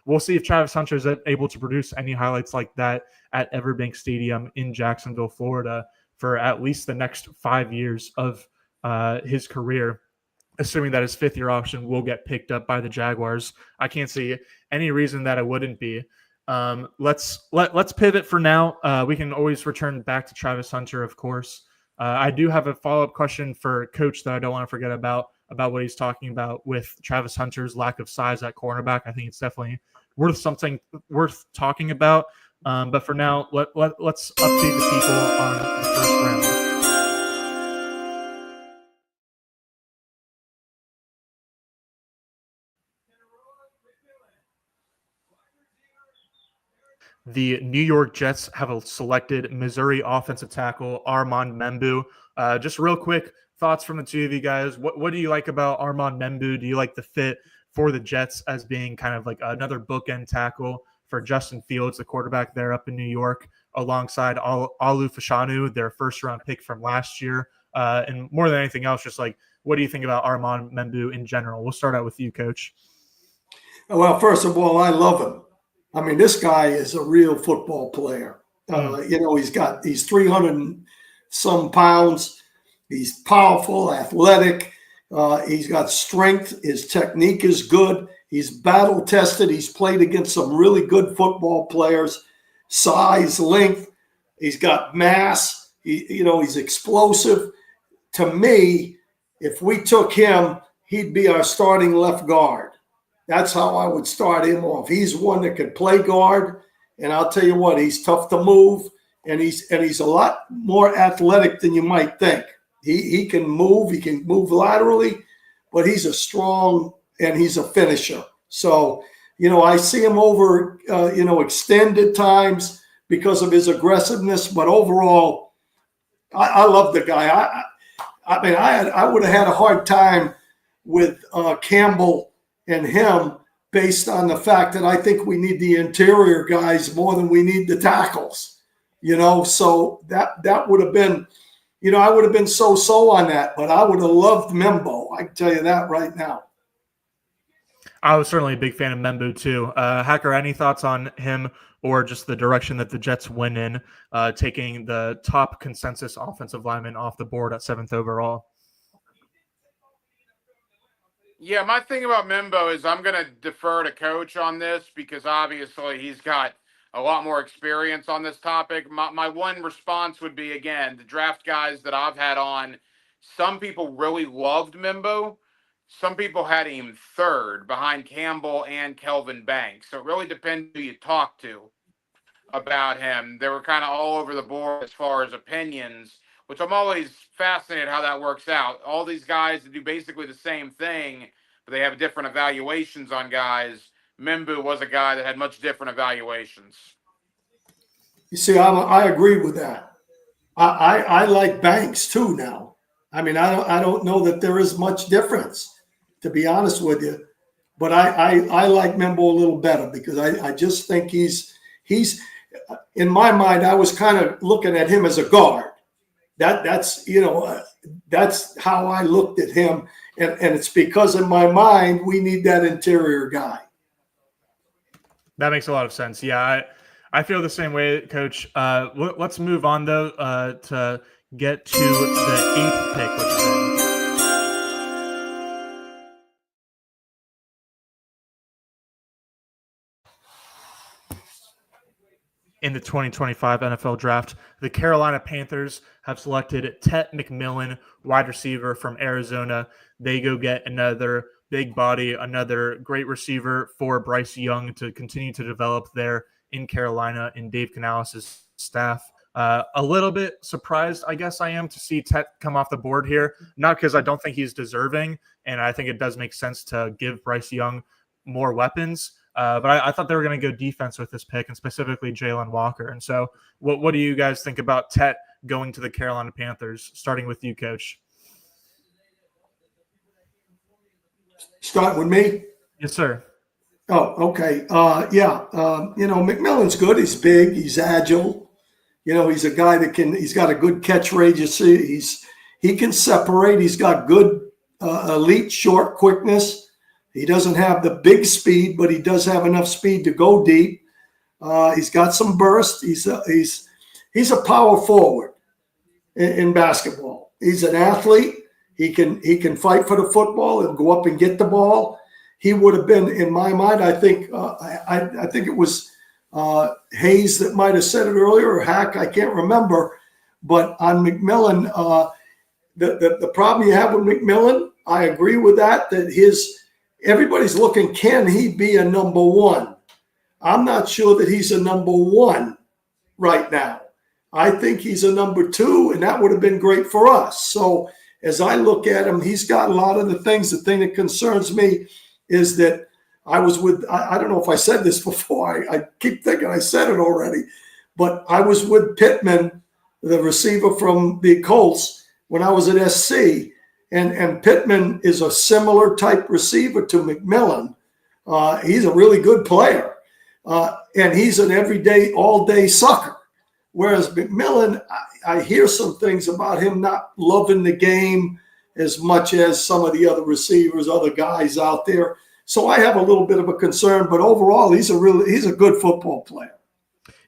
We'll see if Travis Hunter is able to produce any highlights like that at Everbank Stadium in Jacksonville, Florida, for at least the next 5 years of his career, assuming that his fifth-year option will get picked up by the Jaguars. I can't see any reason that it wouldn't be. Let's pivot for now. We can always return back to Travis Hunter, of course. I do have a follow-up question for Coach that I don't want to forget about what he's talking about with Travis Hunter's lack of size at cornerback. I think it's definitely worth talking about. But for now, let's update the people on the first round. The New York Jets have selected Missouri offensive tackle Armand Membou. Just real quick thoughts from the two of you guys. What do you like about Armand Membou? Do you like the fit for the Jets as being kind of like another bookend tackle for Justin Fields, the quarterback there up in New York, alongside Alu Fashanu, their first-round pick from last year? And more than anything else, just like, what do you think about Armand Membou in general? We'll start out with you, Coach. Well, first of all, I love him. I mean, this guy is a real football player. He's 300 and some pounds. He's powerful, athletic. He's got strength. His technique is good. He's battle tested. He's played against some really good football players. Size, length. He's got mass. He's explosive. To me, if we took him, he'd be our starting left guard. That's how I would start him off. He's one that could play guard, and I'll tell you what, he's tough to move. and he's a lot more athletic than you might think. He can move laterally, but he's a strong and he's a finisher. So, I see him over, extended times because of his aggressiveness, but overall, I love the guy. I would have had a hard time with Campbell and him based on the fact that I think we need the interior guys more than we need the tackles, so that would have been, I would have been so on that, but I would have loved Membo. I can tell you that right now. I was certainly a big fan of Membo too. Hacker, any thoughts on him or just the direction that the Jets went in, taking the top consensus offensive lineman off the board at 7th overall? Yeah, my thing about Membo is I'm going to defer to Coach on this because obviously he's got a lot more experience on this topic. My one response would be, again, the draft guys that I've had on, some people really loved Membo. Some people had him third behind Campbell and Kelvin Banks. So it really depends who you talk to about him. They were kind of all over the board as far as opinions, which I'm always fascinated how that works out. All these guys that do basically the same thing, but they have different evaluations on guys. Membu was a guy that had much different evaluations. You see, I agree with that. I like Banks too now. I don't know that there is much difference, to be honest with you. But I like Membo a little better because I just think he's in my mind, I was kind of looking at him as a guard. That's how I looked at him. And it's because in my mind, we need that interior guy. That makes a lot of sense. Yeah, I feel the same way, Coach. Let's move on, though, to get to the 8th pick, which is in the 2025 NFL Draft. The Carolina Panthers have selected Tet McMillan, wide receiver from Arizona. They go get another big body, another great receiver for Bryce Young to continue to develop there in Carolina in Dave Canales' staff. A little bit surprised, I guess I am, to see Tet come off the board here. Not because I don't think he's deserving, and I think it does make sense to give Bryce Young more weapons. But I thought they were going to go defense with this pick, and specifically Jaylen Walker. And so what do you guys think about Tet going to the Carolina Panthers, starting with you, Coach? Start with me? Yes, sir. Oh, okay. McMillan's good. He's big. He's agile. He's a guy he's got a good catch radius. He can separate. He's got good elite short quickness. He doesn't have the big speed, but he does have enough speed to go deep. He's got some burst. He's a power forward in basketball. He's an athlete. He can fight for the football and go up and get the ball. He would have been, in my mind, I think it was Hayes that might have said it earlier, or Hack, I can't remember. But on McMillan, the problem you have with McMillan, I agree with that everybody's looking, can he be a number one? I'm not sure that he's a number one right now. I think he's a number two, and that would have been great for us. So as I look at him, he's got a lot of the things. The thing that concerns me is that I don't know if I said this before. I keep thinking I said it already, but I was with Pittman, the receiver from the Colts, when I was at SC. And Pittman is a similar type receiver to McMillan. He's a really good player. And he's an everyday, all-day sucker. Whereas McMillan, I hear some things about him not loving the game as much as some of the other receivers, other guys out there. So I have a little bit of a concern. But overall, he's a good football player.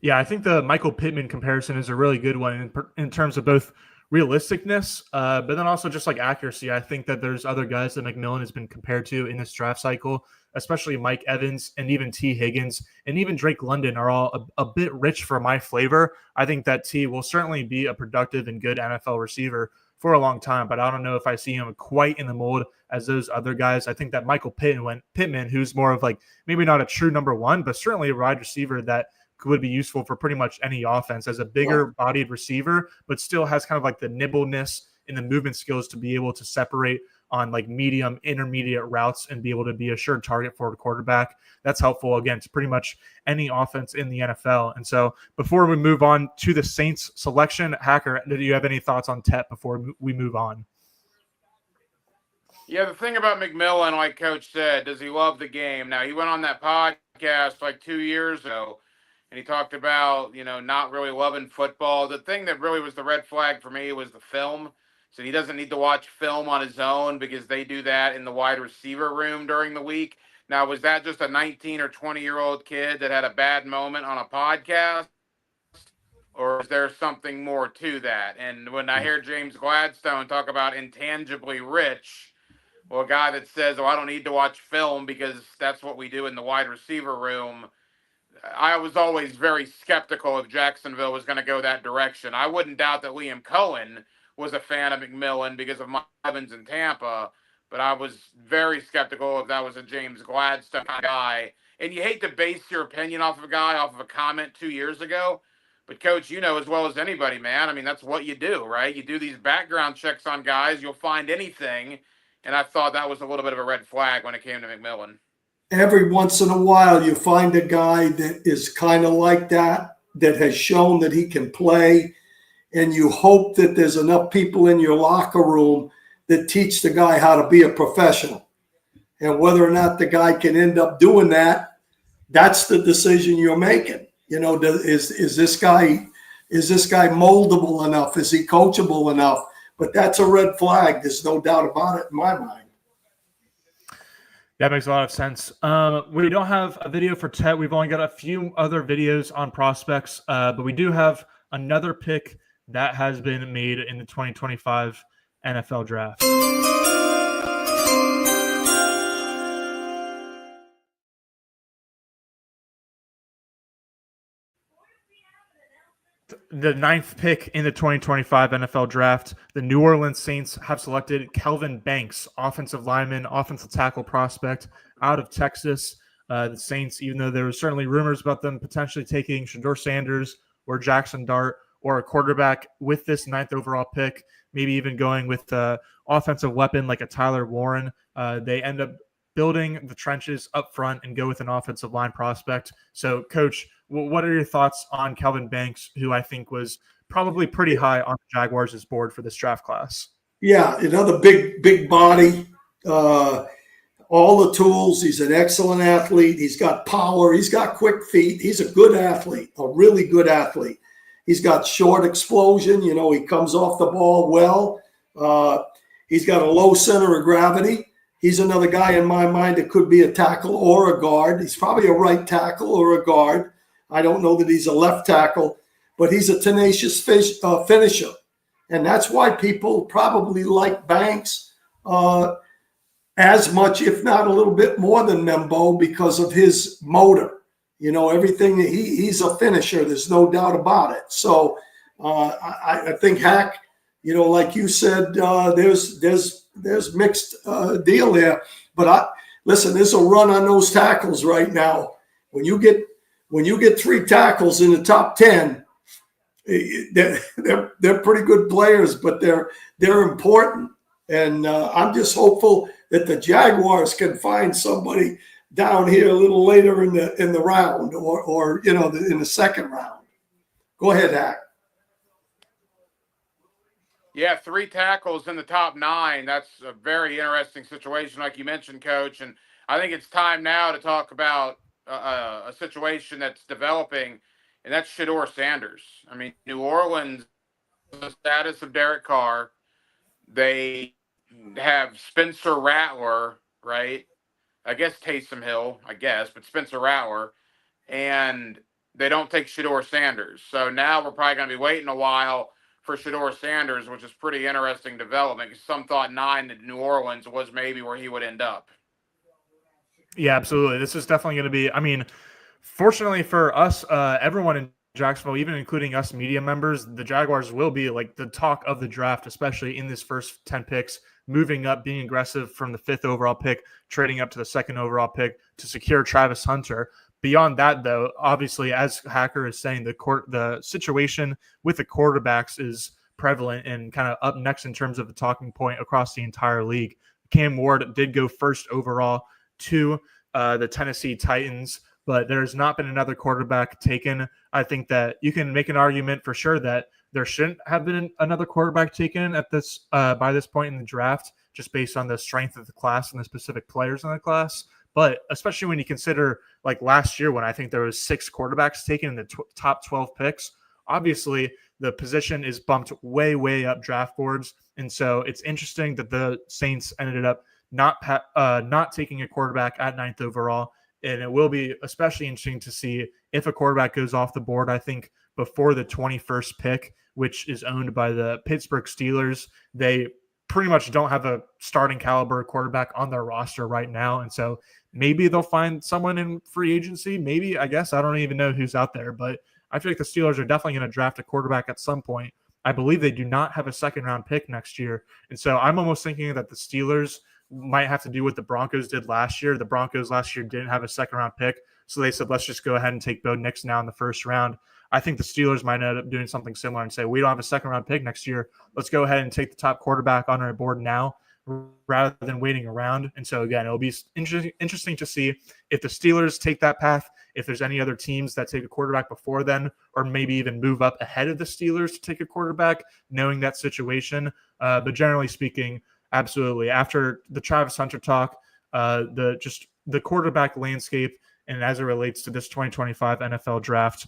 Yeah, I think the Michael Pittman comparison is a really good one in terms of both realisticness, but then also just like accuracy. I think that there's other guys that McMillan has been compared to in this draft cycle, especially Mike Evans and even T. Higgins and even Drake London are all a bit rich for my flavor. I think that T will certainly be a productive and good NFL receiver for a long time, but I don't know if I see him quite in the mold as those other guys. I think that Michael Pittman, who's more of like maybe not a true number one, but certainly a wide receiver that would be useful for pretty much any offense as a bigger bodied receiver, but still has kind of like the nimbleness and the movement skills to be able to separate on like medium, intermediate routes and be able to be a sure target for a quarterback. That's helpful, again, to pretty much any offense in the NFL. And so before we move on to the Saints selection, Hacker, do you have any thoughts on Tep before we move on? Yeah, the thing about McMillan, like Coach said, does he love the game? Now, he went on that podcast like 2 years ago, and he talked about, not really loving football. The thing that really was the red flag for me was the film. So he doesn't need to watch film on his own because they do that in the wide receiver room during the week. Now, was that just a 19 or 20-year-old kid that had a bad moment on a podcast? Or is there something more to that? And when I hear James Gladstone talk about intangibly rich, well, a guy that says, I don't need to watch film because that's what we do in the wide receiver room, I was always very skeptical if Jacksonville was going to go that direction. I wouldn't doubt that Liam Cohen was a fan of McMillan because of Mike Evans in Tampa, but I was very skeptical if that was a James Gladstone guy. And you hate to base your opinion off of a guy off of a comment 2 years ago, but Coach, as well as anybody, man, I mean, that's what you do, right? You do these background checks on guys, you'll find anything, and I thought that was a little bit of a red flag when it came to McMillan. Every once in a while, you find a guy that is kind of like that has shown that he can play, and you hope that there's enough people in your locker room that teach the guy how to be a professional. And whether or not the guy can end up doing that, that's the decision you're making. Is this guy moldable enough? Is he coachable enough? But that's a red flag. There's no doubt about it in my mind. That makes a lot of sense. We don't have a video for Ted. We've only got a few other videos on prospects, but we do have another pick that has been made in the 2025 NFL draft. The 9th pick in the 2025 NFL draft, the New Orleans Saints have selected Kelvin Banks, offensive lineman, offensive tackle prospect out of Texas. The Saints, even though there were certainly rumors about them potentially taking Shedeur Sanders or Jackson Dart or a quarterback with this 9th overall pick, maybe even going with an offensive weapon like a Tyler Warren, they end up building the trenches up front and go with an offensive line prospect. So, Coach, what are your thoughts on Kelvin Banks, who I think was probably pretty high on the Jaguars' board for this draft class? Yeah, another big body, all the tools. He's an excellent athlete. He's got power. He's got quick feet. He's a good athlete, a really good athlete. He's got short explosion. He comes off the ball well. He's got a low center of gravity. He's another guy in my mind that could be a tackle or a guard. He's probably a right tackle or a guard. I don't know that he's a left tackle, but he's a tenacious finisher. And that's why people probably like Banks as much, if not a little bit more than Membo, because of his motor. Everything, he's a finisher. There's no doubt about it. So I think Hack, like you said, there's mixed deal there. But listen, there's a run on those tackles right now. When you get 3 tackles in the top 10, they're pretty good players, but they're important. And I'm just hopeful that the Jaguars can find somebody down here a little later in the round, or in the second round. Go ahead, Hack. Yeah, 3 tackles in the top 9. That's a very interesting situation, like you mentioned, Coach. And I think it's time now to talk about a situation that's developing, and that's Shedeur Sanders. I mean, New Orleans, the status of Derek Carr, they have Spencer Rattler, right? I guess Taysom Hill, but Spencer Rattler, and they don't take Shedeur Sanders. So now we're probably going to be waiting a while for Shedeur Sanders, which is pretty interesting development. Some thought 9 in New Orleans was maybe where he would end up. Yeah, absolutely. This is definitely going to be, fortunately for us, everyone in Jacksonville, even including us media members, the Jaguars will be like the talk of the draft, especially in this first 10 picks, moving up, being aggressive from the 5th overall pick, trading up to the 2nd overall pick to secure Travis Hunter. Beyond that, though, obviously, as Hacker is saying, the situation with the quarterbacks is prevalent and kind of up next in terms of the talking point across the entire league. Cam Ward did go first overall to the Tennessee Titans, but there's not been another quarterback taken. I think that you can make an argument for sure that there shouldn't have been another quarterback taken at this by this point in the draft, just based on the strength of the class and the specific players in the class. But especially when you consider like last year when I think there was 6 quarterbacks taken in the top 12 picks, obviously the position is bumped way, way up draft boards. And so it's interesting that the Saints ended up not taking a quarterback at 9th overall. And it will be especially interesting to see if a quarterback goes off the board, I think, before the 21st pick, which is owned by the Pittsburgh Steelers. They pretty much don't have a starting caliber quarterback on their roster right now. And so maybe they'll find someone in free agency. Maybe, I guess. I don't even know who's out there. But I feel like the Steelers are definitely going to draft a quarterback at some point. I believe they do not have a second-round pick next year. And so I'm almost thinking that the Steelers might have to do what the Broncos did last year. The Broncos last year didn't have a second-round pick, so they said, let's just go ahead and take Bo Nix now in the first round. I think the Steelers might end up doing something similar and say, we don't have a second-round pick next year. Let's go ahead and take the top quarterback on our board now rather than waiting around. And so, again, it'll be interesting to see if the Steelers take that path, if there's any other teams that take a quarterback before then, or maybe even move up ahead of the Steelers to take a quarterback, knowing that situation. But generally speaking, absolutely. After the Travis Hunter talk, the quarterback landscape and as it relates to this 2025 NFL draft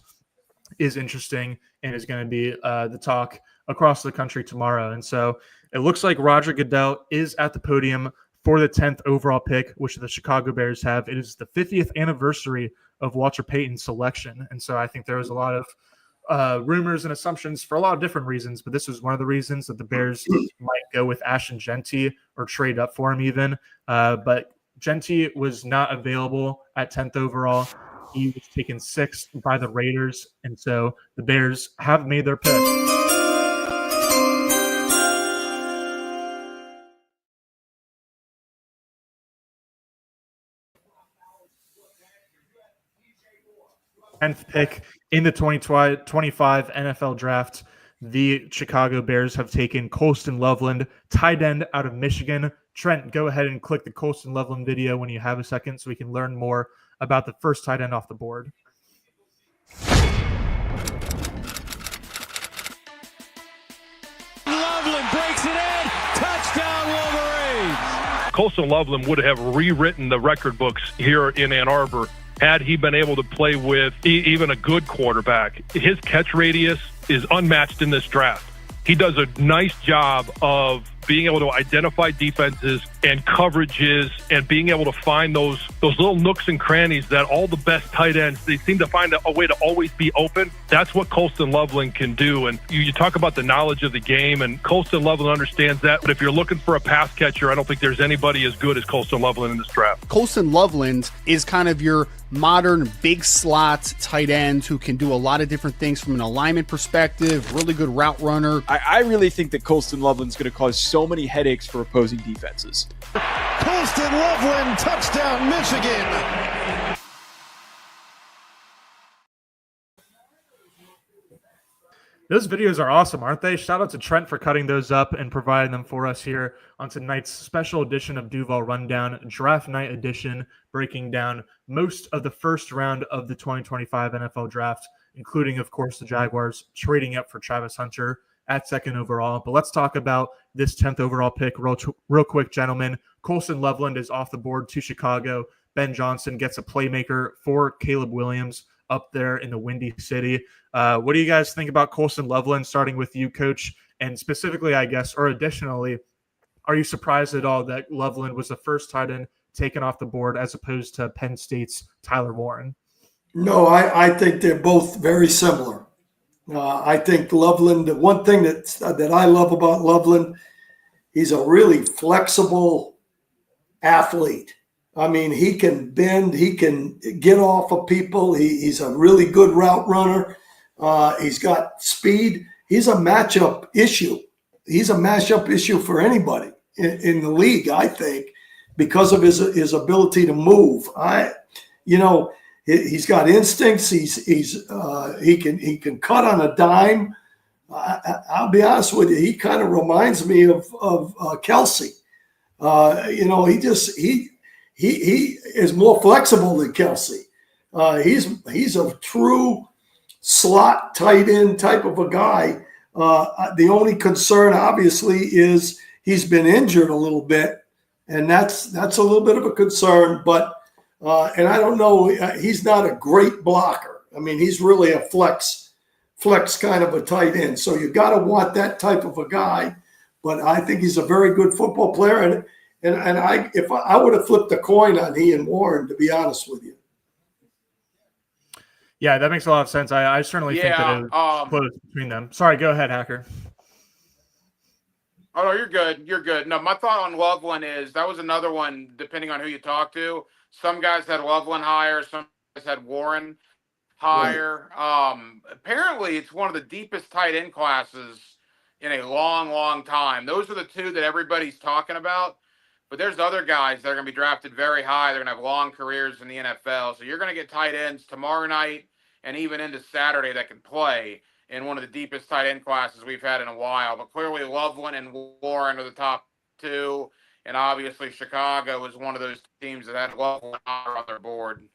is interesting and is going to be the talk across the country tomorrow. And so it looks like Roger Goodell is at the podium for the 10th overall pick, which the Chicago Bears have. It is the 50th anniversary of Walter Payton's selection. And so I think there was a lot of rumors and assumptions for a lot of different reasons, but this was one of the reasons that the Bears might go with Ashton Genty or trade up for him even. But Genty was not available at 10th overall. He was taken 6th by the Raiders, and so the Bears have made their pick. Pick in the 2025 NFL draft, the Chicago Bears have taken Colston Loveland, tight end out of Michigan. Trent, go ahead and click the Colston Loveland video when you have a second so we can learn more about the first tight end off the board. Loveland breaks it in. Touchdown, Wolverines. Colston Loveland would have rewritten the record books here in Ann Arbor had he been able to play with even a good quarterback. His catch radius is unmatched in this draft. He does a nice job of being able to identify defenses and coverages and being able to find those little nooks and crannies that all the best tight ends, they seem to find a way to always be open. That's what Colston Loveland can do. And you talk about the knowledge of the game, and Colston Loveland understands that. But if you're looking for a pass catcher, I don't think there's anybody as good as Colston Loveland in this draft. Colston Loveland is kind of your modern big slot tight end who can do a lot of different things from an alignment perspective, really good route runner. I really think that Colston Loveland's going to cause so many headaches for opposing defenses. Colston Loveland, touchdown, Michigan. Those videos are awesome, aren't they? Shout out to Trent for cutting those up and providing them for us here on tonight's special edition of Duval Rundown, Draft Night Edition, breaking down most of the first round of the 2025 NFL Draft, including, of course, the Jaguars trading up for Travis Hunter at 2nd overall. But let's talk about this 10th overall pick real quick, gentlemen. Colston Loveland is off the board to Chicago. Ben Johnson gets a playmaker for Caleb Williams up there in the Windy City. What do you guys think about Colston Loveland, starting with you, Coach? And specifically, I guess, or additionally, are you surprised at all that Loveland was the first tight end taken off the board as opposed to Penn State's Tyler Warren? No, I think they're both very similar. I think Loveland, the one thing that I love about Loveland, he's a really flexible athlete. I mean, he can bend, he can get off of people. He's a really good route runner. He's got speed. He's a matchup issue. He's a matchup issue for anybody in the league, I think, because of his ability to move. He's got instincts. He can cut on a dime. I'll be honest with you. He kind of reminds me of Kelsey. He is more flexible than Kelsey. He's a true slot tight end type of a guy. The only concern, obviously, is he's been injured a little bit, and that's a little bit of a concern. But and I don't know, he's not a great blocker. I mean, he's really a flex kind of a tight end. So you got to want that type of a guy. But I think he's a very good football player, and if I would have flipped a coin on he and Warren, to be honest with you. Yeah, that makes a lot of sense. I certainly think that it's close between them. Sorry, go ahead, Hacker. Oh, no, you're good. You're good. No, my thought on Loveland is that was another one, depending on who you talk to. Some guys had Loveland higher. Some guys had Warren higher. Right. Apparently, it's one of the deepest tight end classes in a long, long time. Those are the two that everybody's talking about. But there's other guys that are going to be drafted very high. They're going to have long careers in the NFL. So you're going to get tight ends tomorrow night and even into Saturday that can play in one of the deepest tight end classes we've had in a while. But clearly Loveland and Warren are the top two. And obviously Chicago is one of those teams that had Loveland on their board.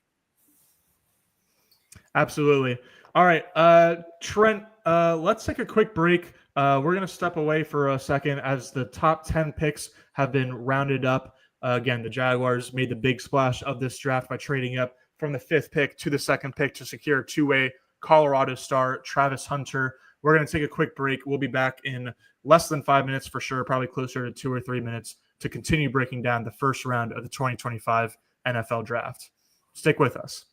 Absolutely. All right, Trent, let's take a quick break. We're going to step away for a second as the top 10 picks have been rounded up. Again, the Jaguars made the big splash of this draft by trading up from the 5th pick to the 2nd pick to secure two-way Colorado star Travis Hunter. We're going to take a quick break. We'll be back in less than 5 minutes for sure, probably closer to 2 or 3 minutes to continue breaking down the first round of the 2025 NFL draft. Stick with us.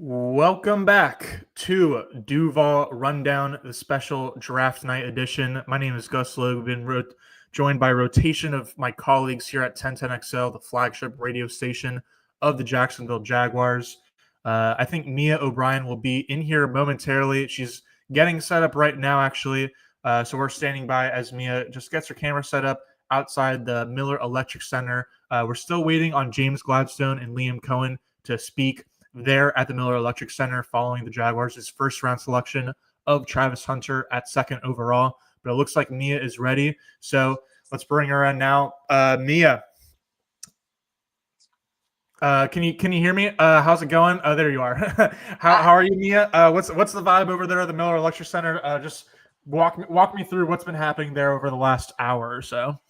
Welcome back to Duval Rundown, the special draft night edition. My name is Gus Logue. We've been joined by a rotation of my colleagues here at 1010XL, the flagship radio station of the Jacksonville Jaguars. I think Mia O'Brien will be in here momentarily. She's getting set up right now, actually. So we're standing by as Mia just gets her camera set up outside the Miller Electric Center. We're still waiting on James Gladstone and Liam Cohen to speak there at the Miller Electric Center following the Jaguars' first-round selection of Travis Hunter at second overall. But it looks like Mia is ready. So let's bring her in now. Mia, can you hear me? How's it going? Oh, there you are. How are you, Mia? What's the vibe over there at the Miller Electric Center? Just walk me through what's been happening there over the last hour or so.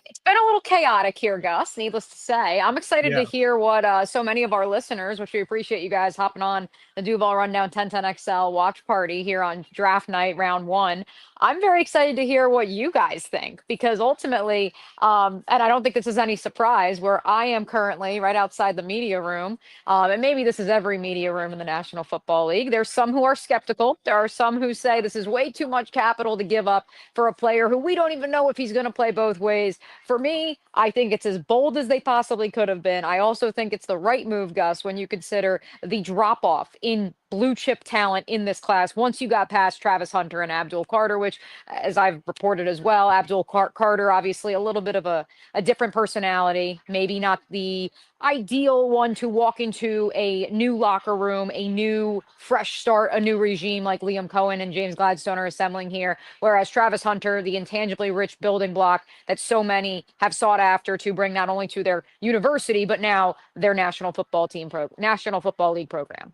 It's been a little chaotic here, Gus, needless to say. I'm excited to hear what so many of our listeners, which we appreciate you guys hopping on the Duval Rundown 1010XL watch party here on draft night, round 1. I'm very excited to hear what you guys think, because ultimately, and I don't think this is any surprise, where I am currently right outside the media room, and maybe this is every media room in the National Football League. There's some who are skeptical. There are some who say this is way too much capital to give up for a player who we don't even know if he's going to play both ways. For me, I think it's as bold as they possibly could have been. I also think it's the right move, Gus, when you consider the drop-off in blue chip talent in this class once you got past Travis Hunter and Abdul Carter, which, as I've reported as well, Abdul Carter, obviously a little bit of a different personality, maybe not the ideal one to walk into a new locker room, a new fresh start, a new regime like Liam Cohen and James Gladstone are assembling here. Whereas Travis Hunter, the intangibly rich building block that so many have sought after to bring not only to their university, but now their National Football League program.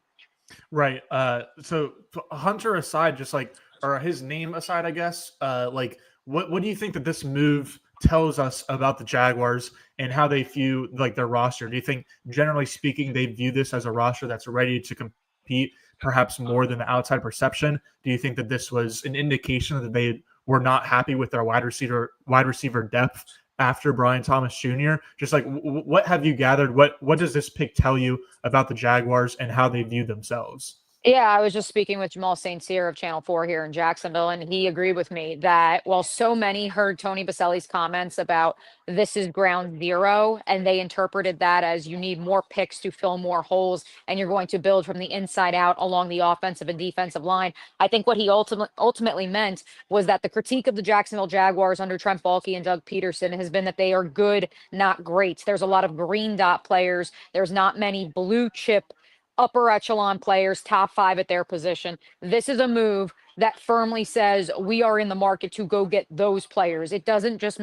Right. So Hunter aside, just like, or his name aside, I guess, like what do you think that this move tells us about the Jaguars and how they view like their roster? Do you think, generally speaking, they view this as a roster that's ready to compete, perhaps more than the outside perception? Do you think that this was an indication that they were not happy with their wide receiver depth after Brian Thomas Jr.? Just like, what have you gathered? What does this pick tell you about the Jaguars and how they view themselves? Yeah, I was just speaking with Jamal St. Cyr of Channel 4 here in Jacksonville, and he agreed with me that while so many heard Tony Baselli's comments about this is ground zero, and they interpreted that as you need more picks to fill more holes, and you're going to build from the inside out along the offensive and defensive line, I think what he ultimately meant was that the critique of the Jacksonville Jaguars under Trent Baalke and Doug Peterson has been that they are good, not great. There's a lot of green dot players. There's not many blue chip upper echelon players, top 5 at their position. This is a move that firmly says we are in the market to go get those players. It doesn't just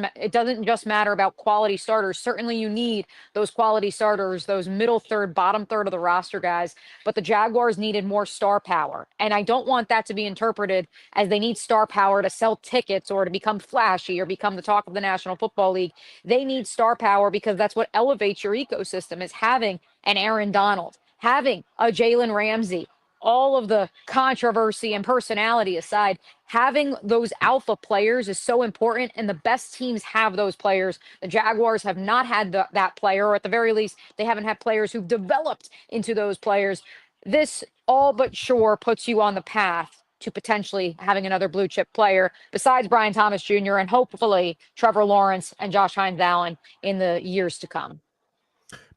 matter about quality starters. Certainly you need those quality starters, those middle third, bottom third of the roster guys, but the Jaguars needed more star power. And I don't want that to be interpreted as they need star power to sell tickets or to become flashy or become the talk of the National Football League. They need star power because that's what elevates your ecosystem, is having an Aaron Donald, having a Jaylen Ramsey, all of the controversy and personality aside, having those alpha players is so important, and the best teams have those players. The Jaguars have not had that player, or at the very least, they haven't had players who've developed into those players. This all but sure puts you on the path to potentially having another blue chip player besides Brian Thomas Jr. and hopefully Trevor Lawrence and Josh Hines-Allen in the years to come.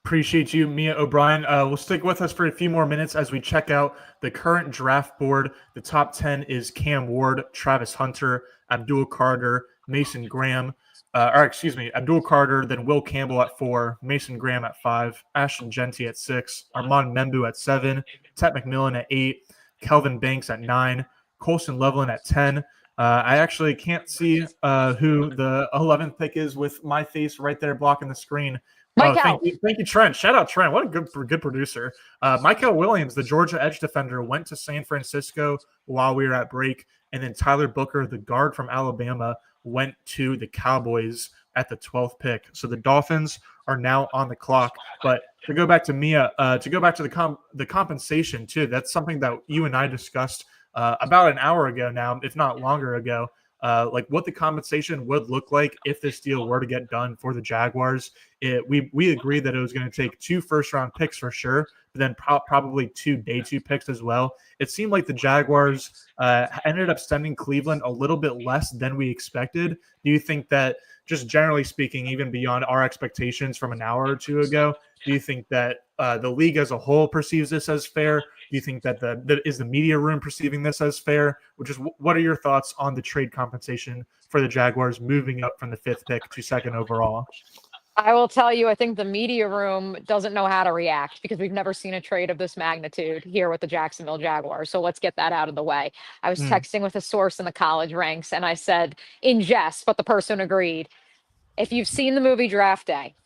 Appreciate you, Mia O'Brien. We'll stick with us for a few more minutes as we check out the current draft board. The top 10 is Cam Ward, Travis Hunter, Abdul Carter, Mason Graham, Abdul Carter, then Will Campbell at 4, Mason Graham at 5, Ashton Genty at 6, Armand Membu at 7, Tet McMillan at 8, Kelvin Banks at 9, Colston Loveland at 10. I actually can't see who the 11th pick is with my face right there blocking the screen. Thank you, Trent. Shout out Trent. What a good producer. Michael Williams, the Georgia edge defender, went to San Francisco while we were at break. And then Tyler Booker, the guard from Alabama, went to the Cowboys at the 12th pick. So the Dolphins are now on the clock. But to go back to Mia, to go back to the compensation too, that's something that you and I discussed about an hour ago now, if not longer ago. like what the compensation would look like if this deal were to get done for the Jaguars. We agreed that it was going to take 2 first-round picks for sure, but then probably 2 day 2 picks as well. It seemed like the Jaguars ended up sending Cleveland a little bit less than we expected. Do you think that, just generally speaking, even beyond our expectations from an hour or two ago, do you think that the league as a whole perceives this as fair? Do you think that is the media room perceiving this as fair? What are your thoughts on the trade compensation for the Jaguars moving up from the 5th pick to 2nd overall? I will tell you, I think the media room doesn't know how to react because we've never seen a trade of this magnitude here with the Jacksonville Jaguars. So let's get that out of the way. I was texting with a source in the college ranks, and I said, in jest, but the person agreed. If you've seen the movie Draft Day,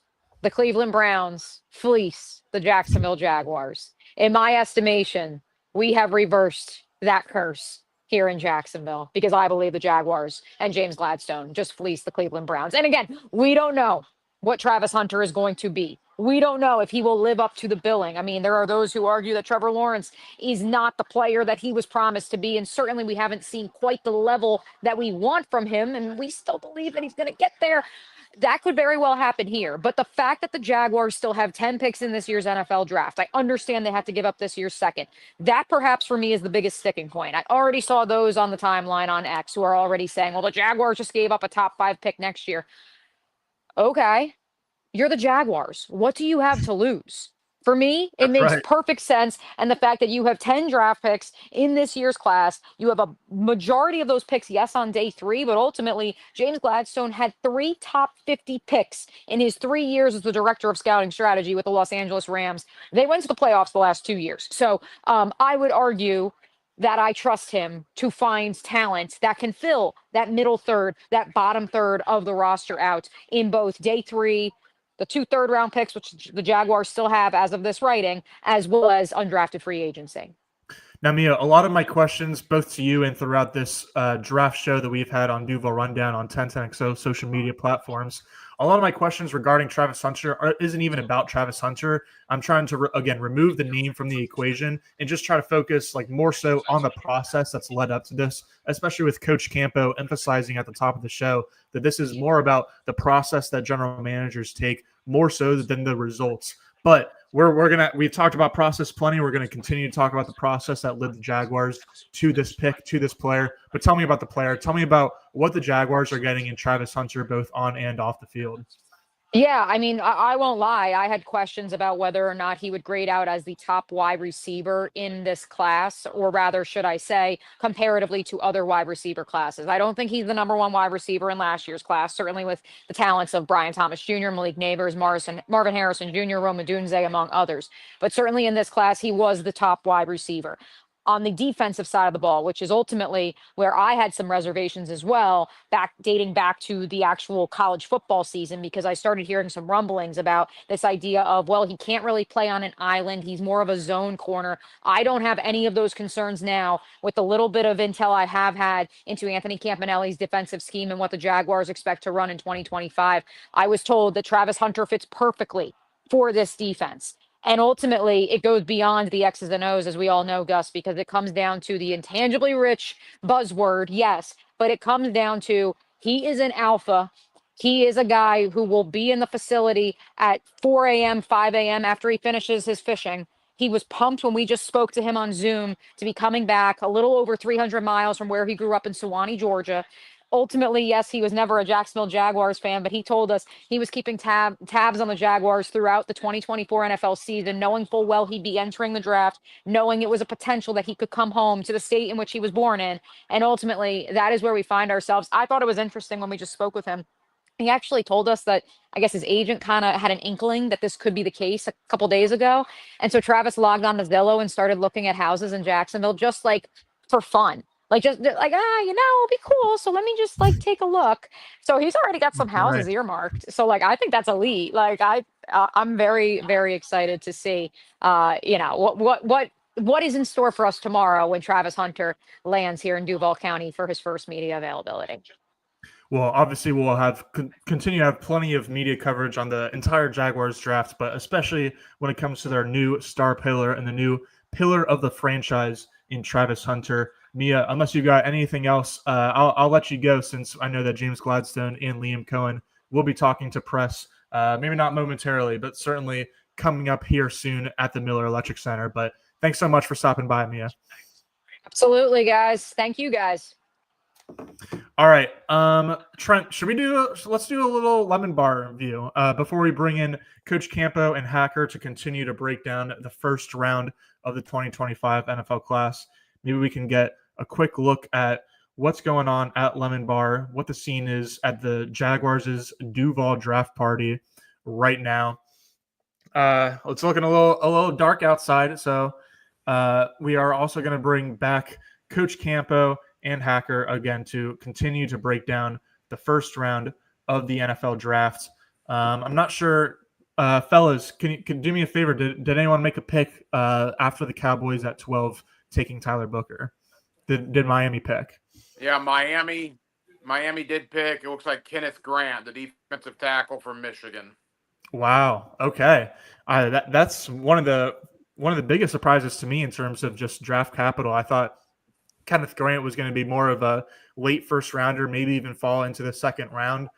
the Cleveland Browns fleece the Jacksonville Jaguars. In my estimation, we have reversed that curse here in Jacksonville because I believe the Jaguars and James Gladstone just fleeced the Cleveland Browns. And again, we don't know what Travis Hunter is going to be. We don't know if he will live up to the billing. I mean, there are those who argue that Trevor Lawrence is not the player that he was promised to be, and certainly we haven't seen quite the level that we want from him, and we still believe that he's going to get there. That could very well happen here. But the fact that the Jaguars still have 10 picks in this year's NFL draft, I understand they have to give up this year's 2nd. That perhaps for me is the biggest sticking point. I already saw those on the timeline on X who are already saying, well, the Jaguars just gave up a top 5 pick next year. Okay, you're the Jaguars. What do you have to lose? For me, it makes perfect sense. And the fact that you have 10 draft picks in this year's class, you have a majority of those picks, yes, on day 3, but ultimately James Gladstone had 3 top 50 picks in his 3 years as the director of scouting strategy with the Los Angeles Rams. They went to the playoffs the last 2 years. So I would argue that I trust him to find talent that can fill that middle third, that bottom third of the roster out in both day 3, the 2 third-round picks, which the Jaguars still have as of this writing, as well as undrafted free agency. Now, Mia, a lot of my questions, both to you and throughout this draft show that we've had on Duval Rundown on 1010XO social media platforms, a lot of my questions regarding Travis Hunter isn't even about Travis Hunter. I'm trying to, again, remove the name from the equation and just try to focus more so on the process that's led up to this, especially with Coach Campo emphasizing at the top of the show that this is more about the process that general managers take more so than the results. But we've talked about process plenty. We're going to continue to talk about the process that led the Jaguars to this pick, to this player. But tell me about the player. Tell me about what the Jaguars are getting in Travis Hunter, both on and off the field. Yeah, I mean, I won't lie. I had questions about whether or not he would grade out as the top wide receiver in this class, or rather, should I say, comparatively to other wide receiver classes. I don't think he's the number 1 wide receiver in last year's class, certainly with the talents of Brian Thomas Jr., Malik Neighbors, Marvin Harrison Jr., Rome Odunze, among others. But certainly in this class, he was the top wide receiver. On the defensive side of the ball, which is ultimately where I had some reservations as well, dating back to the actual college football season, because I started hearing some rumblings about this idea of, well, he can't really play on an island. He's more of a zone corner. I don't have any of those concerns now with the little bit of intel I have had into Anthony Campanelli's defensive scheme and what the Jaguars expect to run in 2025. I was told that Travis Hunter fits perfectly for this defense. And ultimately, it goes beyond the X's and O's, as we all know, Gus, because it comes down to the intangibly rich buzzword, yes, but it comes down to he is an alpha. He is a guy who will be in the facility at 4 a.m., 5 a.m. after he finishes his fishing. He was pumped when we just spoke to him on Zoom to be coming back a little over 300 miles from where he grew up in Sewanee, Georgia. Ultimately, yes, he was never a Jacksonville Jaguars fan, but he told us he was keeping tabs on the Jaguars throughout the 2024 NFL season, knowing full well he'd be entering the draft, knowing it was a potential that he could come home to the state in which he was born in. And ultimately, that is where we find ourselves. I thought it was interesting when we just spoke with him. He actually told us that, I guess, his agent kind of had an inkling that this could be the case a couple days ago. And so Travis logged on to Zillow and started looking at houses in Jacksonville just for fun. It'll be cool. So let me just take a look. So he's already got some houses earmarked. So I think that's elite. I'm very, very excited to see, what is in store for us tomorrow when Travis Hunter lands here in Duval County for his first media availability. Well, obviously we'll continue to have plenty of media coverage on the entire Jaguars draft, but especially when it comes to their new star pillar and the new pillar of the franchise in Travis Hunter. Mia, unless you've got anything else, I'll let you go, since I know that James Gladstone and Liam Cohen will be talking to press, maybe not momentarily, but certainly coming up here soon at the Miller Electric Center. But thanks so much for stopping by, Mia. Absolutely, guys. Thank you, guys. All right. Trent, let's do a little lemon bar review before we bring in Coach Campo and Hacker to continue to break down the first round of the 2025 NFL class. Maybe we can get a quick look at what's going on at Lemon Bar, what the scene is at the Jaguars' Duval draft party right now. It's looking a little dark outside, so we are also going to bring back Coach Campo and Hacker again to continue to break down the first round of the NFL draft. I'm not sure, fellas, can you do me a favor? Did anyone make a pick after the Cowboys at 12 taking Tyler Booker? Did Miami pick? Yeah, Miami did pick. It looks like Kenneth Grant, the defensive tackle from Michigan. Wow. Okay. That's one of the biggest surprises to me in terms of just draft capital. I thought Kenneth Grant was going to be more of a late first rounder, maybe even fall into the second round.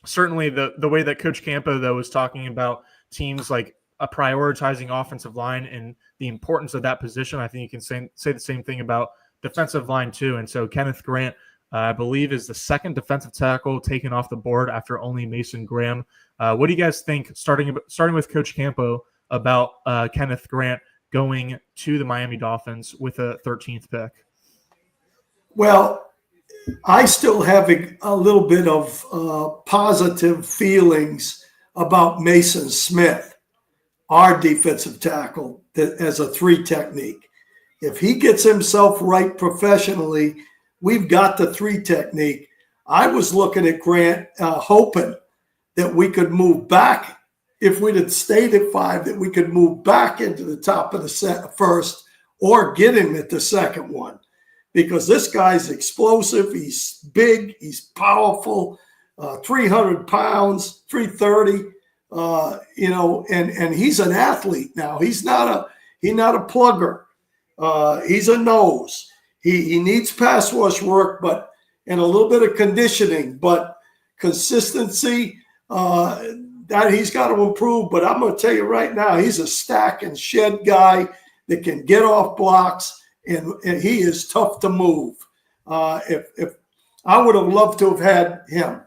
Certainly the way that Coach Campo, though, was talking about teams like prioritizing offensive line and the importance of that position, I think you can say the same thing about defensive line too. And so Kenneth Grant, I believe, is the second defensive tackle taken off the board after only Mason Graham. What do you guys think, starting with Coach Campo, about Kenneth Grant going to the Miami Dolphins with a 13th pick? Well, I still have a little bit of positive feelings about Mason Smith, our defensive tackle, as a 3 technique. If he gets himself right professionally, we've got the 3 technique. I was looking at Grant, hoping that we could move back. If we'd have stayed at 5, that we could move back into the top of the first or get him at the second one, because this guy's explosive. He's big. He's powerful. 300 pounds, 330. And he's an athlete now. He's not a plugger. He's a nose. He needs pass rush work, and a little bit of conditioning, but consistency. That he's got to improve, but I'm going to tell you right now, he's a stack and shed guy that can get off blocks, and he is tough to move. If I would have loved to have had him.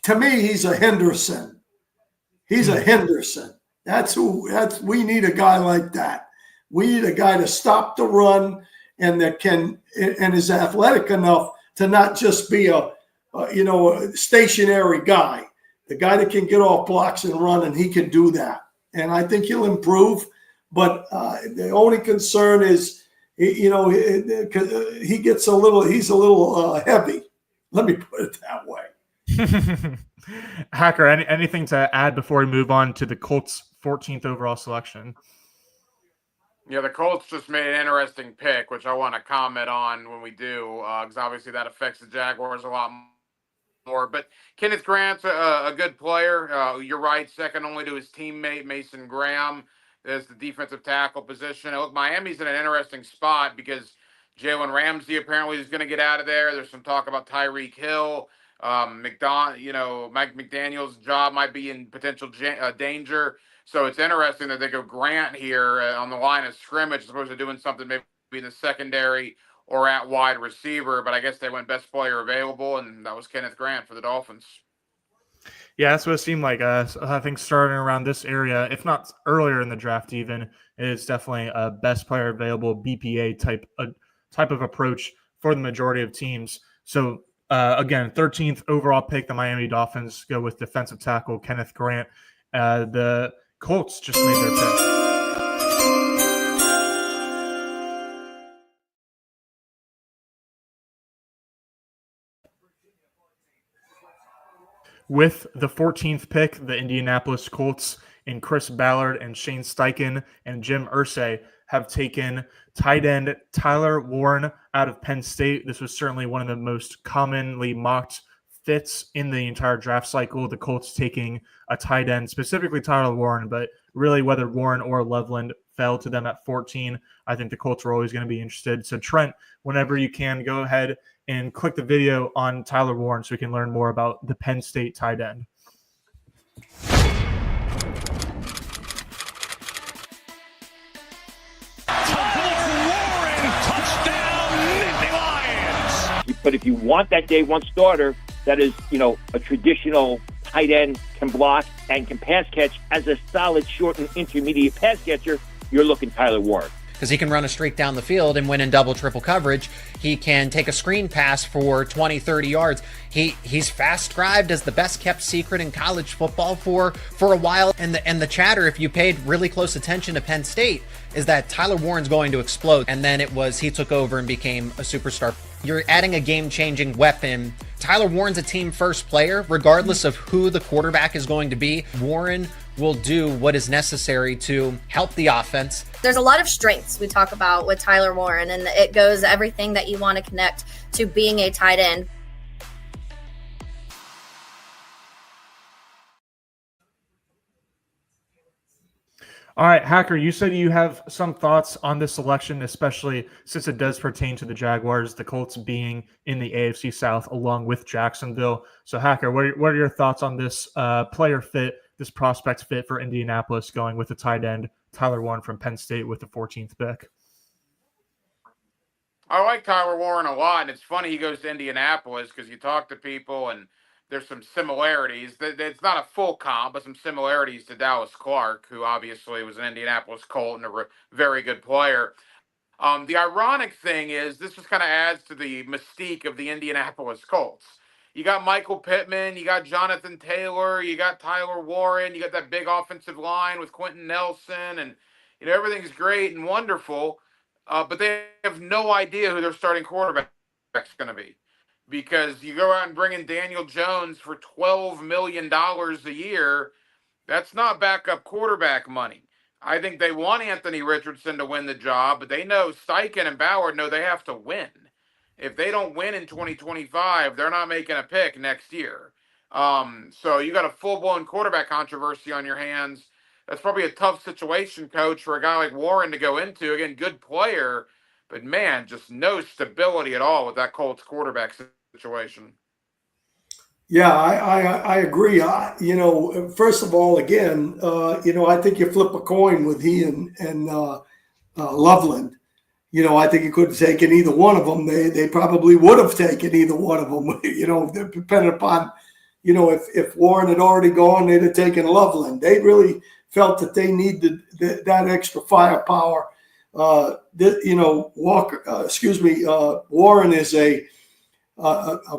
To me, he's a Henderson. He's a Henderson. We need a guy like that. We need a guy to stop the run and is athletic enough to not just be a stationary guy. The guy that can get off blocks and run, and he can do that. And I think he'll improve. But the only concern is, he's a little heavy. Let me put it that way. Hacker, anything to add before we move on to the Colts' 14th overall selection? Yeah, the Colts just made an interesting pick, which I want to comment on when we do, because obviously that affects the Jaguars a lot more. But Kenneth Grant's a good player. You're right, second only to his teammate Mason Graham as the defensive tackle position. Look, Miami's in an interesting spot because Jalen Ramsey apparently is going to get out of there. There's some talk about Tyreek Hill. Mike McDaniel's job might be in potential danger. So it's interesting that they go Grant here on the line of scrimmage, as opposed to doing something maybe in the secondary or at wide receiver. But I guess they went best player available, and that was Kenneth Grant for the Dolphins. Yeah, that's what it seemed like. I think starting around this area, if not earlier in the draft even, is definitely a best player available BPA type of approach for the majority of teams. So again, 13th overall pick, the Miami Dolphins go with defensive tackle Kenneth Grant. The Colts just made their pick. With the 14th pick, the Indianapolis Colts and Chris Ballard and Shane Steichen and Jim Irsay have taken tight end Tyler Warren out of Penn State. This was certainly one of the most commonly mocked fits in the entire draft cycle. The Colts taking a tight end, specifically Tyler Warren, but really whether Warren or Loveland fell to them at 14, I think the Colts are always going to be interested. So Trent, whenever you can, go ahead and click the video on Tyler Warren so we can learn more about the Penn State tight end. But if you want that day one starter that is, a traditional tight end, can block and can pass catch as a solid short and intermediate pass catcher, you're looking Tyler Warren. Because he can run a streak down the field, and when in double, triple coverage, he can take a screen pass for 20, 30 yards. He's fast described as the best kept secret in college football for a while. And the chatter, if you paid really close attention to Penn State, is that Tyler Warren's going to explode. And then he took over and became a superstar. You're adding a game-changing weapon. Tyler Warren's a team-first player, regardless of who the quarterback is going to be. Warren will do what is necessary to help the offense. There's a lot of strengths we talk about with Tyler Warren, and it goes everything that you want to connect to being a tight end. All right, Hacker, you said you have some thoughts on this selection, especially since it does pertain to the Jaguars, the Colts being in the AFC South along with Jacksonville. So, Hacker, what are your thoughts on this player fit, this prospect fit for Indianapolis going with the tight end, Tyler Warren from Penn State with the 14th pick? I like Tyler Warren a lot, and it's funny he goes to Indianapolis because you talk to people and there's some similarities. It's not a full comp, but some similarities to Dallas Clark, who obviously was an Indianapolis Colt and a very good player. The ironic thing is this just kind of adds to the mystique of the Indianapolis Colts. You got Michael Pittman, you got Jonathan Taylor, you got Tyler Warren, you got that big offensive line with Quentin Nelson, and everything's great and wonderful, but they have no idea who their starting quarterback is going to be. Because you go out and bring in Daniel Jones for $12 million a year, that's not backup quarterback money. I think they want Anthony Richardson to win the job, but they know Steichen and Bauer know they have to win. If they don't win in 2025, they're not making a pick next year. So you got a full-blown quarterback controversy on your hands. That's probably a tough situation, Coach, for a guy like Warren to go into. Again, good player, but man, just no stability at all with that Colts quarterback situation. Yeah, I agree. First of all, again, I think you flip a coin with he and Loveland. I think you could have taken either one of them. They probably would have taken either one of them, depending upon, if Warren had already gone, they'd have taken Loveland. They really felt that they needed that extra firepower. Warren is a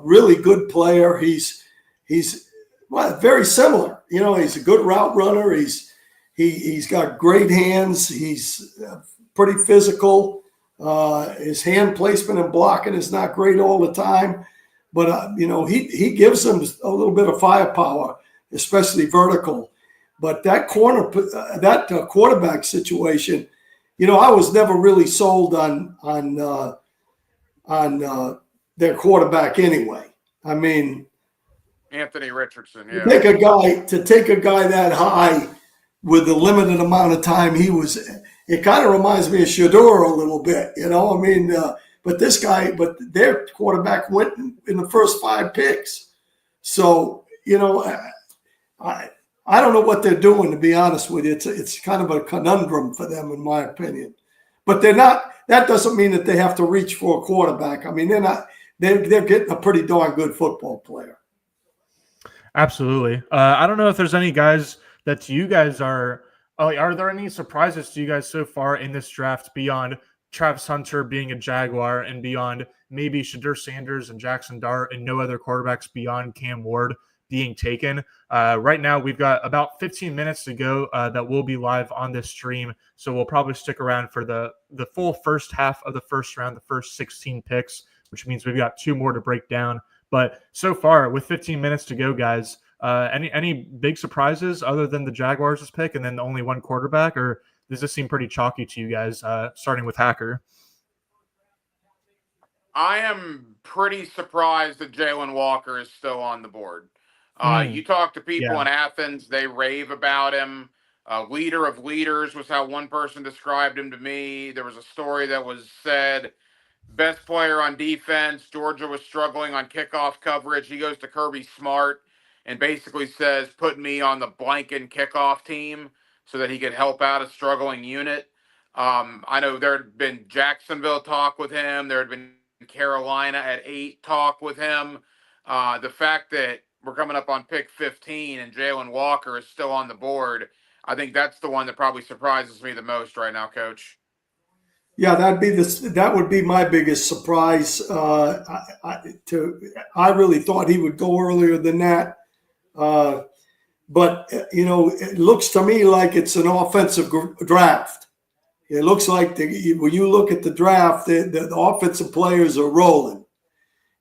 really good player. He's very similar. He's a good route runner. He's got great hands. He's pretty physical. His hand placement and blocking is not great all the time, but he gives them a little bit of firepower, especially vertical. But that quarterback situation, I was never really sold on their quarterback anyway. I mean, Anthony Richardson, yeah. To take a guy that high with the limited amount of time he was, it kind of reminds me of Shador a little bit, but their quarterback went in the first 5 picks. So, I don't know what they're doing, to be honest with you. It's kind of a conundrum for them, in my opinion. But they're not. That doesn't mean that they have to reach for a quarterback. I mean, they're not. They're getting a pretty darn good football player. Absolutely. I don't know if there's any guys that you guys are there any surprises to you guys so far in this draft beyond Travis Hunter being a Jaguar and beyond maybe Shadur Sanders and Jackson Dart and no other quarterbacks beyond Cam Ward being taken? Right now, we've got about 15 minutes to go that will be live on this stream. So we'll probably stick around for the full first half of the first round, the first 16 picks, which means we've got 2 more to break down. But so far, with 15 minutes to go, guys, any big surprises other than the Jaguars' pick and then only one quarterback, or does this seem pretty chalky to you guys, starting with Hacker? I am pretty surprised that Jaylen Walker is still on the board. You talk to people in Athens, they rave about him. Leader of leaders was how one person described him to me. There was a story that was said, best player on defense. Georgia was struggling on kickoff coverage. He goes to Kirby Smart and basically says, put me on the blanket kickoff team so that he could help out a struggling unit. I know there had been Jacksonville talk with him. There had been Carolina at 8 talk with him. The fact that we're coming up on pick 15 and Jaylen Walker is still on the board, I think that's the one that probably surprises me the most right now, Coach. Yeah, that would be my biggest surprise. I really thought he would go earlier than that, but it looks to me like it's an offensive draft. It looks like when you look at the draft, the offensive players are rolling,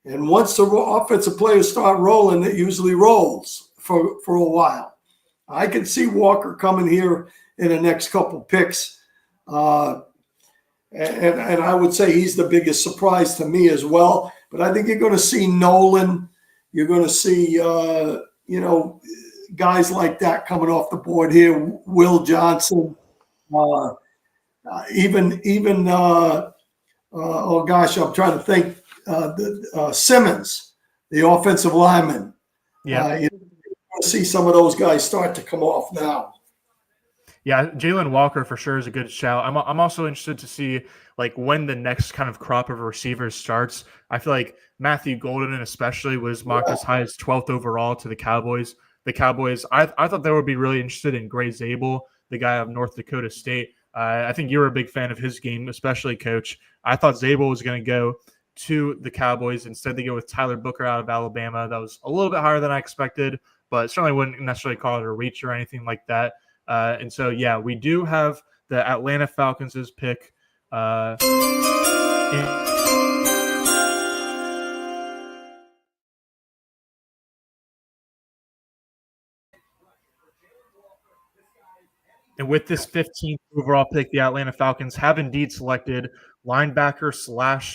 and once the offensive players start rolling, it usually rolls for a while. I can see Walker coming here in the next couple picks. And I would say he's the biggest surprise to me as well. But I think you're going to see Nolan. You're going to see, guys like that coming off the board here. Will Johnson, oh gosh, I'm trying to think. Simmons, the offensive lineman. Yeah, you're going to see some of those guys start to come off now. Yeah, Jaylen Walker for sure is a good shout. I'm also interested to see like when the next kind of crop of receivers starts. I feel like Matthew Golden especially was mocked as high as 12th overall to the Cowboys. The Cowboys, I thought they would be really interested in Gray Zabel, the guy of North Dakota State. I think you were a big fan of his game, especially, Coach. I thought Zabel was going to go to the Cowboys. Instead, they go with Tyler Booker out of Alabama. That was a little bit higher than I expected, but certainly wouldn't necessarily call it a reach or anything like that. And so, yeah, we do have the Atlanta Falcons' pick. And with this 15th overall pick, the Atlanta Falcons have indeed selected linebacker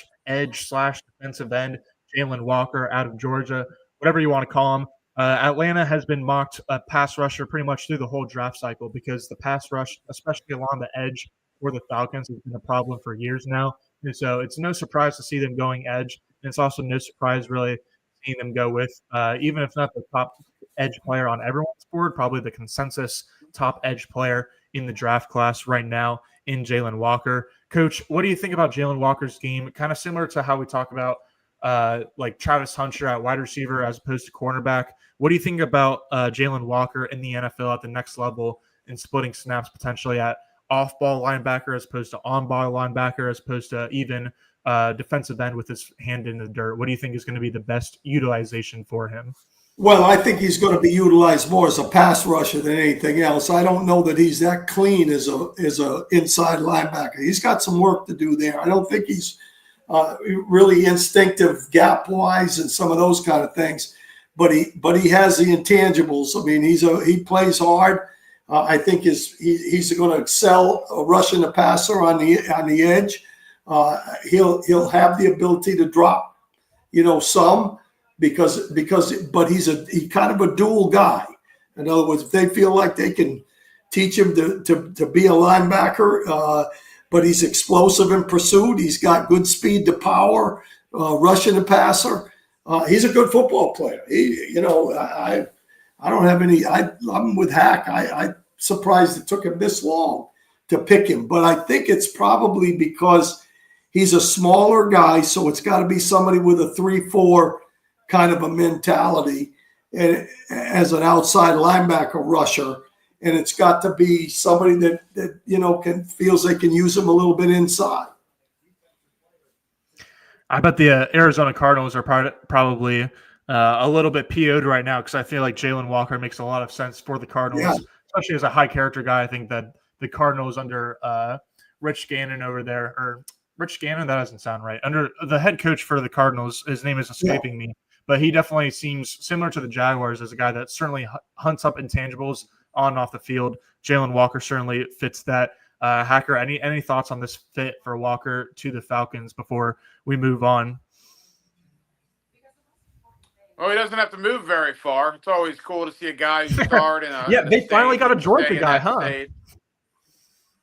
/ edge / defensive end Jaylen Walker out of Georgia, whatever you want to call him. Atlanta has been mocked a pass rusher pretty much through the whole draft cycle because the pass rush, especially along the edge for the Falcons, has been a problem for years now. And so it's no surprise to see them going edge. And it's also no surprise really seeing them go with, even if not the top edge player on everyone's board, probably the consensus top edge player in the draft class right now in Jaylen Walker. Coach, what do you think about Jaylen Walker's game? Kind of similar to how we talk about like Travis Hunter at wide receiver as opposed to cornerback. What do you think about Jaylen Walker in the NFL at the next level in splitting snaps potentially at off-ball linebacker as opposed to on-ball linebacker as opposed to even defensive end with his hand in the dirt? What do you think is going to be the best utilization for him? Well, I think he's going to be utilized more as a pass rusher than anything else. I don't know that he's that clean as a inside linebacker. He's got some work to do there. I don't think he's really instinctive gap-wise and some of those kind of things. But he has the intangibles. I mean, he plays hard. I think he's going to excel rushing the passer on the edge. He'll have the ability to drop, some but he's kind of a dual guy. In other words, if they feel like they can teach him to be a linebacker, but he's explosive in pursuit. He's got good speed to power, rushing the passer. He's a good football player. I don't have any. I'm with Hack. I'm surprised it took him this long to pick him, but I think it's probably because he's a smaller guy, so it's got to be somebody with a 3-4 kind of a mentality, and as an outside linebacker rusher, and it's got to be somebody that feels they can use him a little bit inside. I bet the Arizona Cardinals are probably a little bit PO'd right now because I feel like Jaylen Walker makes a lot of sense for the Cardinals, especially as a high character guy. I think that the Cardinals under Rich Gannon over there, or Rich Gannon, that doesn't sound right. Under the head coach for the Cardinals, his name is escaping me, but he definitely seems similar to the Jaguars as a guy that certainly hunts up intangibles on and off the field. Jaylen Walker certainly fits that. Hacker, any thoughts on this fit for Walker to the Falcons before we move on? Well, he doesn't have to move very far. It's always cool to see a guy start in a Yeah, in a they finally state got a and Georgia stay in guy, that huh? state.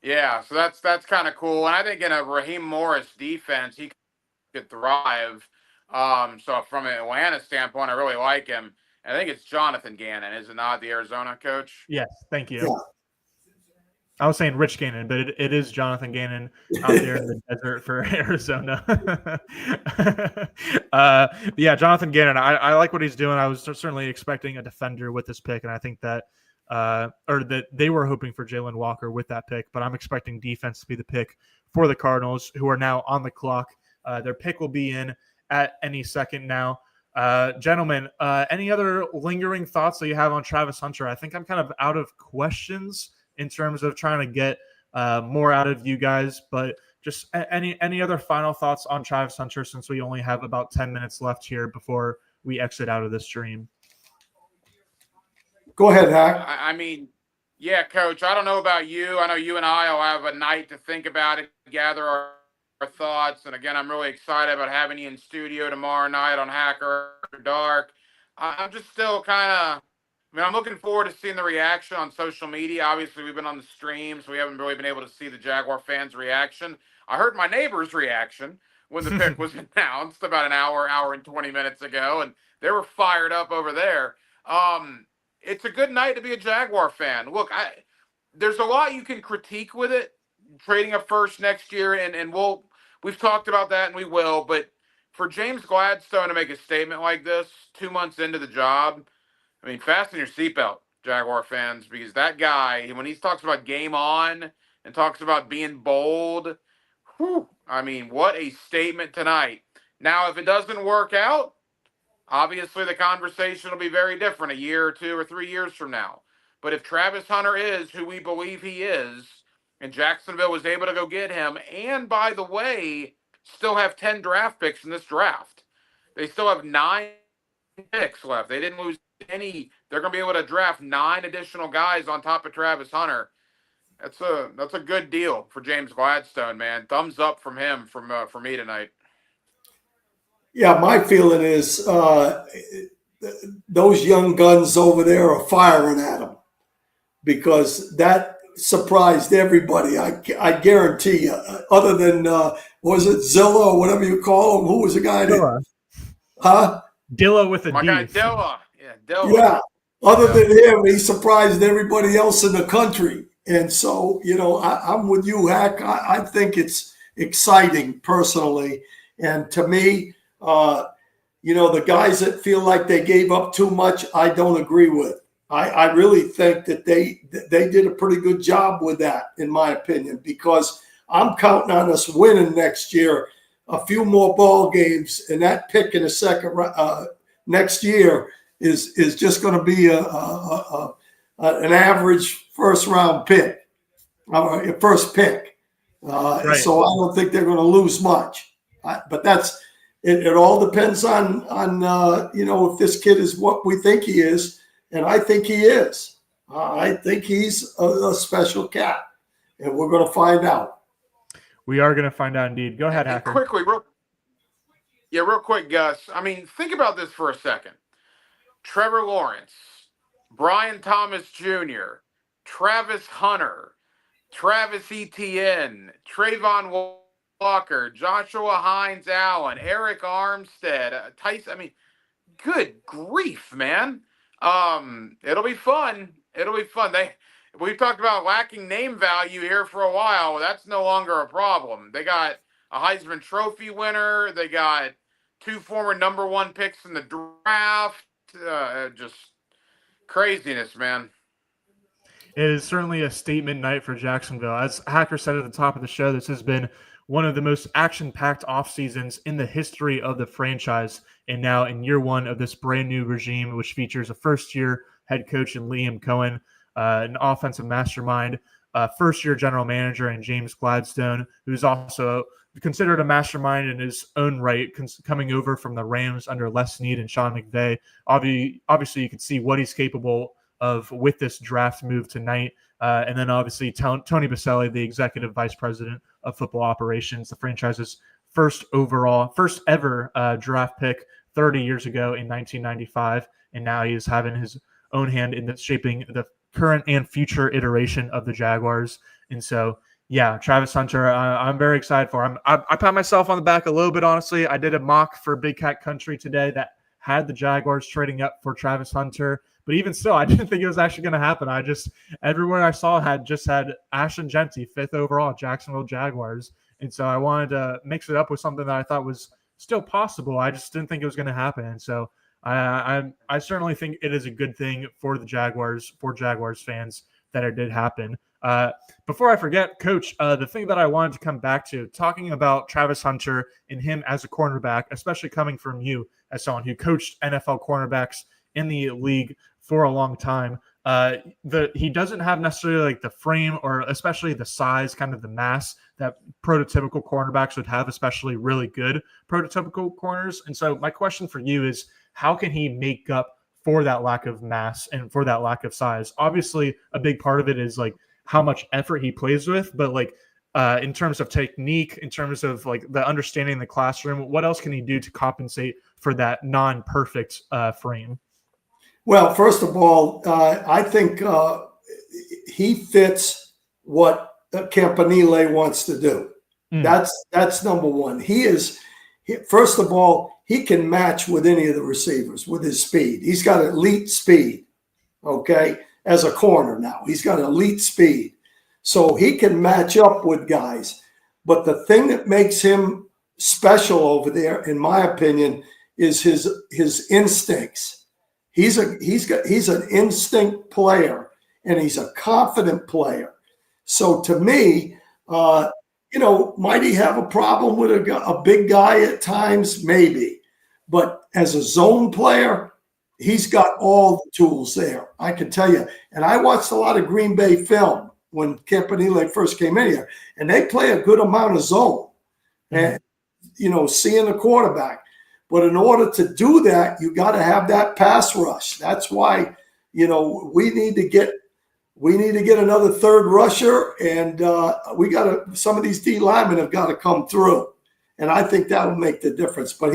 Yeah, so that's kind of cool. And I think in a Raheem Morris defense, he could thrive. So from an Atlanta standpoint, I really like him. I think it's Jonathan Gannon, is it not, the Arizona coach? Yes, thank you. Yeah. I was saying Rich Gannon, but it is Jonathan Gannon out there in the desert for Arizona. Yeah, Jonathan Gannon. I like what he's doing. I was certainly expecting a defender with this pick, and I think that or that they were hoping for Jaylen Walker with that pick, but I'm expecting defense to be the pick for the Cardinals, who are now on the clock. Their pick will be in at any second now. Gentlemen, any other lingering thoughts that you have on Travis Hunter? I think I'm kind of out of questions in terms of trying to get more out of you guys, but just any other final thoughts on Travis Hunter, since we only have about 10 minutes left here before we exit out of this stream. Go ahead, Hack. I mean, yeah, Coach, I don't know about you. I know you and I will have a night to think about it, gather our thoughts. And again, I'm really excited about having you in studio tomorrow night on Hacker Dark. I'm just still I'm looking forward to seeing the reaction on social media. Obviously, we've been on the stream, so we haven't really been able to see the Jaguar fans' reaction. I heard my neighbor's reaction when the pick was announced about an hour and 20 minutes ago, and they were fired up over there. It's a good night to be a Jaguar fan. Look, there's a lot you can critique with it, trading up first next year, and we've talked about that, and we will. But for James Gladstone to make a statement like this 2 months into the job, I mean, fasten your seatbelt, Jaguar fans, because that guy, when he talks about game on and talks about being bold, I mean, what a statement tonight. Now, if it doesn't work out, obviously the conversation will be very different a year or 2 or 3 years from now. But if Travis Hunter is who we believe he is, and Jacksonville was able to go get him, and by the way, still have 10 draft picks in this draft. They still have 9 picks left. They didn't lose any. They're going to be able to draft 9 additional guys on top of Travis Hunter. That's a good deal for James Gladstone, man. Thumbs up from him for me tonight. Yeah, my feeling is those young guns over there are firing at him, because that surprised everybody. I guarantee you. Other than was it Zilla or whatever you call him? Who was the guy that? Huh? Dilla with a My D. guy Dilla. Yeah, Dilla. Yeah. Other than him, he surprised everybody else in the country. And so, I'm with you, Hack. I think it's exciting personally. And to me, the guys that feel like they gave up too much, I don't agree with. I really think that they did a pretty good job with that, in my opinion, because I'm counting on us winning next year a few more ball games, and that pick in the second next year is just going to be an average first round pick, first pick. Right. So I don't think they're going to lose much. But that's it. It all depends on if this kid is what we think he is, and I think he is. I think he's a special cat, and we're going to find out. We are going to find out indeed. Go ahead, Hacker. Quickly, real quick, Gus. I mean, think about this for a second. Trevor Lawrence, Brian Thomas Jr., Travis Hunter, Travis Etienne, Trayvon Walker, Joshua Hines Allen, Eric Armstead, Tyson. I mean, good grief, man. It'll be fun. We've talked about lacking name value here for a while. That's no longer a problem. They got a Heisman Trophy winner. They got 2 former number 1 picks in the draft. Just craziness, man. It is certainly a statement night for Jacksonville. As Hacker said at the top of the show, this has been one of the most action-packed off seasons in the history of the franchise. And now in year 1 of this brand new regime, which features a first-year head coach in Liam Cohen, an offensive mastermind, first-year general manager in James Gladstone, who's also considered a mastermind in his own right, coming over from the Rams under Les Snead and Sean McVay. Obviously, you can see what he's capable of with this draft move tonight. And then obviously Tony Boselli, the executive vice president of football operations, the franchise's first ever draft pick 30 years ago in 1995, and now he's having his own hand in shaping the current and future iteration of the Jaguars. And so, yeah, Travis Hunter, I'm very excited for him. I pat myself on the back a little bit, honestly. I did a mock for Big Cat Country today that had the Jaguars trading up for Travis Hunter. But even still, I didn't think it was actually going to happen. Everywhere I saw had Ashton Genty, 5th overall, Jacksonville Jaguars. And so I wanted to mix it up with something that I thought was still possible. I just didn't think it was going to happen. And so I certainly think it is a good thing for the Jaguars, for Jaguars fans, that it did happen. Before I forget, Coach, the thing that I wanted to come back to, talking about Travis Hunter and him as a cornerback, especially coming from you as someone who coached NFL cornerbacks in the league for a long time. He doesn't have necessarily like the frame or especially the size, kind of the mass that prototypical cornerbacks would have, especially really good prototypical corners. And so my question for you is, how can he make up for that lack of mass and for that lack of size? Obviously, a big part of it is like how much effort he plays with, but like in terms of technique, in terms of like the understanding in the classroom, what else can he do to compensate for that non-perfect frame? Well, first of all, I think he fits what Campanile wants to do. That's number one. First of all, he can match with any of the receivers with his speed. He's got elite speed, okay, as a corner now. He's got elite speed. So he can match up with guys. But the thing that makes him special over there, in my opinion, is his instincts. He's an instinct player, and he's a confident player. So to me, might he have a problem with a big guy at times? Maybe. But as a zone player, he's got all the tools there, I can tell you. And I watched a lot of Green Bay film when Campanile first came in here, and they play a good amount of zone and, seeing the quarterback. But in order to do that, you got to have that pass rush. That's why, we need to get another third rusher, and some of these D linemen have got to come through. And I think that will make the difference. But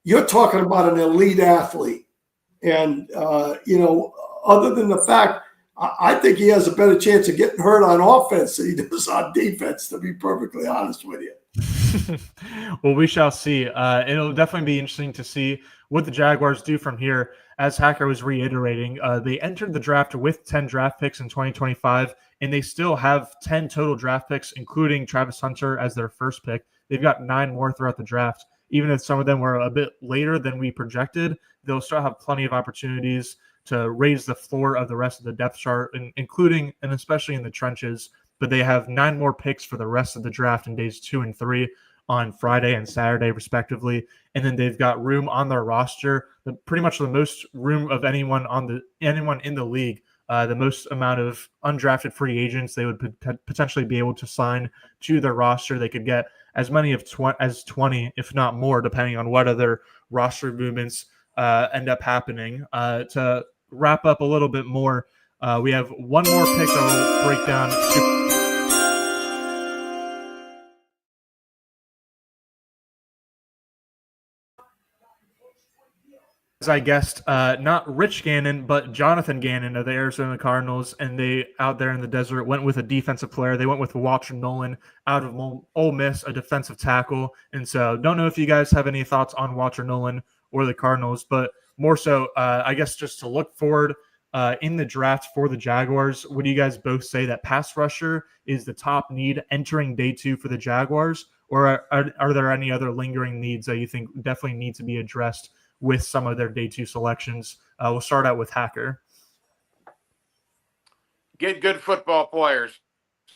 you're talking about an elite athlete. And, other than the fact, I think he has a better chance of getting hurt on offense than he does on defense, to be perfectly honest with you. Well, we shall see. It'll definitely be interesting to see what the Jaguars do from here. As Hacker was reiterating, they entered the draft with 10 draft picks in 2025, and they still have 10 total draft picks, including Travis Hunter as their first pick. They've got 9 more throughout the draft. Even if some of them were a bit later than we projected, they'll still have plenty of opportunities to raise the floor of the rest of the depth chart, including and especially in the trenches. But they have 9 more picks for the rest of the draft in days 2 and 3 on Friday and Saturday, respectively. And then they've got room on their roster, pretty much the most room of anyone in the league, the most amount of undrafted free agents they would potentially be able to sign to their roster. They could get as many as 20, if not more, depending on what other roster movements end up happening. To wrap up a little bit more, we have one more pick that will break down. As I guessed, not Rich Gannon, but Jonathan Gannon of the Arizona Cardinals, and they out there in the desert went with a defensive player. They went with Walter Nolan out of Ole Miss, a defensive tackle. And so don't know if you guys have any thoughts on Walter Nolan or the Cardinals, but more so, I guess just to look forward in the draft for the Jaguars, would you guys both say that pass rusher is the top need entering day 2 for the Jaguars, or are there any other lingering needs that you think definitely need to be addressed with some of their day 2 selections? We'll start out with Hacker. Get good football players.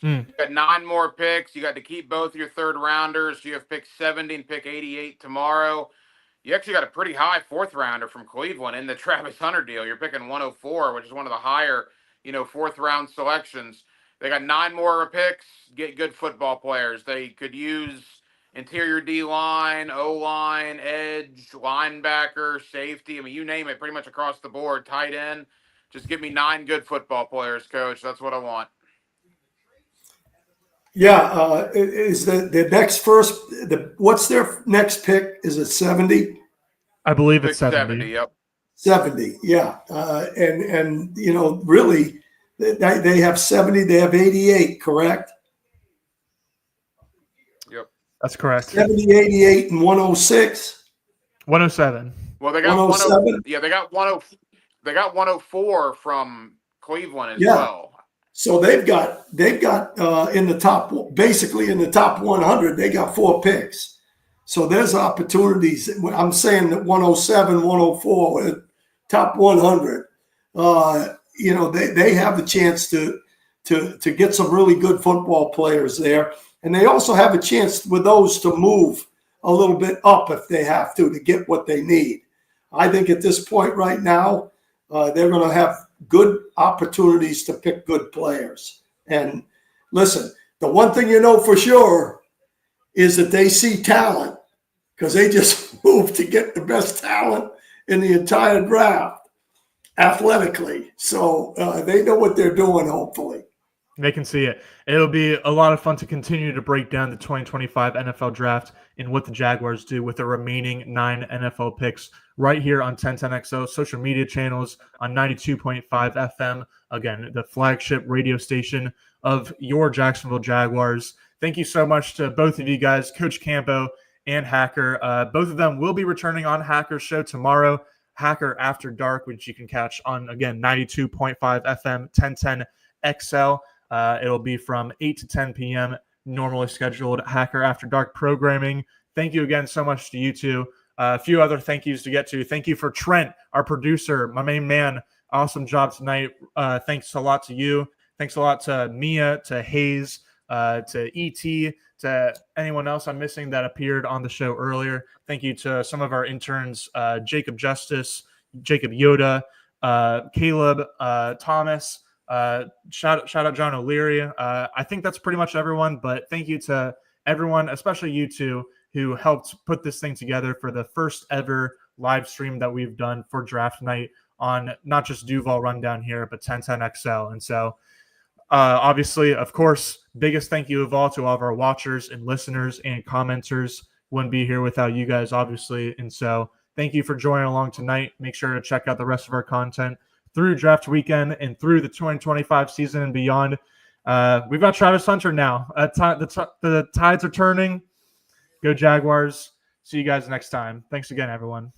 You got 9 more picks. You got to keep both your third rounders. You have pick 70 and pick 88 tomorrow. You actually got a pretty high 4th rounder from Cleveland in the Travis Hunter deal. You're picking 104, which is one of the higher, 4th round selections. They got 9 more picks. Get good football players. They could use interior D-line, O-line, edge, linebacker, safety. I mean, you name it, pretty much across the board. Tight end. Just give me 9 good football players, Coach. That's what I want. Yeah, is the next what's their next pick? Is it 70? I believe it's 70. Yep. 70, yeah. And really, they have 70, they have 88, correct? Yep. That's correct. 70, 88, and 106. 107. Well, they got 107. Yeah, they got 104 from Cleveland as well. So they've got in the top 100, they got 4 picks. So there's opportunities. I'm saying that 107, 104, top 100. They have the chance to get some really good football players there, and they also have a chance with those to move a little bit up if they have to get what they need. I think at this point right now, they're going to have good opportunities to pick good players. And listen, the one thing you know for sure is that they see talent because they just moved to get the best talent in the entire draft athletically. So they know what they're doing, hopefully. They can see it. It'll be a lot of fun to continue to break down the 2025 NFL draft and what the Jaguars do with the remaining 9 NFL picks right here on 1010XO, social media channels, on 92.5 FM. Again, the flagship radio station of your Jacksonville Jaguars. Thank you so much to both of you guys, Coach Campo and Hacker. Both of them will be returning on Hacker's show tomorrow, Hacker After Dark, which you can catch on, again, 92.5 FM, 1010XL. It'll be from 8 to 10 p.m., normally scheduled Hacker After Dark programming. Thank you again so much to you two. A few other thank yous to get to. Thank you for Trent, our producer, my main man. Awesome job tonight. Thanks a lot to you. Thanks a lot to Mia, to Hayes, to ET, to anyone else I'm missing that appeared on the show earlier. Thank you to some of our interns, Jacob Justice, Jacob Yoda, Caleb, Thomas. Shout out John O'Leary. I think that's pretty much everyone, but thank you to everyone, especially you two, who helped put this thing together for the first ever live stream that we've done for draft night on not just Duval Rundown here, but 1010XL. And so obviously, of course, biggest thank you of all to all of our watchers and listeners and commenters. Wouldn't be here without you guys, obviously. And so thank you for joining along tonight. Make sure to check out the rest of our content through draft weekend and through the 2025 season and beyond. We've got Travis Hunter now. The tides are turning. Go Jaguars. See you guys next time. Thanks again, everyone.